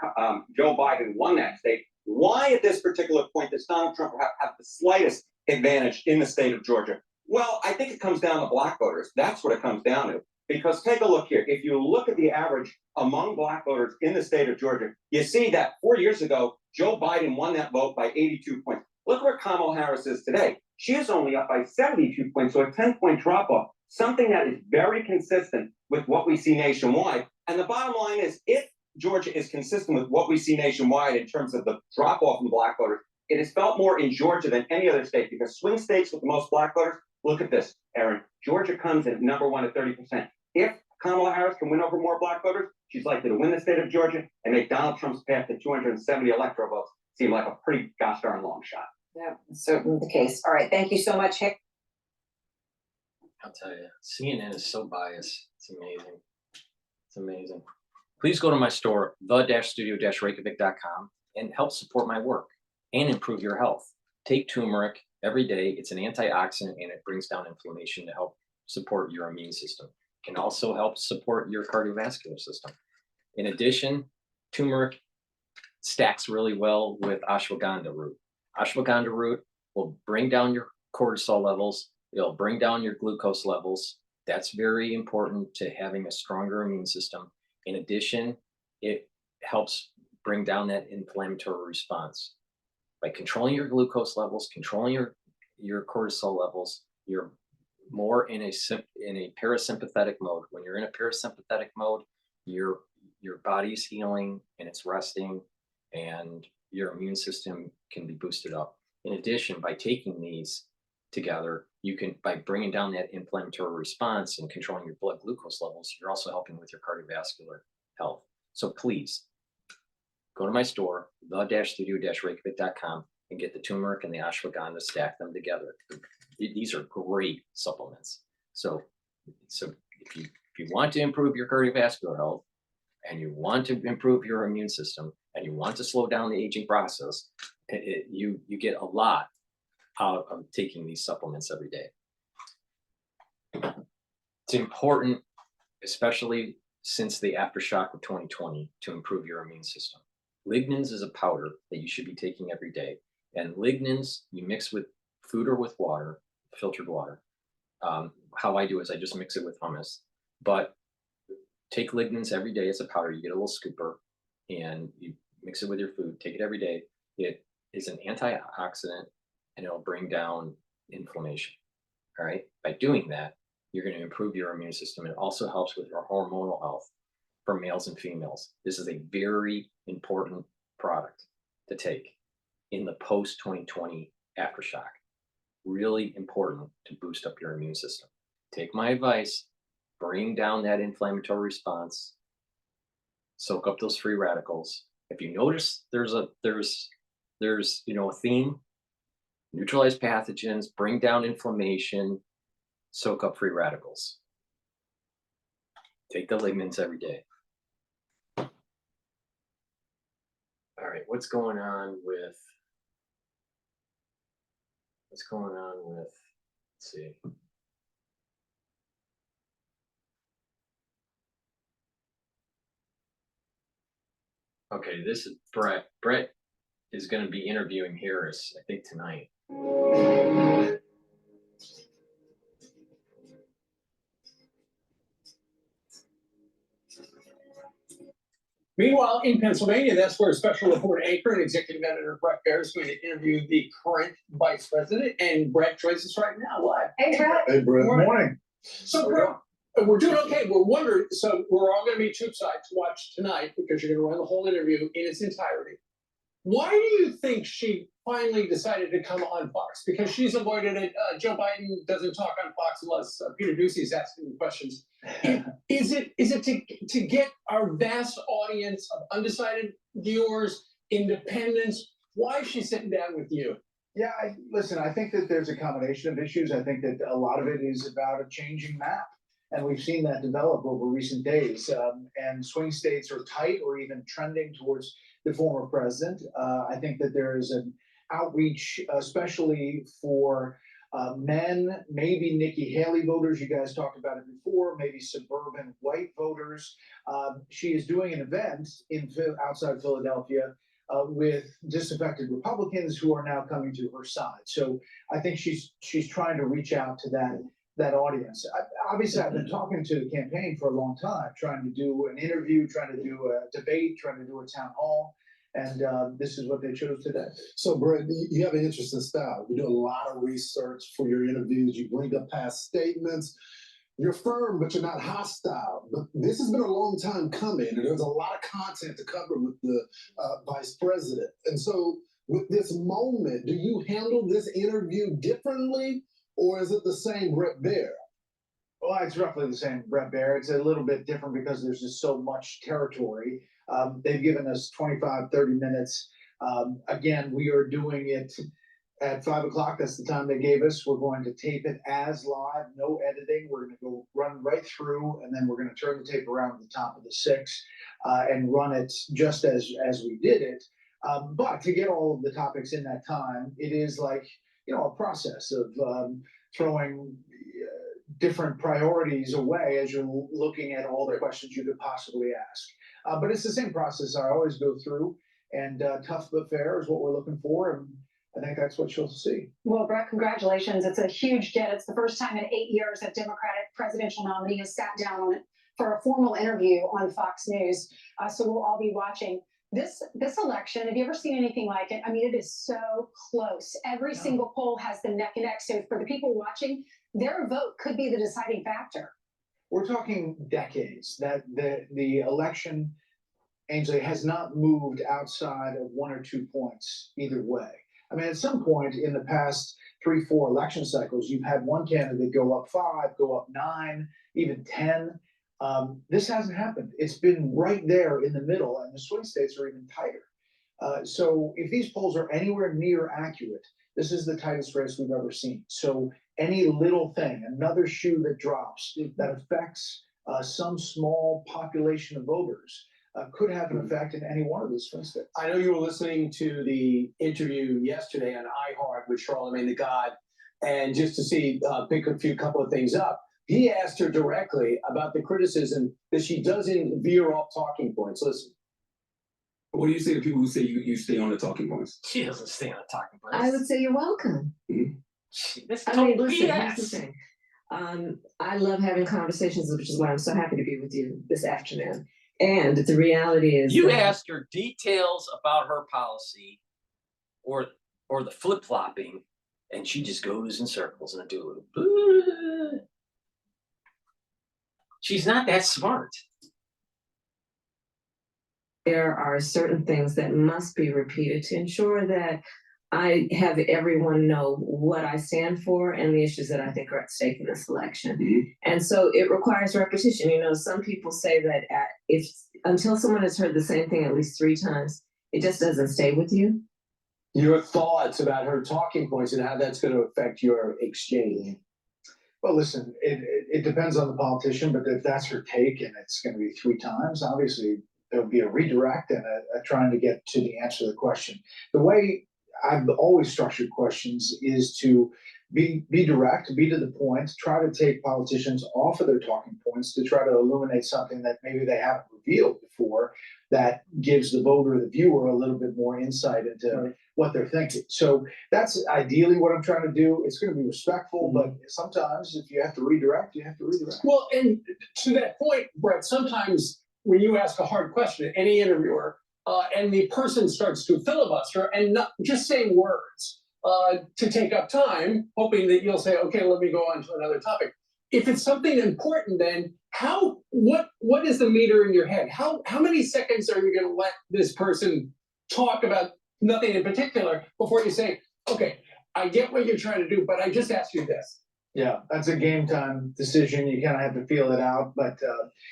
Joe Biden won that state. Why at this particular point does Donald Trump have the slightest advantage in the state of Georgia? Well, I think it comes down to black voters. That's what it comes down to. Because take a look here. If you look at the average among black voters in the state of Georgia, you see that 4 years ago, Joe Biden won that vote by 82 points. Look where Kamala Harris is today. She is only up by 72 points, so a 10-point drop-off, something that is very consistent with what we see nationwide. And the bottom line is, if Georgia is consistent with what we see nationwide in terms of the drop-off in black voters, it is felt more in Georgia than any other state, because swing states with the most black voters, look at this, Aaron. Georgia comes in number one at 30%. If Kamala Harris can win over more black voters, she's likely to win the state of Georgia and make Donald Trump's path to 270 electoral votes seem like a pretty gosh darn long shot. Yeah, certainly the case. All right, thank you so much, Hick. I'll tell you, CNN is so biased. It's amazing. It's amazing. Please go to my store, the-studio-reykjavik.com, and help support my work and improve your health. Take turmeric every day. It's an antioxidant and it brings down inflammation to help support your immune system. It can also help support your cardiovascular system. In addition, turmeric stacks really well with ashwagandha root. Ashwagandha root will bring down your cortisol levels. It'll bring down your glucose levels. That's very important to having a stronger immune system. In addition, it helps bring down that inflammatory response. By controlling your glucose levels, controlling your cortisol levels, you're more in a parasympathetic mode. When you're in a parasympathetic mode, your body's healing and it's resting, and your immune system can be boosted up. In addition, by taking these together, you can, by bringing down that inflammatory response and controlling your blood glucose levels, you're also helping with your cardiovascular health. So please go to my store, the-studio-reykjavik.com, and get the turmeric and the ashwagandha, stack them together. These are great supplements. So if you want to improve your cardiovascular health, and you want to improve your immune system, and you want to slow down the aging process, you get a lot out of taking these supplements every day. It's important, especially since the aftershock of 2020, to improve your immune system. Lignans is a powder that you should be taking every day. And lignans, you mix with food or with water, filtered water. How I do is I just mix it with hummus. But take lignans every day as a powder. You get a little scooper and you mix it with your food. Take it every day. It is an antioxidant and it'll bring down inflammation. All right. By doing that, you're going to improve your immune system. It also helps with your hormonal health for males and females. This is a very important product to take in the post-2020 aftershock. Really important to boost up your immune system. Take my advice, bring down that inflammatory response, soak up those free radicals. If you notice there's there's, a theme: neutralize pathogens, bring down inflammation, soak up free radicals. Take the lignans every day. All right, what's going on with, let's see. Okay, this is Brett. Brett is going to be interviewing Harris, I think, tonight. Meanwhile, in Pennsylvania, that's where special report anchor and executive editor Brett Baer is going to interview the current vice president. And Brett joins us right now live. Hey, Brett. Hey, Brett. Morning. So, Brett, we're doing okay. We're wondering, so we're all going to be tubeside to watch tonight because you're going to run the whole interview in its entirety. Why do you think she finally decided to come on Fox? Because she's avoided it. Joe Biden doesn't talk on Fox unless Peter Doocy is asking him questions. Is it to get our vast audience of undecided viewers, independents? Why is she sitting down with you? Yeah, listen, I think that there's a combination of issues. I think that a lot of it is about a changing map. And we've seen that develop over recent days. And swing states are tight or even trending towards the former president. I think that there is an outreach, especially for men, maybe Nikki Haley voters. You guys talked about it before, maybe suburban white voters. She is doing an event outside Philadelphia with disaffected Republicans who are now coming to her side. So I think she's trying to reach out to that audience. Obviously, I've been talking to the campaign for a long time, trying to do an interview, trying to do a debate, trying to do a town hall, and this is what they chose today. So, Brett, you have an interesting style. You do a lot of research for your interviews. You bring up past statements. You're firm, but you're not hostile. But this has been a long time coming, and there's a lot of content to cover with the vice president. And so, with this moment, do you handle this interview differently? Or is it the same Brett Baer? Well, it's roughly the same Brett Baer. It's a little bit different because there's just so much territory. They've given us 25, 30 minutes. Again, we are doing it at 5 o'clock. That's the time they gave us. We're going to tape it as live, no editing. We're going to go run right through, and then we're going to turn the tape around at the top of the 6 and run it just as we did it. But to get all of the topics in that time, it is like, a process of throwing different priorities away as you're looking at all the questions you could possibly ask. But it's the same process I always go through, and tough but fair is what we're looking for, and I think that's what you'll see. Well, Brett, congratulations. It's a huge get. It's the first time in 8 years that Democratic presidential nominee has sat down on it for a formal interview on Fox News. So we'll all be watching. This election, have you ever seen anything like it? I mean, it is so close. Every single poll has them neck and neck. So for the people watching, their vote could be the deciding factor. We're talking decades that the election, Ainsley, has not moved outside of 1 or 2 points either way. I mean, at some point in the past 3, 4 election cycles, you've had one candidate go up 5, go up 9, even 10. This hasn't happened. It's been right there in the middle, and the swing states are even tighter. So if these polls are anywhere near accurate, this is the tightest race we've ever seen. So any little thing, another shoe that drops that affects some small population of voters could have an effect in any one of these swing states. I know you were listening to the interview yesterday on iHeart with Charlamagne the God, and just to see, pick a couple of things up. He asked her directly about the criticism that she doesn't veer off talking points. Listen. What do you say to people who say you stay on the talking points? She doesn't stay on the talking points. I would say you're welcome. That's I mean, total listen, BS. here's the thing. I love having conversations, which is why I'm so happy to be with you this afternoon. And the reality is You that asked her details about her policy or the flip-flopping, and she just goes in circles and do it. She's not that smart. there are certain things that must be repeated to ensure that I have everyone know what I stand for and the issues that I think are at stake in this election. And so it requires repetition. You know, some people say that if until someone has heard the same thing at least 3 times, it just doesn't stay with you. Your thoughts about her talking points and how that's going to affect your exchange. Well, listen, it depends on the politician, but if that's her take and it's going to be 3 times, obviously there'll be a redirect and a trying to get to the answer to the question. The way I've always structured questions is to be direct, be to the point, try to take politicians off of their talking points to try to illuminate something that maybe they haven't revealed before that gives the voter, the viewer, a little bit more insight into what they're thinking. So that's ideally what I'm trying to do. It's going to be respectful, but sometimes if you have to redirect, you have to redirect. Well, and to that point, Brett, sometimes when you ask a hard question to any interviewer, and the person starts to filibuster and not just saying words to take up time, hoping that you'll say, okay, let me go on to another topic. If it's something important, then what is the meter in your head? How many seconds are you going to let this person talk about nothing in particular before you say, okay, I get what you're trying to do, but I just asked you this. Yeah, that's a game time decision. You kind of have to feel it out. But,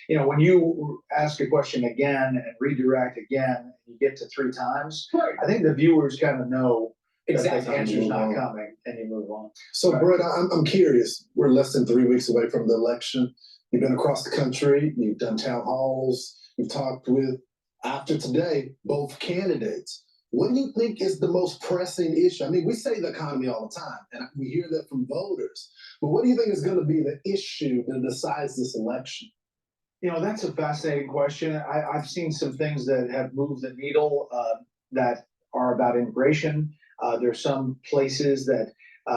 you know, when you ask a question again and redirect again, you get to 3 times, I think the viewers kind of know that the answer's not coming and you move on. So, Brett, I'm curious. We're less than 3 weeks away from the election. You've been across the country. You've done town halls. You've talked with, after today, both candidates. What do you think is the most pressing issue? I mean, we say the economy all the time, and we hear that from voters. But what do you think is going to be the issue that decides this election? You know, that's a fascinating question. I've seen some things that have moved the needle that are about immigration. There's some places that,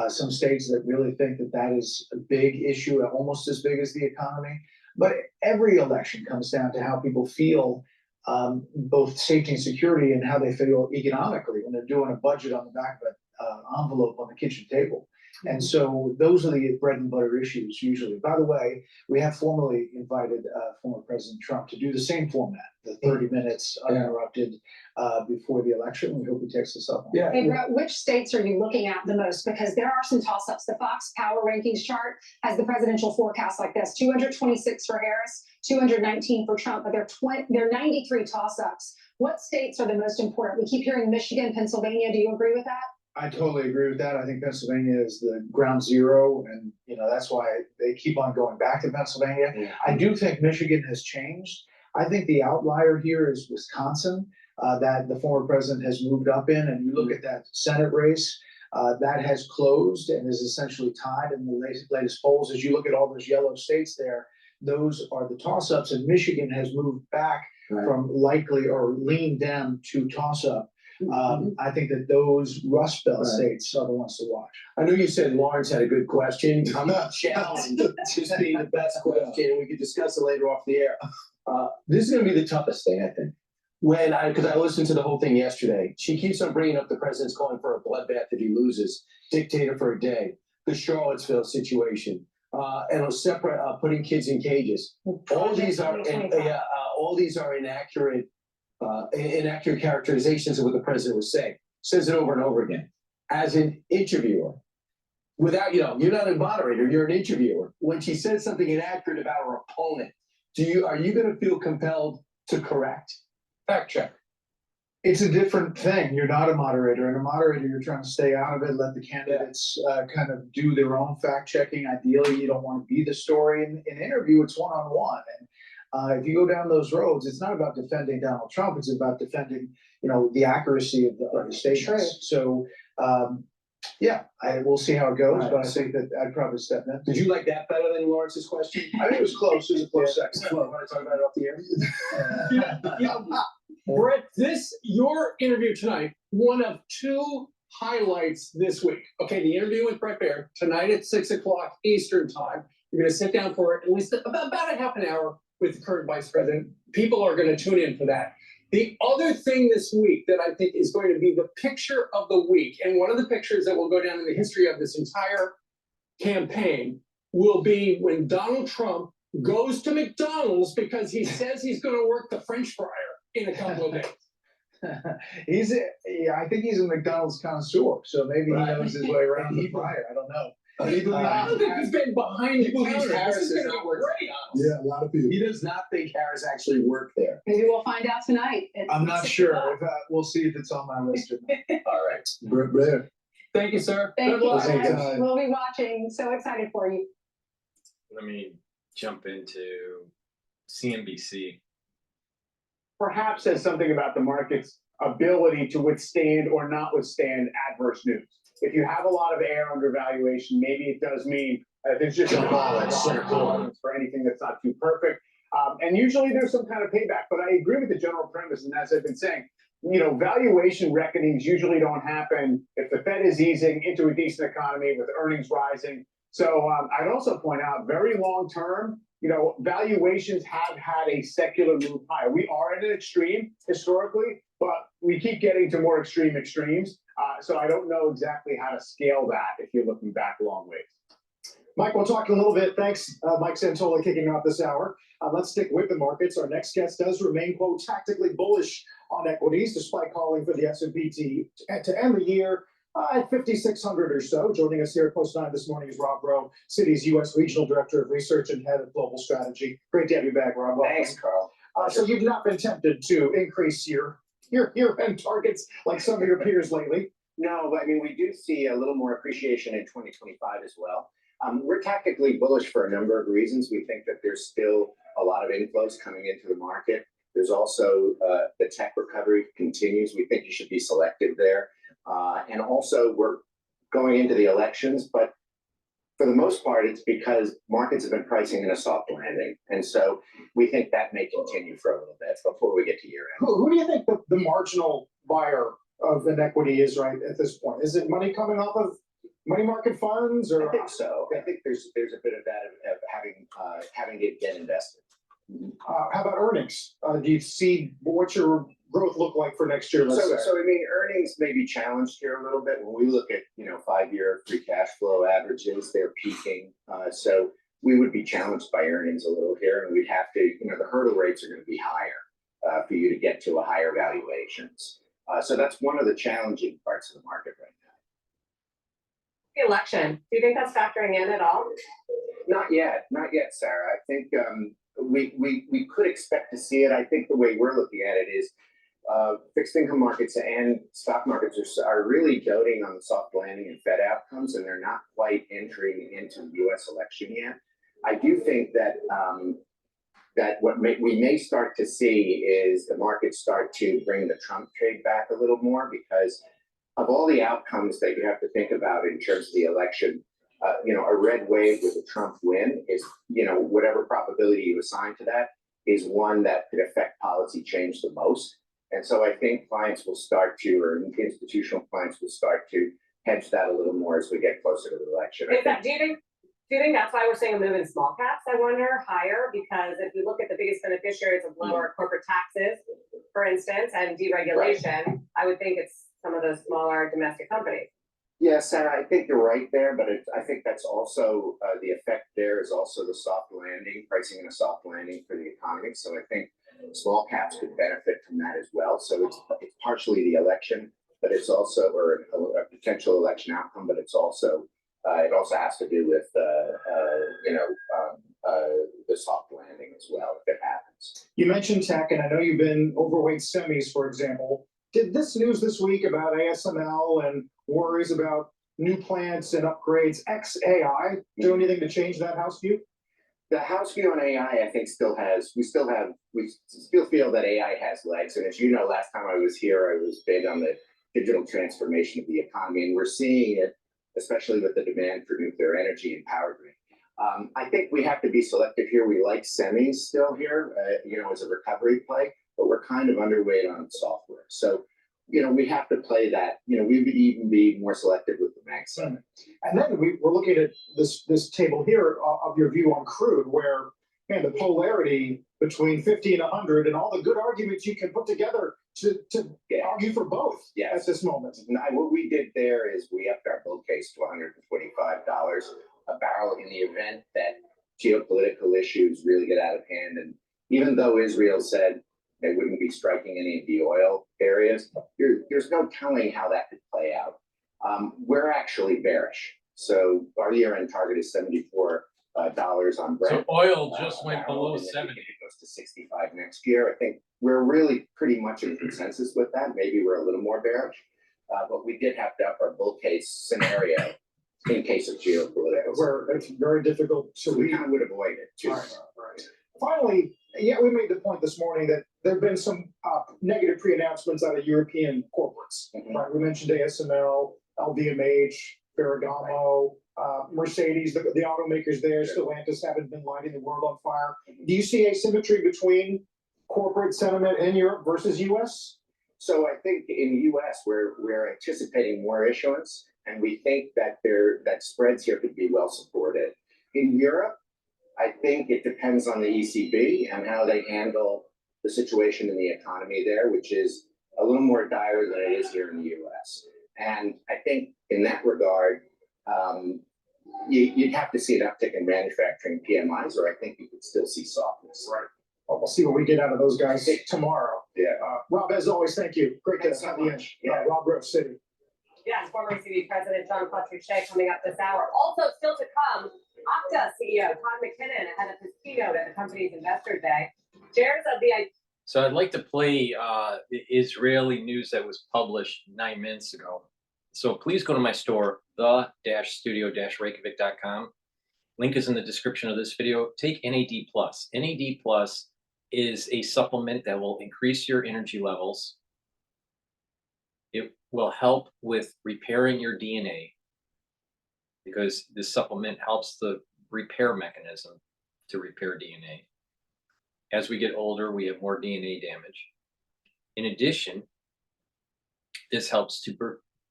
some states that really think that that is a big issue, almost as big as the economy. But every election comes down to how people feel, both safety and security, and how they feel economically when they're doing a budget on the back of an envelope on the kitchen table. And so those are the bread and butter issues usually. By the way, we have formally invited former President Trump to do the same format, the 30 minutes uninterrupted before the election. We hope he takes us up on that. Hey, Brett, which states are you looking at the most? Because there are some toss-ups. The Fox Power Rankings chart has the presidential forecast like this: 226 for Harris, 219 for Trump, but there are 93 toss-ups. What states are the most important? We keep hearing Michigan, Pennsylvania. Do you agree with that? I totally agree with that. I think Pennsylvania is the ground zero, and you know that's why they keep on going back to Pennsylvania. I do think Michigan has changed. I think the outlier here is Wisconsin, that the former president has moved up in, and you look at that Senate race, that has closed and is essentially tied in the latest polls. As you look at all those yellow states there, those are the toss-ups, and Michigan has moved back from likely or leaned down to toss-up. I think that those Rust Belt states are the ones to watch. I know you said Lawrence had a good question. I'm not challenged to be the best question, and we could discuss it later off the air. This is going to be the toughest thing, I think. Because I listened to the whole thing yesterday. She keeps on bringing up the president's calling for a bloodbath if he loses, dictator for a day, the Charlottesville situation, and a separate putting kids in cages. All these are inaccurate. Inaccurate characterizations of what the president was saying. Says it over and over again. As an interviewer, without, you're not a moderator, you're an interviewer. When she says something inaccurate about her opponent, are you going to feel compelled to correct? Fact check. It's a different thing. You're not a moderator. And a moderator, you're trying to stay out of it, let the candidates kind of do their own fact checking. Ideally, you don't want to be the story. In interview, it's one-on-one. And if you go down those roads, it's not about defending Donald Trump. It's about defending, the accuracy of the statements. So, we'll see how it goes. But I think that I'd probably step in. Did you like that better than Lawrence's question? I think it was close. It was a close second. Want to talk about it off the air? Brett, your interview tonight, one of 2 highlights this week. Okay, the interview with Bret Baier tonight at 6 o'clock Eastern time. You're going to sit down for at least about a half an hour with the current vice president. People are going to tune in for that. The other thing this week that I think is going to be the picture of the week, and one of the pictures that will go down in the history of this entire campaign, will be when Donald Trump goes to McDonald's because he says he's going to work the French fryer in a couple of days. I think he's a McDonald's connoisseur, so maybe he knows his way around the fryer. I don't know. He believes- He's been behind He the believes counter. Harris This is does gonna not be work for great. Yeah, a lot of people. He does not think Harris actually worked there. Maybe we'll find out tonight. at I'm not 6 sure. o'clock. We'll see if it's on my list or not. All right. Blair. Thank you, sir. Thank Good you, luck. guys. We'll be watching. So excited for you. Let me jump into CNBC. Perhaps says something about the market's ability to withstand or not withstand adverse news. If you have a lot of air under valuation, maybe it does mean there's just a lot of tolerance for anything that's not too perfect. And usually there's some kind of payback, but I agree with the general premise. And as I've been saying, valuation reckonings usually don't happen if the Fed is easing into a decent economy with earnings rising. So I'd also point out very long term, valuations have had a secular move higher. We are at an extreme historically, but we keep getting to more extreme extremes. So I don't know exactly how to scale that if you're looking back a long ways. Mike, we'll talk a little bit. Thanks, Mike Santola, kicking off this hour. Let's stick with the markets. Our next guest does remain, quote, tactically bullish on equities, despite calling for the S&P to end the year at 5,600 or so. Joining us here at Post 9 this morning is Rob Rowe, Citi's U.S. Regional Director of Research and Head of Global Strategy. Great to have you back, Rob. Welcome. Thanks, Carl. So you've not been tempted to increase your year-end targets like some of your peers lately? No, but I mean, we do see a little more appreciation in 2025 as well. We're tactically bullish for a number of reasons. We think that there's still a lot of inflows coming into the market. There's also the tech recovery continues. We think you should be selective there. And also we're going into the elections, but for the most part, it's because markets have been pricing in a soft landing. And so we think that may continue for a little bit before we get to year end. Who do you think the marginal buyer of an equity is right at this point? Is it money coming off of money market funds, or? I think so. I think there's a bit of that of having to get invested. How about earnings? Do you see what's your growth look like for next year? So I mean, earnings may be challenged here a little bit. When we look at 5-year free cash flow averages, they're peaking. So we would be challenged by earnings a little here, and we'd have to, the hurdle rates are going to be higher for you to get to a higher valuations. So that's one of the challenging parts of the market right now. The election, do you think that's factoring in at all? Not yet, Sarah. I think we could expect to see it. I think the way we're looking at it is fixed income markets and stock markets are really doting on the soft landing and Fed outcomes, and they're not quite entering into the U.S. election yet. I do think that we may start to see is the markets start to bring the Trump trade back a little more, because of all the outcomes that you have to think about in terms of the election. A red wave with a Trump win is, whatever probability you assign to that is one that could affect policy change the most. And so I think clients will start to, or institutional clients will start to hedge that a little more as we get closer to the election. Do you think that's why we're seeing a move in small caps, I wonder, higher? Because if you look at the biggest beneficiaries of lower corporate taxes, for instance, and deregulation, I would think it's some of those smaller domestic companies. Yeah, Sarah, I think you're right there, but I think that's also the effect there is also the soft landing, pricing in a soft landing for the economy. So I think small caps could benefit from that as well. So it's partially the election, but it's also, or a potential election outcome, but it's also, it also has to do with, the soft landing as well, if it happens. You mentioned tech, and I know you've been overweight semis, for example. Did this news this week about ASML and worries about new plants and upgrades ex-AI do anything to change that house view? The house view on AI, I think, we still feel that AI has legs. And as you know, last time I was here, I was big on the digital transformation of the economy, and we're seeing it, especially with the demand for nuclear energy and power grid. I think we have to be selective here. We like semis still here, as a recovery play, but we're kind of underweight on software. So, we have to play that. We would even be more selective with the Mag 7. And then we're looking at this table here of your view on crude, where, man, the polarity between 50 and 100 and all the good arguments you can put together to argue for both at this moment. What we did there is we upped our bull case to $125 a barrel in the event that geopolitical issues really get out of hand. And even though Israel said they wouldn't be striking any of the oil areas, there's no telling how that could play out. We're actually bearish. So our year-end target is $74 on Brent. So oil just went barrel, below and then 70. It goes to 65 next year. I think we're really pretty much in consensus with that. Maybe we're a little more bearish, but we did have to up our bull case scenario in case of geopolitical. Where it's very difficult to So we read. kind of would avoid it too. All right. Finally, yeah, we made the point this morning that there have been some negative pre-announcements out of European corporates. Right? We mentioned ASML, LVMH, Ferragamo, Mercedes, the automakers there, Stellantis haven't been lighting the world on fire. Do you see asymmetry between corporate sentiment in Europe versus US? So I think in the US, we're anticipating more issuance, and we think that that spreads here could be well supported. In Europe, I think it depends on the ECB and how they handle the situation in the economy there, which is a little more dire than it is here in the US. And I think in that regard, you'd have to see an uptick in manufacturing PMIs, or I think you could still see softness. Right. Well, we'll see what we get out of those guys tomorrow. Yeah. Rob, as always, thank you. Great to have you in. Rob Grove City. Yeah, and former ECB President John Cottrell coming up this hour. Also, still to come, Okta CEO Todd McKinnon ahead of his keynote at the company's Investor Day. Shares of the So I'd like to play the Israeli news that was published 9 minutes ago. So please go to my store, the-studio-reykjavik.com. Link is in the description of this video. Take NAD+. NAD+ is a supplement that will increase your energy levels. It will help with repairing your DNA because this supplement helps the repair mechanism to repair DNA. As we get older, we have more DNA damage. In addition, this helps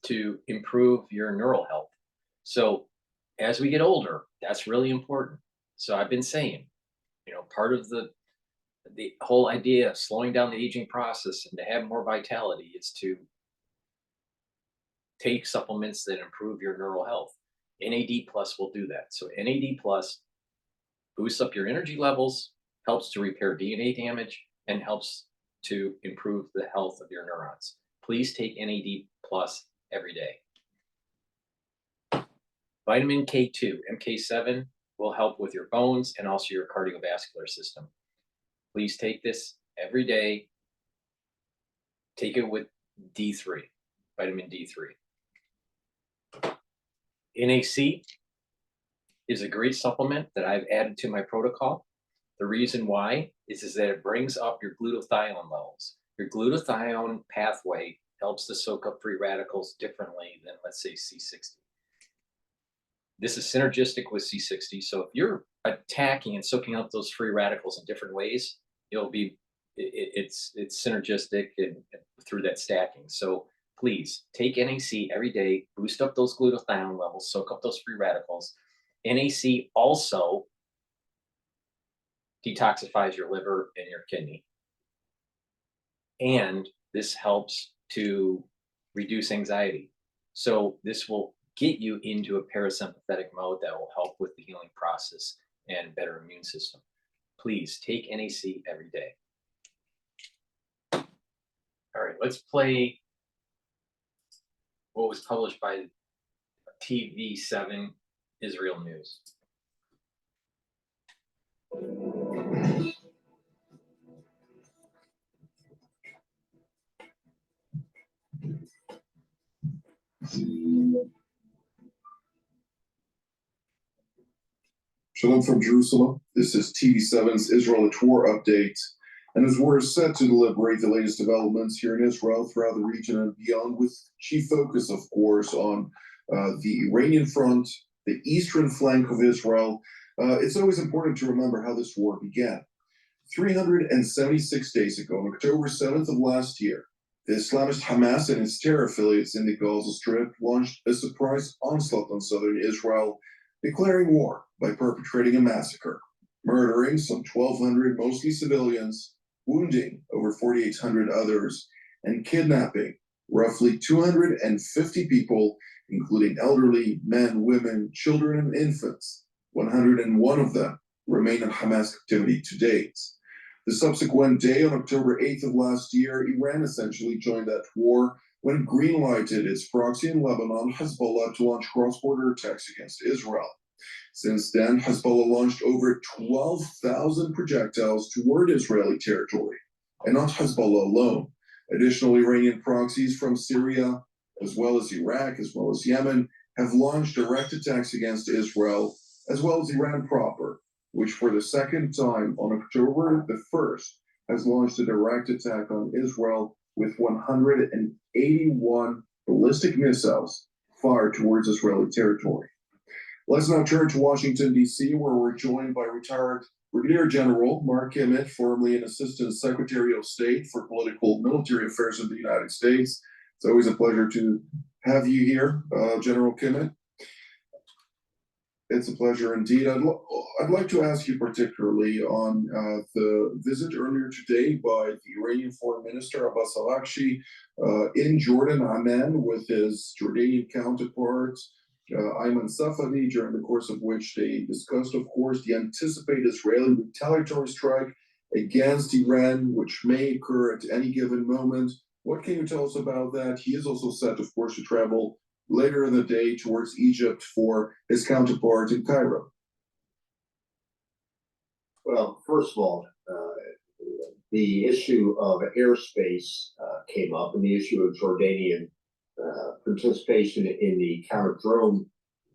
to improve your neural health. So as we get older, that's really important. So I've been saying, part of the whole idea of slowing down the aging process and to have more vitality is to take supplements that improve your neural health. NAD+ will do that. So NAD+ boosts up your energy levels, helps to repair DNA damage, and helps to improve the health of your neurons. Please take NAD+ every day. Vitamin K2, MK7, will help with your bones and also your cardiovascular system. Please take this every day. Take it with D3, vitamin D3. NAC is a great supplement that I've added to my protocol. The reason why is that it brings up your glutathione levels. Your glutathione pathway helps to soak up free radicals differently than, let's say, C60. This is synergistic with C60. So if you're attacking and soaking up those free radicals in different ways, it's synergistic and through that stacking. So please take NAC every day, boost up those glutathione levels, soak up those free radicals. NAC also detoxifies your liver and your kidney. And this helps to reduce anxiety. So this will get you into a parasympathetic mode that will help with the healing process and better immune system. Please take NAC every day. All right, let's play what was published by TV7 Israel News. Shalom from Jerusalem. This is TV7's Israel-Lebanon update. And as we're set to deliberate the latest developments here in Israel, throughout the region and beyond, with chief focus, of course, on the Iranian front, the eastern flank of Israel, it's always important to remember how this war began. 376 days ago, on October 7th of last year, the Islamist Hamas and its terror affiliates in the Gaza Strip launched a surprise onslaught on southern Israel, declaring war by perpetrating a massacre, murdering some 1,200 mostly civilians, wounding over 4,800 others, and kidnapping roughly 250 people, including elderly, men, women, children, and infants. 101 of them remain in Hamas captivity to date. The subsequent day, on October 8th of last year, Iran essentially joined that war when it greenlighted its proxy in Lebanon, Hezbollah, to launch cross-border attacks against Israel. Since then, Hezbollah launched over 12,000 projectiles toward Israeli territory, and not Hezbollah alone. Additional Iranian proxies from Syria, as well as Iraq, as well as Yemen, have launched direct attacks against Israel, as well as Iran proper, which for the second time on October the 1st has launched a direct attack on Israel with 181 ballistic missiles fired towards Israeli territory. Let's now turn to Washington, D.C., where we're joined by retired Brigadier General Mark Emmett, formerly an Assistant Secretary of State for Political Military Affairs in the United States. It's always a pleasure to have you here, General Emmett. It's a pleasure indeed. I'd like to ask you particularly on the visit earlier today by the Iranian Foreign Minister Abbas Araghchi in Jordan, Amman, with his Jordanian counterpart Ayman Safadi, during the course of which they discussed, of course, the anticipated Israeli retaliatory strike against Iran, which may occur at any given moment. What can you tell us about that? He is also set, of course, to travel later in the day towards Egypt for his counterpart in Cairo. Well, first of all, the issue of airspace came up, and the issue of Jordanian participation in the counter-drone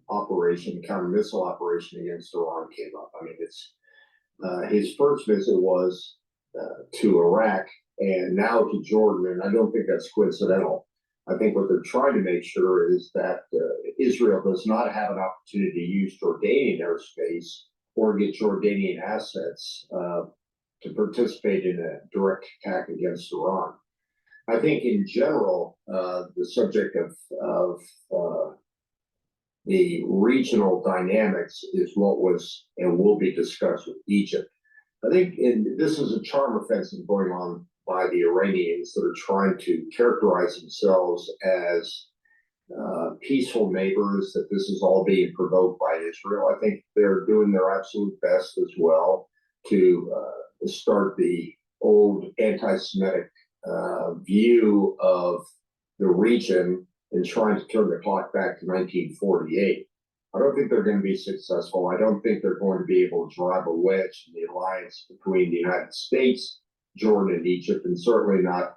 operation, counter-missile operation against Iran came up. I mean, it's his first visit was to Iraq and now to Jordan, and I don't think that's coincidental. I think what they're trying to make sure is that Israel does not have an opportunity to use Jordanian airspace or get Jordanian assets to participate in a direct attack against Iran. I think in general, the subject of the regional dynamics is what was and will be discussed with Egypt. I think this is a charm offensive going on by the Iranians that are trying to characterize themselves as peaceful neighbors, that this is all being provoked by Israel. I think they're doing their absolute best as well to start the old anti-Semitic view of the region and trying to turn the clock back to 1948. I don't think they're going to be successful. I don't think they're going to be able to drive a wedge in the alliance between the United States, Jordan, and Egypt, and certainly not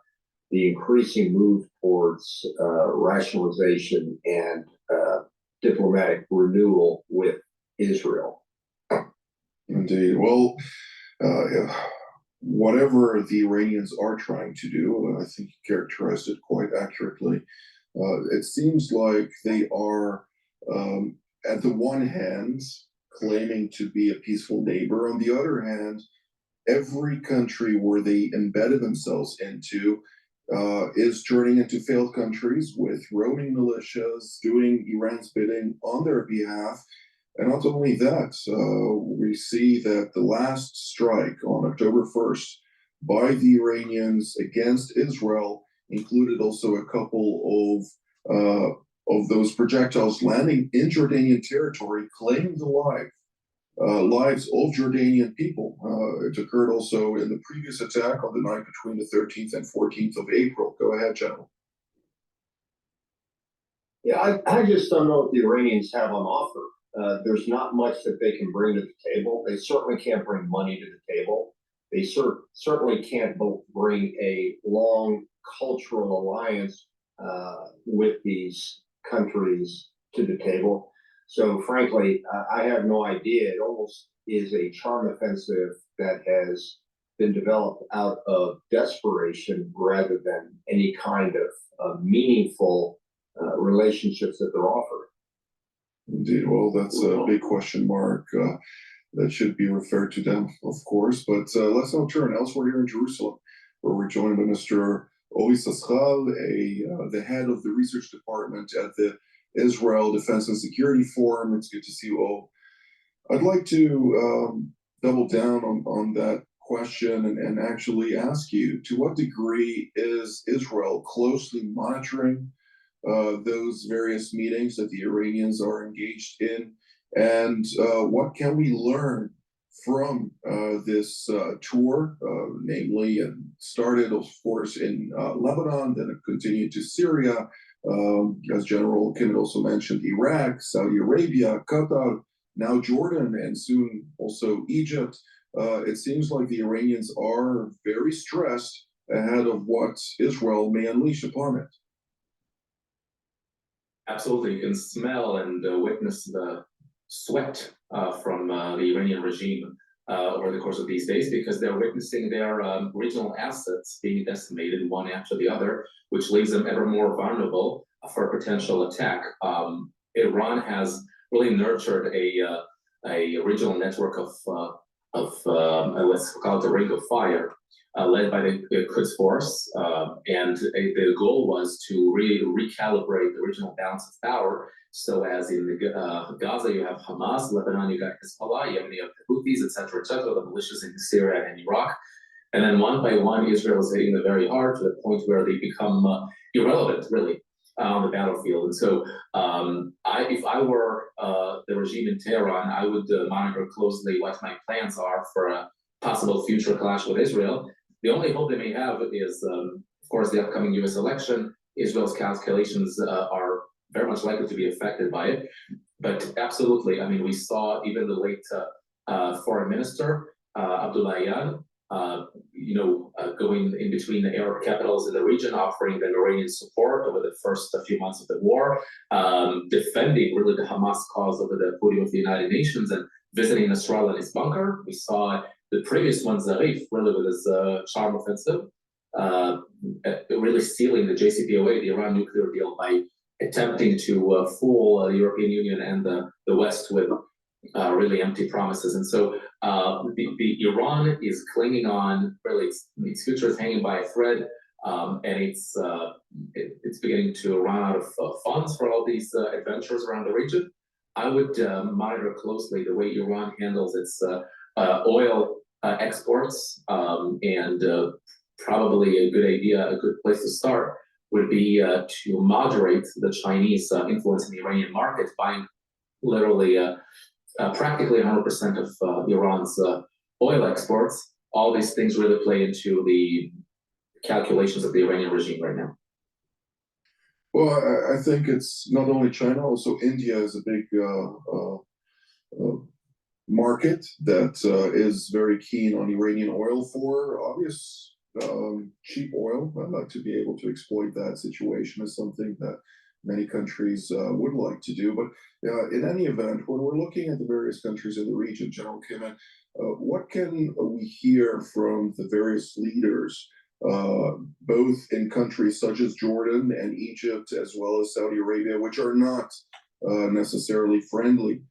the increasing move towards rationalization and diplomatic renewal with Israel. Indeed. Well, whatever the Iranians are trying to do, I think you characterized it quite accurately. It seems like they are, at the one hand, claiming to be a peaceful neighbor. On the other hand, every country where they embedded themselves into is turning into failed countries with roaming militias doing Iran's bidding on their behalf. And not only that, we see that the last strike on October 1st by the Iranians against Israel included also a couple of those projectiles landing in Jordanian territory, claiming the lives of Jordanian people. It occurred also in the previous attack on the night between the 13th and 14th of April. Go ahead, General. Yeah, I just don't know what the Iranians have on offer. There's not much that they can bring to the table. They certainly can't bring money to the table. They certainly can't bring a long cultural alliance with these countries to the table. So frankly, I have no idea. It almost is a charm offensive that has been developed out of desperation rather than any kind of meaningful relationships that they're offering. Indeed. Well, that's a big question mark. That should be referred to them, of course. But let's now turn elsewhere here in Jerusalem, where we're joined by Mr. Ovi Saschal, the head of the research department at the Israel Defense and Security Forum. It's good to see you all. I'd like to double down on that question and actually ask you, to what degree is Israel closely monitoring those various meetings that the Iranians are engaged in? And what can we learn from this tour, namely, and started, of course, in Lebanon, then it continued to Syria, as General Kim also mentioned, Iraq, Saudi Arabia, Qatar, now Jordan, and soon also Egypt. It seems like the Iranians are very stressed ahead of what Israel may unleash upon it. Absolutely, you can smell and witness the sweat from the Iranian regime over the course of these days, because they're witnessing their regional assets being decimated one after the other, which leaves them ever more vulnerable for a potential attack. Iran has really nurtured a regional network of let's call it the Ring of Fire, led by the Quds Force, and the goal was to really recalibrate the regional balance of power. So as in Gaza, you have Hamas, Lebanon, you got Hezbollah, Yemen, you have the Houthis, etc., the militias in Syria and Iraq. And then one by one, Israel is hitting them very hard to the point where they become irrelevant, really, on the battlefield. And so if I were the regime in Tehran, I would monitor closely what my plans are for a possible future clash with Israel. The only hope they may have is, of course, the upcoming US election. Israel's calculations are very much likely to be affected by it. But absolutely, I mean, we saw even the late foreign minister, Abdullahian, going in between the Arab capitals in the region, offering them Iranian support over the first few months of the war, defending really the Hamas cause over the podium of the United Nations, and visiting Nasrallah in his bunker. We saw the previous one, Zarif, really with his charm offensive, really sealing the JCPOA, the Iran nuclear deal, by attempting to fool the European Union and the West with really empty promises. And so the Iran is clinging on, really its future is hanging by a thread, and it's beginning to run out of funds for all these adventures around the region. I would monitor closely the way Iran handles its oil exports, and probably a good place to start would be to moderate the Chinese influence in the Iranian market, buying literally practically 100% of Iran's oil exports. All these things really play into the calculations of the Iranian regime right now. Well, I think it's not only China, also India is a big market that is very keen on Iranian oil for obvious cheap oil. I'd like to be able to exploit that situation is something that many countries would like to do. But in any event, when we're looking at the various countries in the region, General Kim, what can we hear from the various leaders, both in countries such as Jordan and Egypt, as well as Saudi Arabia, which are not necessarily friendly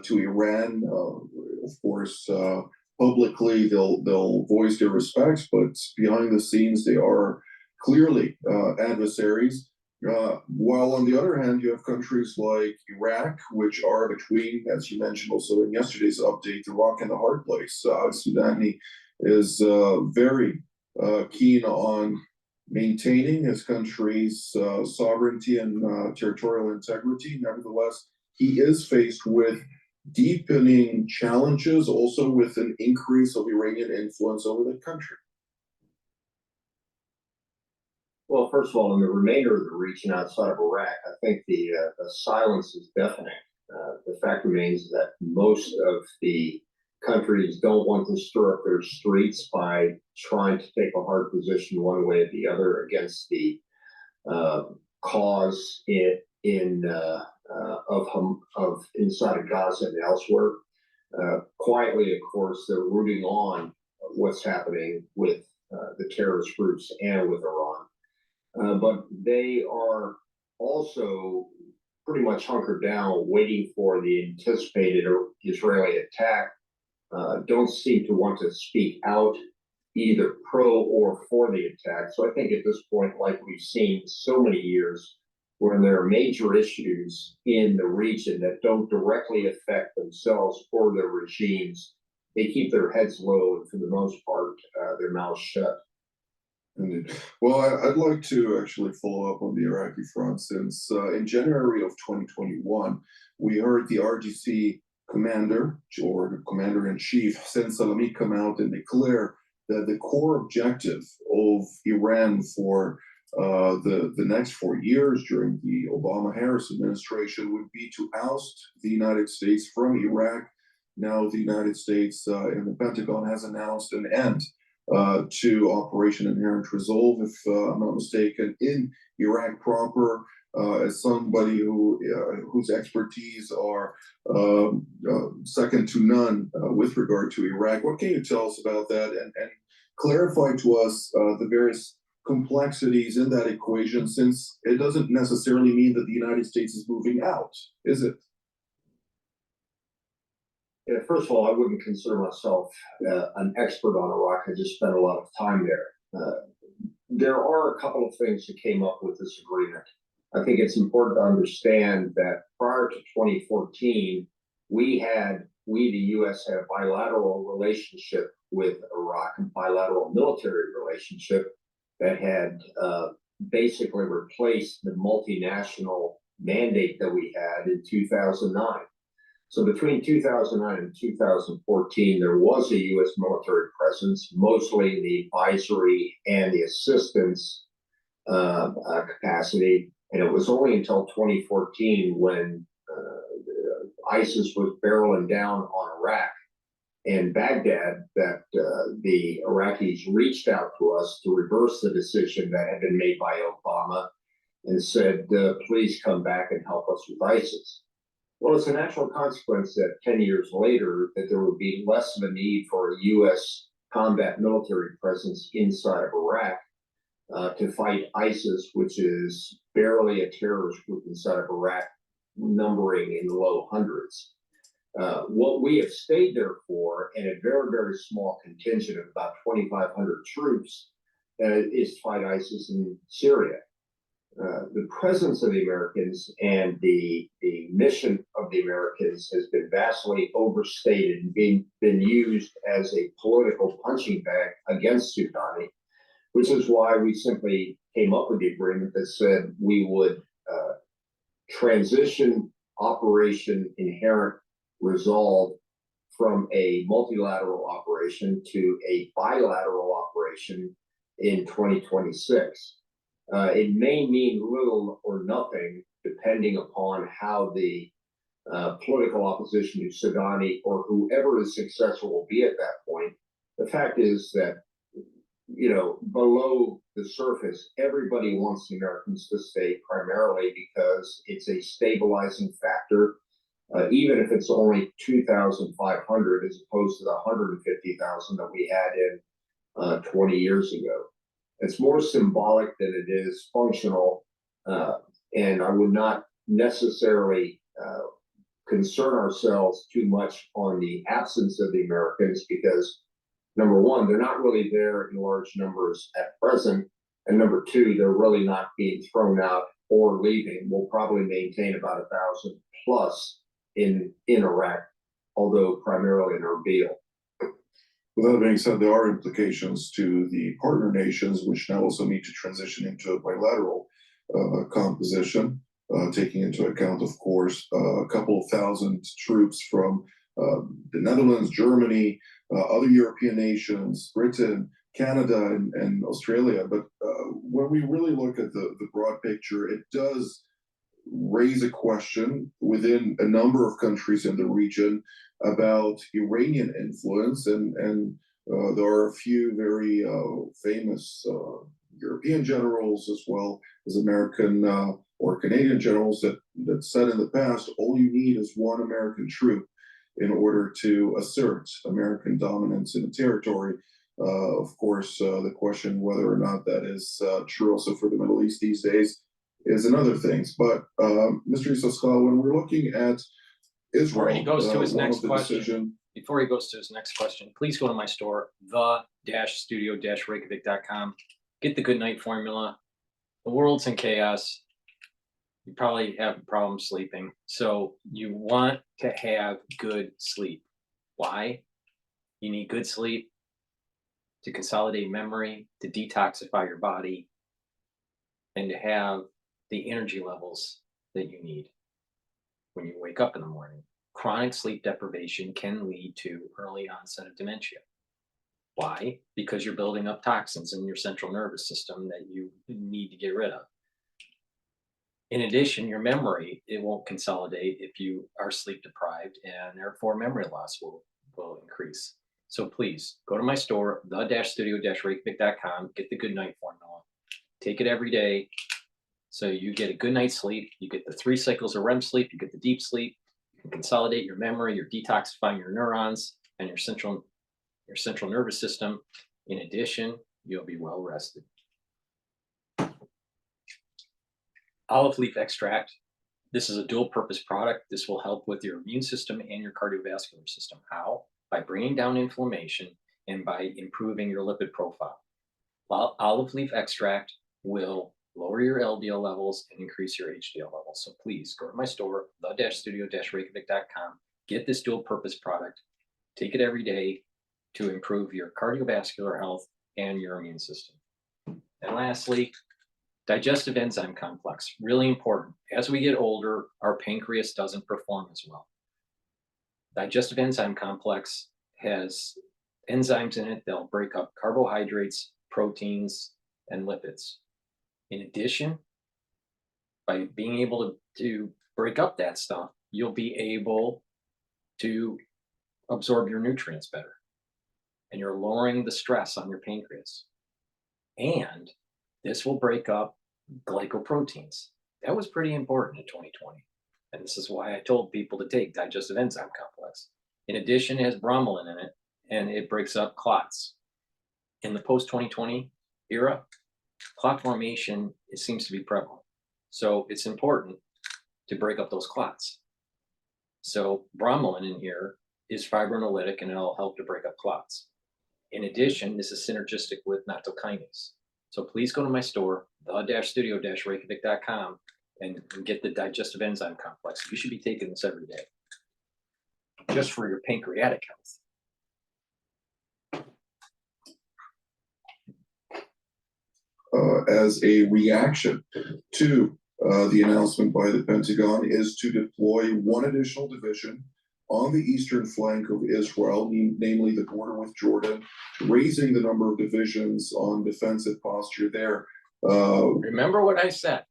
to Iran? Of course, publicly they'll voice their respects, but behind the scenes they are clearly adversaries. While on the other hand, you have countries like Iraq, which are between, as you mentioned also in yesterday's update, the rock and the hard place. Sudani is very keen on maintaining his country's sovereignty and territorial integrity. Nevertheless, he is faced with deepening challenges, also with an increase of Iranian influence over the country. Well, first of all, in the remainder of the region outside of Iraq, I think the silence is deafening. The fact remains that most of the countries don't want to stir up their streets by trying to take a hard position one way or the other against the cause of inside of Gaza and elsewhere. Quietly, of course, they're rooting on what's happening with the terrorist groups and with Iran. But they are also pretty much hunkered down, waiting for the anticipated Israeli attack. Don't seem to want to speak out either pro or for the attack. So I think at this point, like we've seen so many years, when there are major issues in the region that don't directly affect themselves or their regimes, they keep their heads low and for the most part, their mouths shut. Indeed. Well, I'd like to actually follow up on the Iraqi front, since in January of 2021, we heard the RGC commander or the commander-in-chief, Hossein Salami, come out and declare that the core objective of Iran for the next 4 years during the Obama-Harris administration would be to oust the United States from Iraq. Now the United States and the Pentagon has announced an end to Operation Inherent Resolve, if I'm not mistaken, in Iraq proper. As somebody whose expertise are second to none with regard to Iraq, what can you tell us about that and clarify to us the various complexities in that equation, since it doesn't necessarily mean that the United States is moving out, is it? Yeah, first of all, I wouldn't consider myself an expert on Iraq. I just spent a lot of time there. There are a couple of things that came up with this agreement. I think it's important to understand that prior to 2014, we, the U.S., had a bilateral relationship with Iraq, a bilateral military relationship that had basically replaced the multinational mandate that we had in 2009. So between 2009 and 2014, there was a U.S. military presence, mostly in the advisory and the assistance capacity. And it was only until 2014 when ISIS was barreling down on Iraq and Baghdad that the Iraqis reached out to us to reverse the decision that had been made by Obama and said, please come back and help us with ISIS. Well, it's a natural consequence that 10 years later that there would be less of a need for a U.S. combat military presence inside of Iraq to fight ISIS, which is barely a terrorist group inside of Iraq, numbering in the low hundreds. What we have stayed there for, and a very, very small contingent of about 2,500 troops, is to fight ISIS in Syria. The presence of the Americans and the mission of the Americans has been vastly overstated and been used as a political punching bag against Sudan, which is why we simply came up with the agreement that said we would transition Operation Inherent Resolve from a multilateral operation to a bilateral operation in 2026. It may mean little or nothing depending upon how the political opposition to Sudani or whoever is successful will be at that point. The fact is that, you know, below the surface, everybody wants the Americans to stay primarily because it's a stabilizing factor, even if it's only 2,500 as opposed to the 150,000 that we had in 20 years ago. It's more symbolic than it is functional, and I would not necessarily concern ourselves too much on the absence of the Americans because, number one, they're not really there in large numbers at present, and number two, they're really not being thrown out or leaving. We'll probably maintain about 1,000 plus in Iraq, although primarily in Erbil. With that being said, there are implications to the partner nations, which now also need to transition into a bilateral composition, taking into account, of course, a couple of thousand troops from the Netherlands, Germany, other European nations, Britain, Canada, and Australia. But when we really look at the broad picture, it does raise a question within a number of countries in the region about Iranian influence, and there are a few very famous European generals as well as American or Canadian generals that said in the past, all you need is one American troop in order to assert American dominance in a territory. Of course, the question whether or not that is true also for the Middle East these days is another thing. But Mr. Isaskal, when we're looking at Israel, before he goes to his next question, please go to my store, the-studio-reykjavik.com. Get the good night formula. The world's in chaos. You probably have a problem sleeping. So you want to have good sleep. Why? You need good sleep to consolidate memory, to detoxify your body, and to have the energy levels that you need when you wake up in the morning. chronic sleep deprivation can lead to early onset of dementia. Why? Because you're building up toxins in your central nervous system that you need to get rid of. In addition, your memory, it won't consolidate if you are sleep deprived, and therefore memory loss will increase. So please go to my store, the-studio-reykjavik.com, get the good night formula. Take it every day so you get a good night's sleep. You get the 3 cycles of REM sleep, you get the deep sleep, you can consolidate your memory, you're detoxifying your neurons and your central nervous system. In addition, you'll be well rested. Olive leaf extract. This is a dual purpose product. This will help with your immune system and your cardiovascular system. How? By bringing down inflammation and by improving your lipid profile. Olive leaf extract will lower your LDL levels and increase your HDL levels. So please go to my store, the-studio-reykjavik.com, get this dual purpose product, take it every day to improve your cardiovascular health and your immune system. And lastly, digestive enzyme complex, really important. As we get older, our pancreas doesn't perform as well. Digestive enzyme complex has enzymes in it that'll break up carbohydrates, proteins, and lipids. In addition, by being able to break up that stuff, you'll be able to absorb your nutrients better. And you're lowering the stress on your pancreas. And this will break up glycoproteins. That was pretty important in 2020. And this is why I told people to take digestive enzyme complex. In addition, it has bromelain in it, and it breaks up clots. In the post-2020 era, clot formation, it seems to be prevalent. So it's important to break up those clots. So bromelain in here is fibrinolytic, and it'll help to break up clots. In addition, this is synergistic with nattokinase. So please go to my store, the-studio-reykjavik.com, and get the digestive enzyme complex. You should be taking this every day, just for your pancreatic health. As a reaction to the announcement by the Pentagon is to deploy one additional division on the eastern flank of Israel, namely the border with Jordan, raising the number of divisions on defensive posture there. Remember what I said.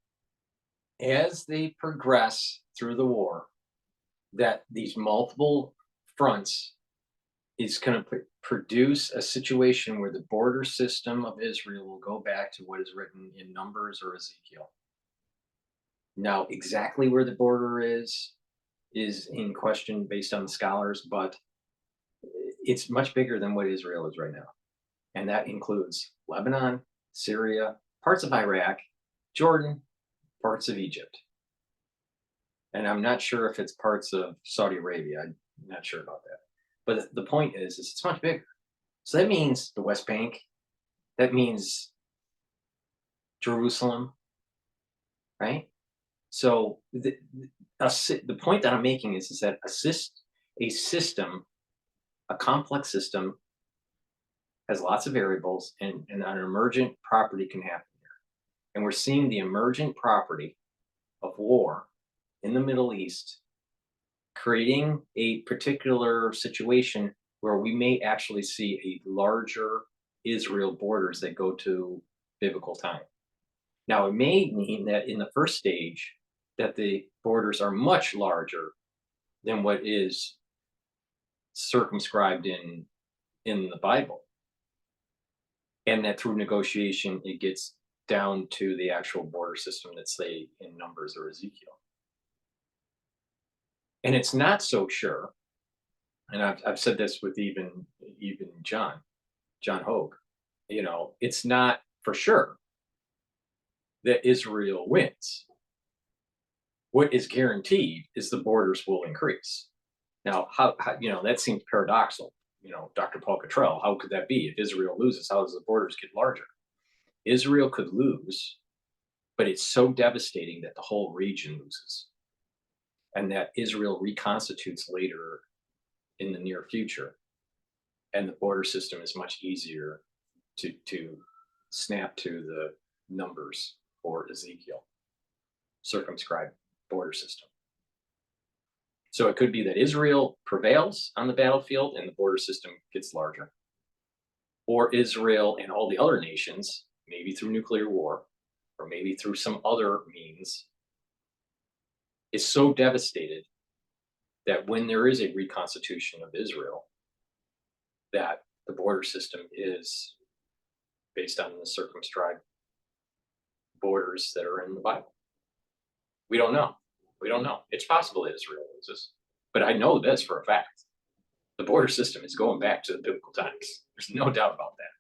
As they progress through the war, that these multiple fronts is going to produce a situation where the border system of Israel will go back to what is written in Numbers or Ezekiel. Now, exactly where the border is in question based on the scholars, but it's much bigger than what Israel is right now. And that includes Lebanon, Syria, parts of Iraq, Jordan, parts of Egypt. And I'm not sure if it's parts of Saudi Arabia. I'm not sure about that. But the point is it's much bigger. So that means the West Bank, that means Jerusalem, right? So the point that I'm making is that a system, a complex system, has lots of variables, and an emergent property can happen here. And we're seeing the emergent property of war in the Middle East creating a particular situation where we may actually see a larger Israel borders that go to biblical time. Now, it may mean that in the first stage, that the borders are much larger than what is circumscribed in the Bible. And that through negotiation, it gets down to the actual border system that's, say, in Numbers or Ezekiel. And it's not so sure, and I've said this with even John Hogue, it's not for sure that Israel wins. What is guaranteed is the borders will increase. Now, how that seems paradoxical. Dr. Paul Cottrell, how could that be? If Israel loses, how does the borders get larger? Israel could lose, but it's so devastating that the whole region loses. And that Israel reconstitutes later in the near future. And the border system is much easier to snap to the Numbers or Ezekiel, circumscribed border system. So it could be that Israel prevails on the battlefield and the border system gets larger. Or Israel and all the other nations, maybe through nuclear war, or maybe through some other means, is so devastated that when there is a reconstitution of Israel, that the border system is based on the circumscribed borders that are in the Bible. We don't know. We don't know. It's possible that Israel loses, but I know this for a fact. The border system is going back to the biblical times. There's no doubt about that.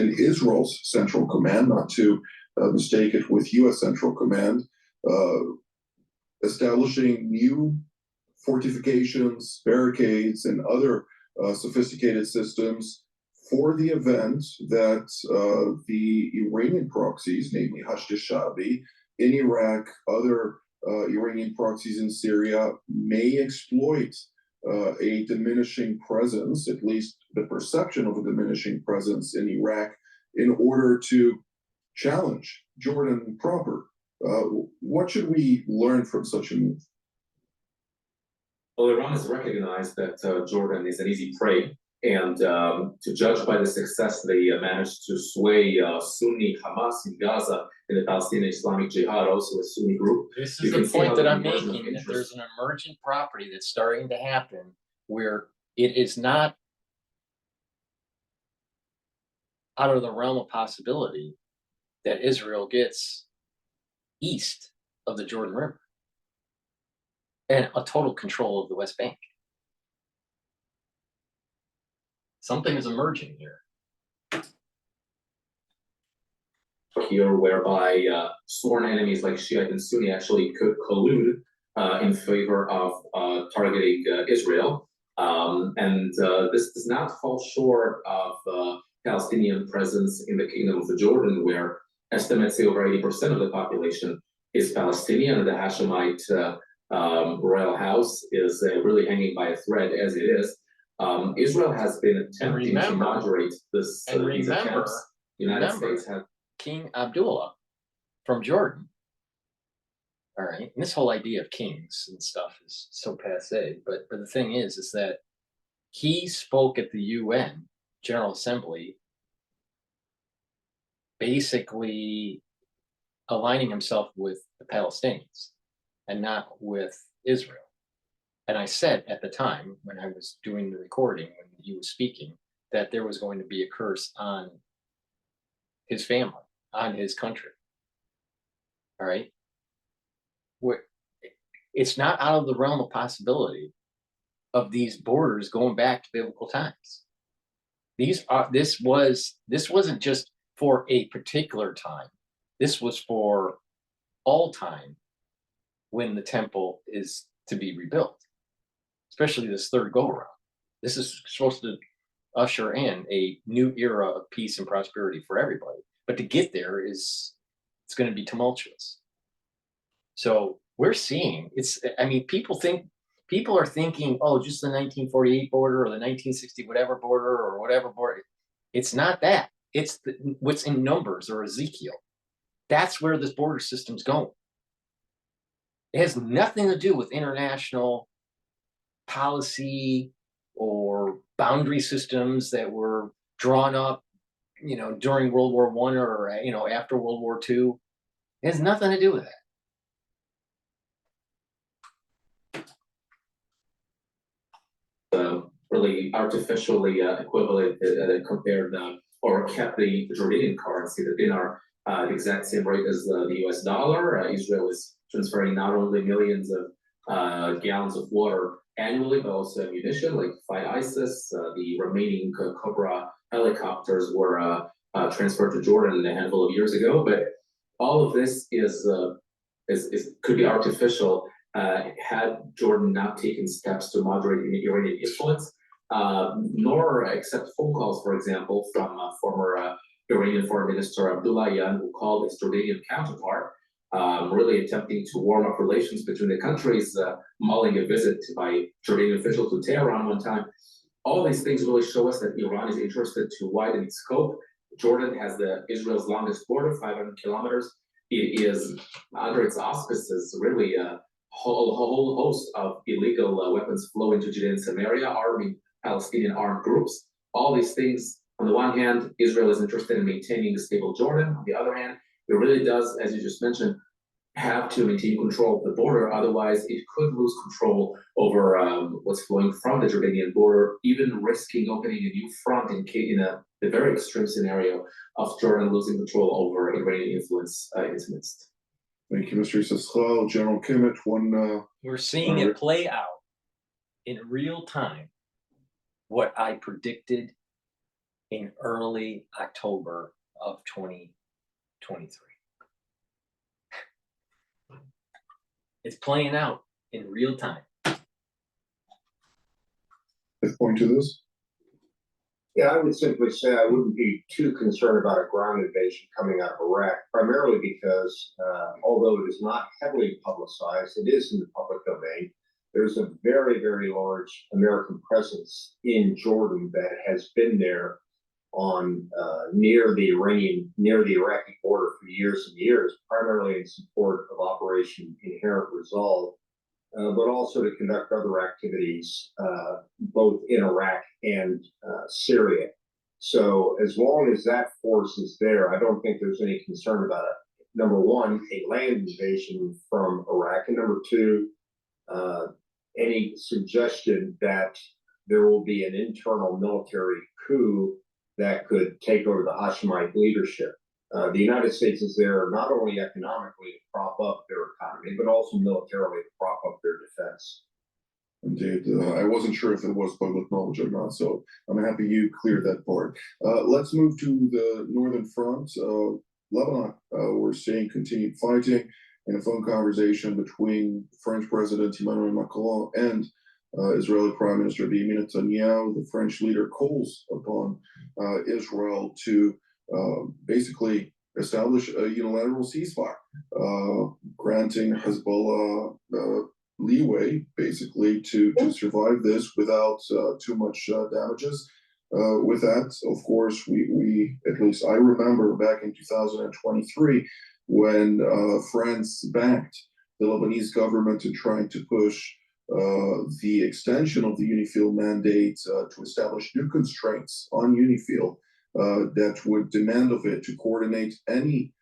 And Israel's Central Command, not to mistake it with U.S. Central Command, establishing new fortifications, barricades, and other sophisticated systems for the event that the Iranian proxies, namely Hashd-e-Shaabi in Iraq, other Iranian proxies in Syria, may exploit a diminishing presence, at least the perception of a diminishing presence in Iraq, in order to challenge Jordan proper. What should we learn from such a move? Well, Iran has recognized that Jordan is an easy prey, and to judge by the success they managed to sway Sunni Hamas in Gaza and the Palestinian Islamic Jihad, also a Sunni group. This is the point that I'm making, that there's an emergent property that's starting to happen where it is not out of the realm of possibility that Israel gets east of the Jordan River and a total control of the West Bank. Something is emerging here. Whereby sworn enemies like Shiite and Sunni actually could collude in favor of targeting Israel. And this does not fall short of Palestinian presence in the Kingdom of Jordan, where estimates say over 80% of the population is Palestinian, and the Hashemite royal house is really hanging by a thread as it is. Israel has been attempting to moderate this. And these remember, attempts. The United States have King Abdullah from Jordan. All right, and this whole idea of kings and stuff is so passé. But the thing is that he spoke at the UN General Assembly, basically aligning himself with the Palestinians and not with Israel. And I said at the time when I was doing the recording, when he was speaking, that there was going to be a curse on his family, on his country. All right. It's not out of the realm of possibility of these borders going back to biblical times. This wasn't just for a particular time. This was for all time when the temple is to be rebuilt, especially this third go around. This is supposed to usher in a new era of peace and prosperity for everybody. But to get there it's going to be tumultuous. So we're seeing people are thinking, oh, just the 1948 border or the 1960 whatever border or whatever border. It's not that. It's what's in Numbers or Ezekiel. That's where this border system's going. It has nothing to do with international policy or boundary systems that were drawn up, during World War I or, after World War II. It has nothing to do with that. Really artificially equivalent compared or kept the Jordanian currency, the dinar, the exact same rate as the US dollar. Israel is transferring not only millions of gallons of water annually, but also ammunition, like to fight ISIS. The remaining Cobra helicopters were transferred to Jordan a handful of years ago. But all of this could be artificial had Jordan not taken steps to moderate Iranian influence, nor accept phone calls, for example, from former Iranian Foreign Minister Abdullahian, who called his Jordanian counterpart, really attempting to warm up relations between the countries, mulling a visit by Jordanian officials to Tehran one time. All these things really show us that Iran is interested to widen its scope. Jordan has Israel's longest border, 500 kilometers. it is under its auspices really a whole host of illegal weapons flow into Judea and Samaria, arming Palestinian armed groups. All these things, on the one hand, Israel is interested in maintaining a stable Jordan. On the other hand, it really does, as you just mentioned, have to maintain control of the border. Otherwise, it could lose control over what's flowing from the Jordanian border, even risking opening a new front in a very extreme scenario of Jordan losing control over Iranian influence in its midst. Thank you, Mr. Cottrell. General Kimmett, we're seeing it play out in real time what I predicted in early October of 2023. It's playing out in real time. Point to this? Yeah, I would simply say I wouldn't be too concerned about a ground invasion coming out of Iraq, primarily because although it is not heavily publicized, it is in the public domain. There's a very, very large American presence in Jordan that has been there on near the Iraqi border for years and years, primarily in support of Operation Inherent Resolve, but also to conduct other activities both in Iraq and Syria. So as long as that force is there, I don't think there's any concern about it. Number one, a land invasion from Iraq, and number two, any suggestion that there will be an internal military coup that could take over the Hashemite leadership. The United States is there not only economically to prop up their economy, but also militarily to prop up their defense. Indeed. I wasn't sure if it was public knowledge or not, so I'm happy you cleared that part. Let's move to the northern front. Lebanon, we're seeing continued fighting in a phone conversation between French President Emmanuel Macron and Israeli Prime Minister Benjamin Netanyahu. The French leader calls upon Israel to basically establish a unilateral ceasefire, granting Hezbollah leeway, basically, to survive this without too much damages. With that, of course, we at least I remember back in 2023 when France backed the Lebanese government in trying to push the extension of the UNIFIL mandate to establish new constraints on UNIFIL that would demand of it to coordinate any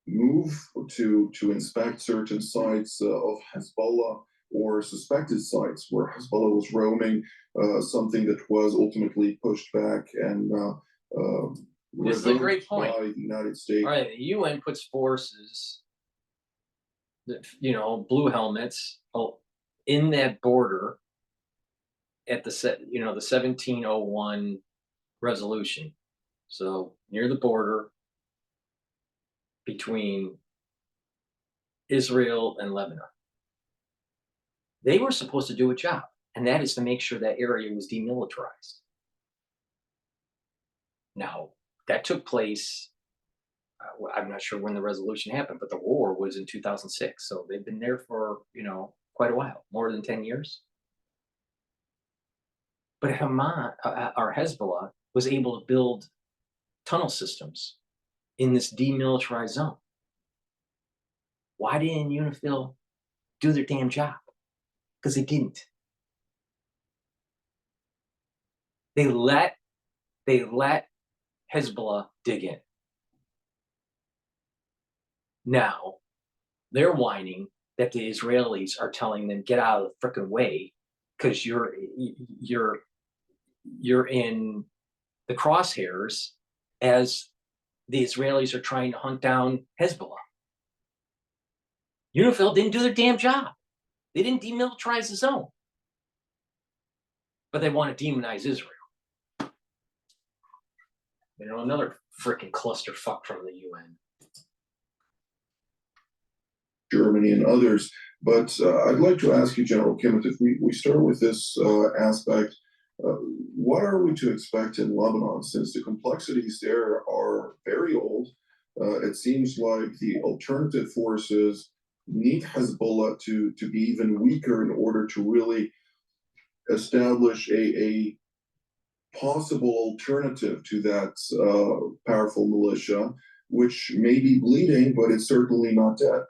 move to inspect certain sites of Hezbollah or suspected sites where Hezbollah was roaming, something that was ultimately pushed back and this is a great point. By the United States. All right, the UN puts forces, blue helmets, in that border at the 1701 resolution. So near the border between Israel and Lebanon. They were supposed to do a job, and that is to make sure that area was demilitarized. Now, that took place, I'm not sure when the resolution happened, but the war was in 2006. So they've been there for, quite a while, more than 10 years. But Hamas, or Hezbollah, was able to build tunnel systems in this demilitarized zone. Why didn't UNIFIL do their damn job? Because they didn't. They let Hezbollah dig in. Now they're whining that the Israelis are telling them get out of the frickin' way because you're in the crosshairs as the Israelis are trying to hunt down Hezbollah. UNIFIL didn't do their damn job. They didn't demilitarize the zone. But they want to demonize Israel. Another freaking clusterfuck from the UN. Germany and others. But I'd like to ask you, General Kimmett, if we start with this aspect, what are we to expect in Lebanon, since the complexities there are very old? It seems like the alternative forces need Hezbollah to be even weaker in order to really establish a possible alternative to that powerful militia. which may be bleeding, but it's certainly not dead.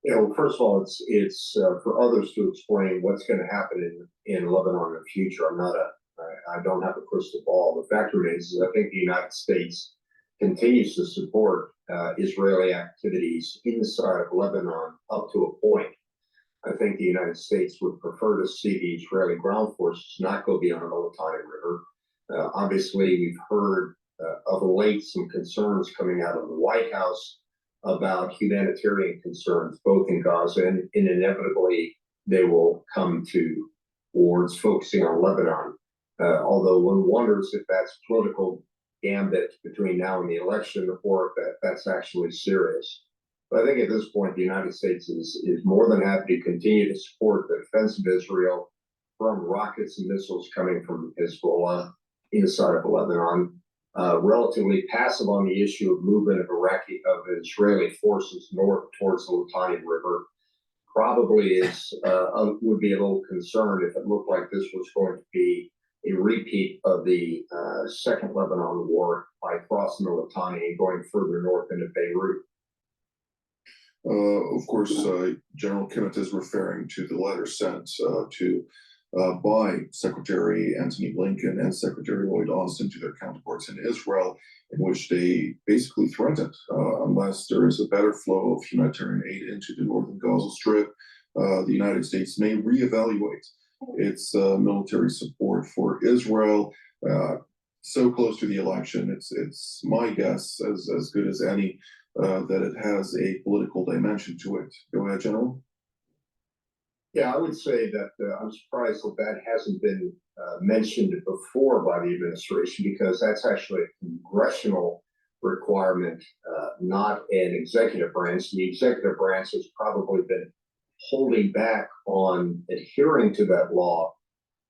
Well, first of all, it's for others to explain what's going to happen in Lebanon in the future. I don't have a crystal ball. The fact remains is I think the United States continues to support Israeli activities inside of Lebanon up to a point. I think the United States would prefer to see the Israeli ground forces not go beyond the Litani River. Obviously, we've heard of late some concerns coming out of the White House about humanitarian concerns, both in Gaza and inevitably they will come towards focusing on Lebanon. Although one wonders if that's political gambit between now and the election or if that's actually serious. But I think at this point, the United States is more than happy to continue to support the defense of Israel from rockets and missiles coming from Hezbollah inside of Lebanon. Relatively passive on the issue of movement of Israeli forces north towards the Litani River. Probably would be a little concerned if it looked like this was going to be a repeat of the Second Lebanon War by crossing the Litani and going further north into Beirut. Of course, General Kimmett is referring to the letter sent by Secretary Antony Blinken and Secretary Lloyd Austin to their counterparts in Israel, in which they basically threatened, unless there is a better flow of humanitarian aid into the northern Gaza Strip, the United States may reevaluate its military support for Israel. So close to the election, it's my guess, as good as any, that it has a political dimension to it. Go ahead, General. Yeah, I would say that I'm surprised that hasn't been mentioned before by the administration, because that's actually a congressional requirement, not an executive branch. The executive branch has probably been holding back on adhering to that law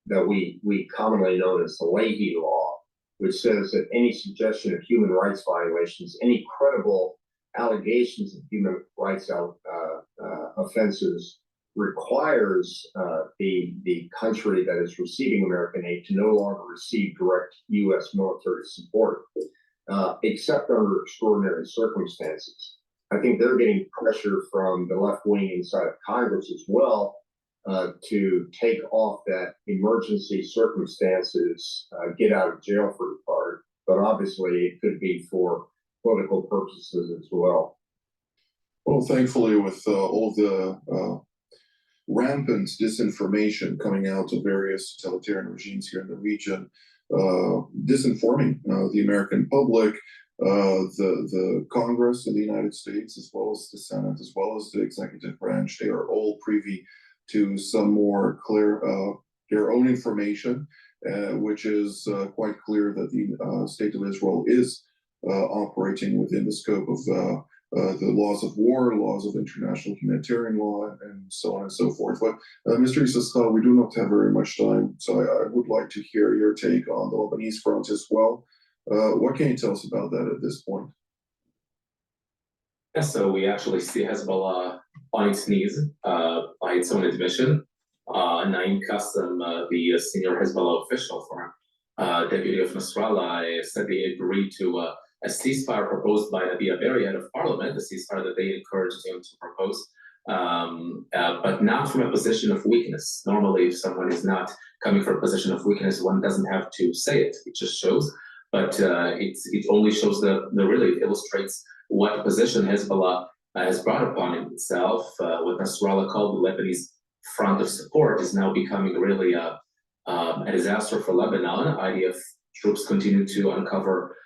that we commonly know as the Leahy Law, which says that any suggestion of human rights violations, any credible allegations of human rights offenses requires the country that is receiving American aid to no longer receive direct U.S. military support, except under extraordinary circumstances. I think they're getting pressure from the left wing inside of Congress as well to take off that emergency circumstances, get out of jail free card. But obviously, it could be for political purposes as well. Well, thankfully, with all the rampant disinformation coming out of various totalitarian regimes here in the region, disinforming the American public, the Congress of the United States, as well as the Senate, as well as the executive branch, they are all privy to some more clear, their own information, which is quite clear that the State of Israel is operating within the scope of the laws of war, laws of international humanitarian law, and so on and so forth. But Mr. Issachar, we do not have very much time, so I would like to hear your take on the Lebanese front as well. What can you tell us about that at this point? Yeah, so we actually see Hezbollah on its knees by its own admission. Naim Qassem, the senior Hezbollah official for deputy of Nasrallah, said they agreed to a ceasefire proposed by Nabi Berri, head of parliament, a ceasefire that they encouraged him to propose, but not from a position of weakness. Normally, if someone is not coming from a position of weakness, one doesn't have to say it. It just shows. But it only shows it illustrates what position Hezbollah has brought upon itself. What Nasrallah called the Lebanese front of support is now becoming really a disaster for Lebanon. IDF troops continue to uncover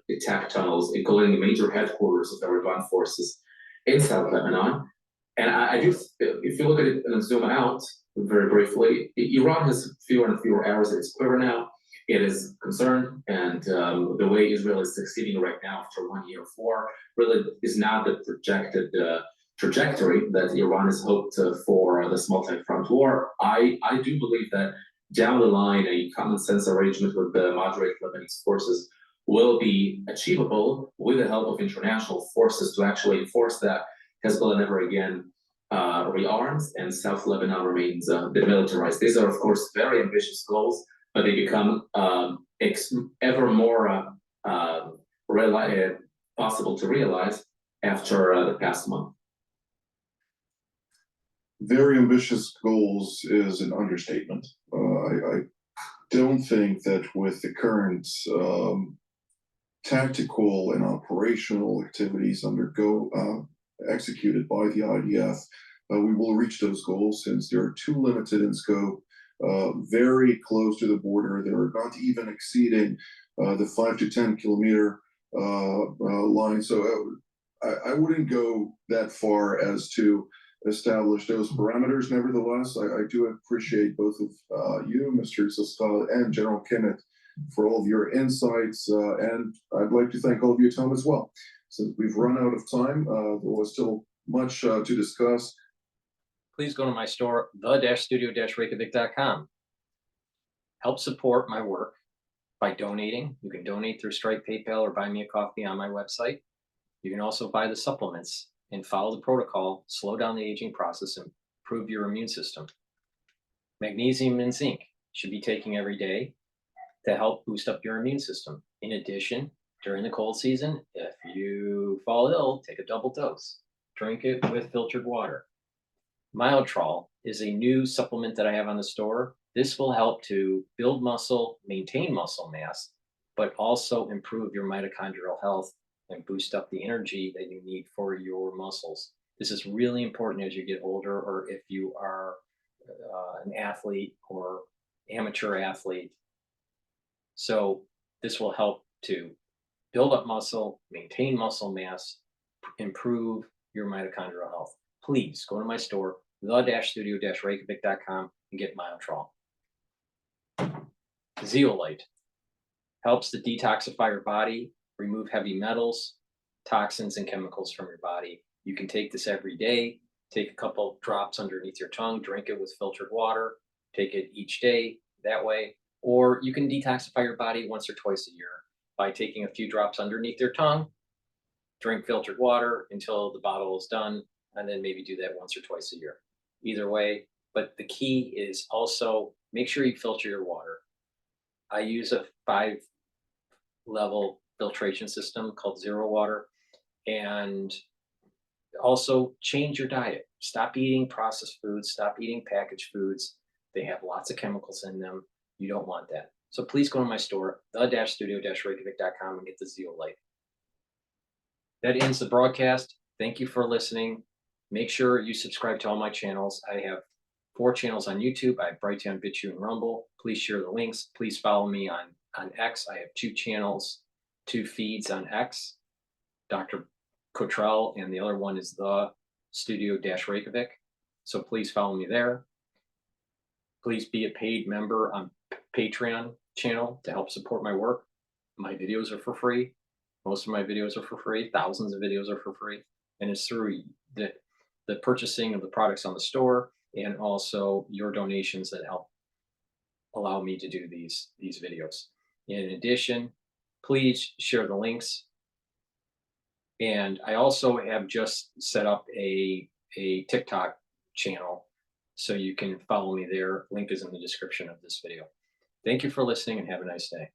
attack tunnels, including major headquarters of the Iran forces in South Lebanon. And I do, if you look at it and zoom out very briefly, Iran has fewer and fewer arrows in its quiver now. It is concerned, and the way Israel is succeeding right now after 1 year of war really is not the projected trajectory that Iran has hoped for this multi-front war. I do believe that down the line, a common sense arrangement with the moderate Lebanese forces will be achievable with the help of international forces to actually enforce that Hezbollah never again rearms and South Lebanon remains demilitarized. These are, of course, very ambitious goals, but they become ever more possible to realize after the past month. Very ambitious goals is an understatement. I don't think that with the current tactical and operational activities executed by the IDF, we will reach those goals, since they're too limited in scope, very close to the border. They're not even exceeding the 5 to 10 kilometer line. So I wouldn't go that far as to establish those parameters. Nevertheless, I do appreciate both of you, Mr. Sostal and General Kimmett, for all of your insights, and I'd like to thank all of you, Tom, as well. Since we've run out of time, there was still much to discuss. Please go to my store, the-studio-reykjavik.com. Help support my work by donating. You can donate through Stripe, PayPal, or buy me a coffee on my website. You can also buy the supplements and follow the protocol, slow down the aging process, and improve your immune system. Magnesium and zinc should be taking every day to help boost up your immune system. In addition, during the cold season, if you fall ill, take a double dose. Drink it with filtered water. Myotrol is a new supplement that I have on the store. This will help to build muscle, maintain muscle mass, but also improve your mitochondrial health and boost up the energy that you need for your muscles. This is really important as you get older, or if you are an athlete or amateur athlete. So this will help to build up muscle, maintain muscle mass, improve your mitochondrial health. Please go to my store, the-studio-reykjavik.com, and get Myotrol. Zeolite helps to detoxify your body, remove heavy metals, toxins, and chemicals from your body. You can take this every day. Take a couple drops underneath your tongue, drink it with filtered water, take it each day that way. Or you can detoxify your body once or twice a year by taking a few drops underneath your tongue, drink filtered water until the bottle is done, and then maybe do that once or twice a year. Either way, but the key is also make sure you filter your water. I use a 5-level filtration system called Zero Water, and also change your diet. Stop eating processed foods, stop eating packaged foods. They have lots of chemicals in them. You don't want that. So please go to my store, the-studio-reykjavik.com, and get the Zeolite. That ends the broadcast. Thank you for listening. Make sure you subscribe to all my channels. I have 4 channels on YouTube. I have Brighteon, Bitchute, and Rumble. Please share the links. Please follow me on X. I have 2 channels, 2 feeds on X, Dr. Cottrell, and the other one is the Studio-Reykjavik. So please follow me there. Please be a paid member on Patreon channel to help support my work. My videos are for free. Most of my videos are for free. Thousands of videos are for free. And it's through the purchasing of the products on the store, and also your donations that help allow me to do these videos. In addition, please share the links. And I also have just set up a TikTok channel, so you can follow me there. Link is in the description of this video. Thank you for listening, and have a nice day.